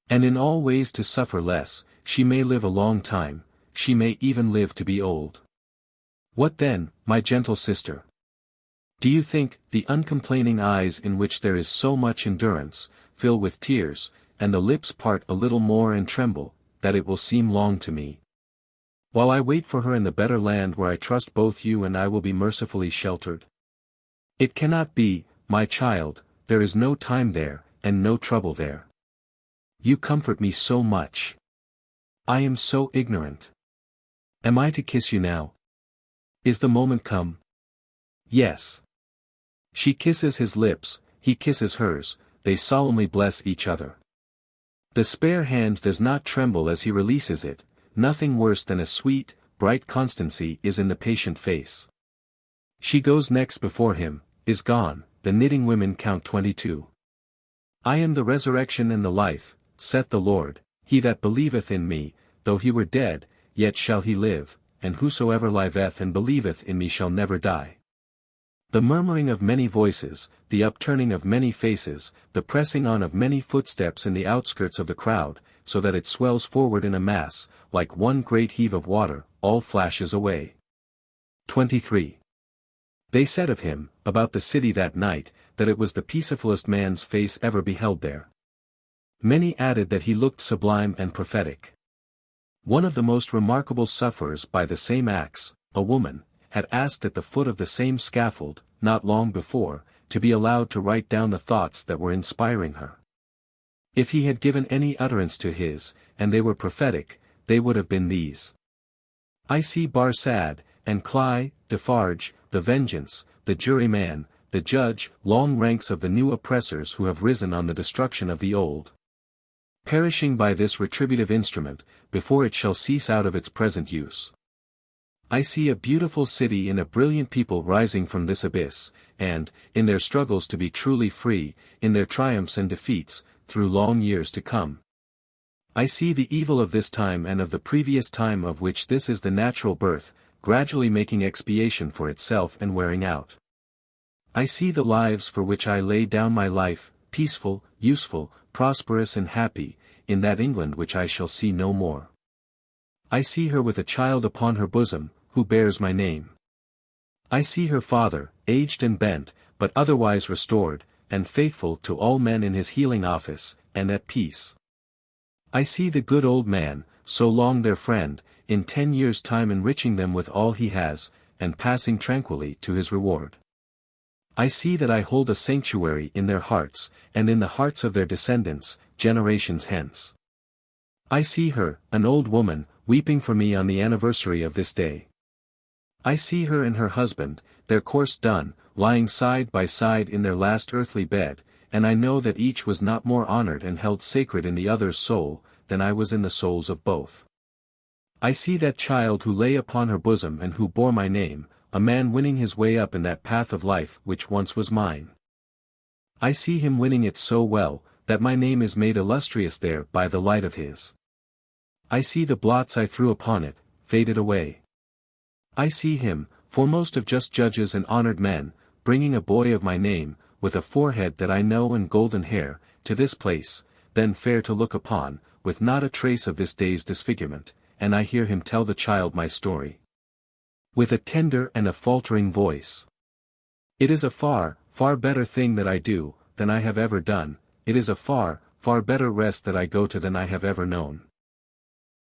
and in all ways to suffer less, she may live a long time, she may even live to be old. What then, my gentle sister? Do you think the uncomplaining eyes in which there is so much endurance, fill with tears, and the lips part a little more and tremble, that it will seem long to me, while I wait for her in the better land where I trust both you and I will be mercifully sheltered? It cannot be, my child, there is no time there, and no trouble there. You comfort me so much. I am so ignorant. Am I to kiss you now? Is the moment come? Yes. She kisses his lips, he kisses hers, they solemnly bless each other. The spare hand does not tremble as he releases it, nothing worse than a sweet, bright constancy is in the patient face. She goes next before him, is gone, the knitting women count 22. I am the resurrection and the life, saith the Lord, he that believeth in me, though he were dead, yet shall he live, and whosoever liveth and believeth in me shall never die. The murmuring of many voices, the upturning of many faces, the pressing on of many footsteps in the outskirts of the crowd, so that it swells forward in a mass, like one great heave of water, all flashes away. 23. They said of him, about the city that night, that it was the peacefullest man's face ever beheld there. Many added that he looked sublime and prophetic. One of the most remarkable sufferers by the same axe, a woman, had asked at the foot of the same scaffold, not long before, to be allowed to write down the thoughts that were inspiring her. If he had given any utterance to his, and they were prophetic, they would have been these: I see Barsad, and Cly, Defarge, the vengeance, the juryman, the judge, long ranks of the new oppressors who have risen on the destruction of the old, perishing by this retributive instrument, before it shall cease out of its present use. I see a beautiful city and a brilliant people rising from this abyss, and, in their struggles to be truly free, in their triumphs and defeats, through long years to come. I see the evil of this time and of the previous time of which this is the natural birth, gradually making expiation for itself and wearing out. I see the lives for which I lay down my life, peaceful, useful, prosperous and happy, in that England which I shall see no more. I see her with a child upon her bosom, who bears my name. I see her father, aged and bent, but otherwise restored, and faithful to all men in his healing office, and at peace. I see the good old man, so long their friend, in 10 years' time enriching them with all he has, and passing tranquilly to his reward. I see that I hold a sanctuary in their hearts, and in the hearts of their descendants, generations hence. I see her, an old woman, weeping for me on the anniversary of this day. I see her and her husband, their course done, lying side by side in their last earthly bed, and I know that each was not more honored and held sacred in the other's soul, than I was in the souls of both. I see that child who lay upon her bosom and who bore my name, a man winning his way up in that path of life which once was mine. I see him winning it so well, that my name is made illustrious there by the light of his. I see the blots I threw upon it, faded away. I see him, foremost of just judges and honored men, bringing a boy of my name, with a forehead that I know and golden hair, to this place, then fair to look upon, with not a trace of this day's disfigurement, and I hear him tell the child my story. With a tender and a faltering voice. It is a far, far better thing that I do, than I have ever done, it is a far, far better rest that I go to than I have ever known.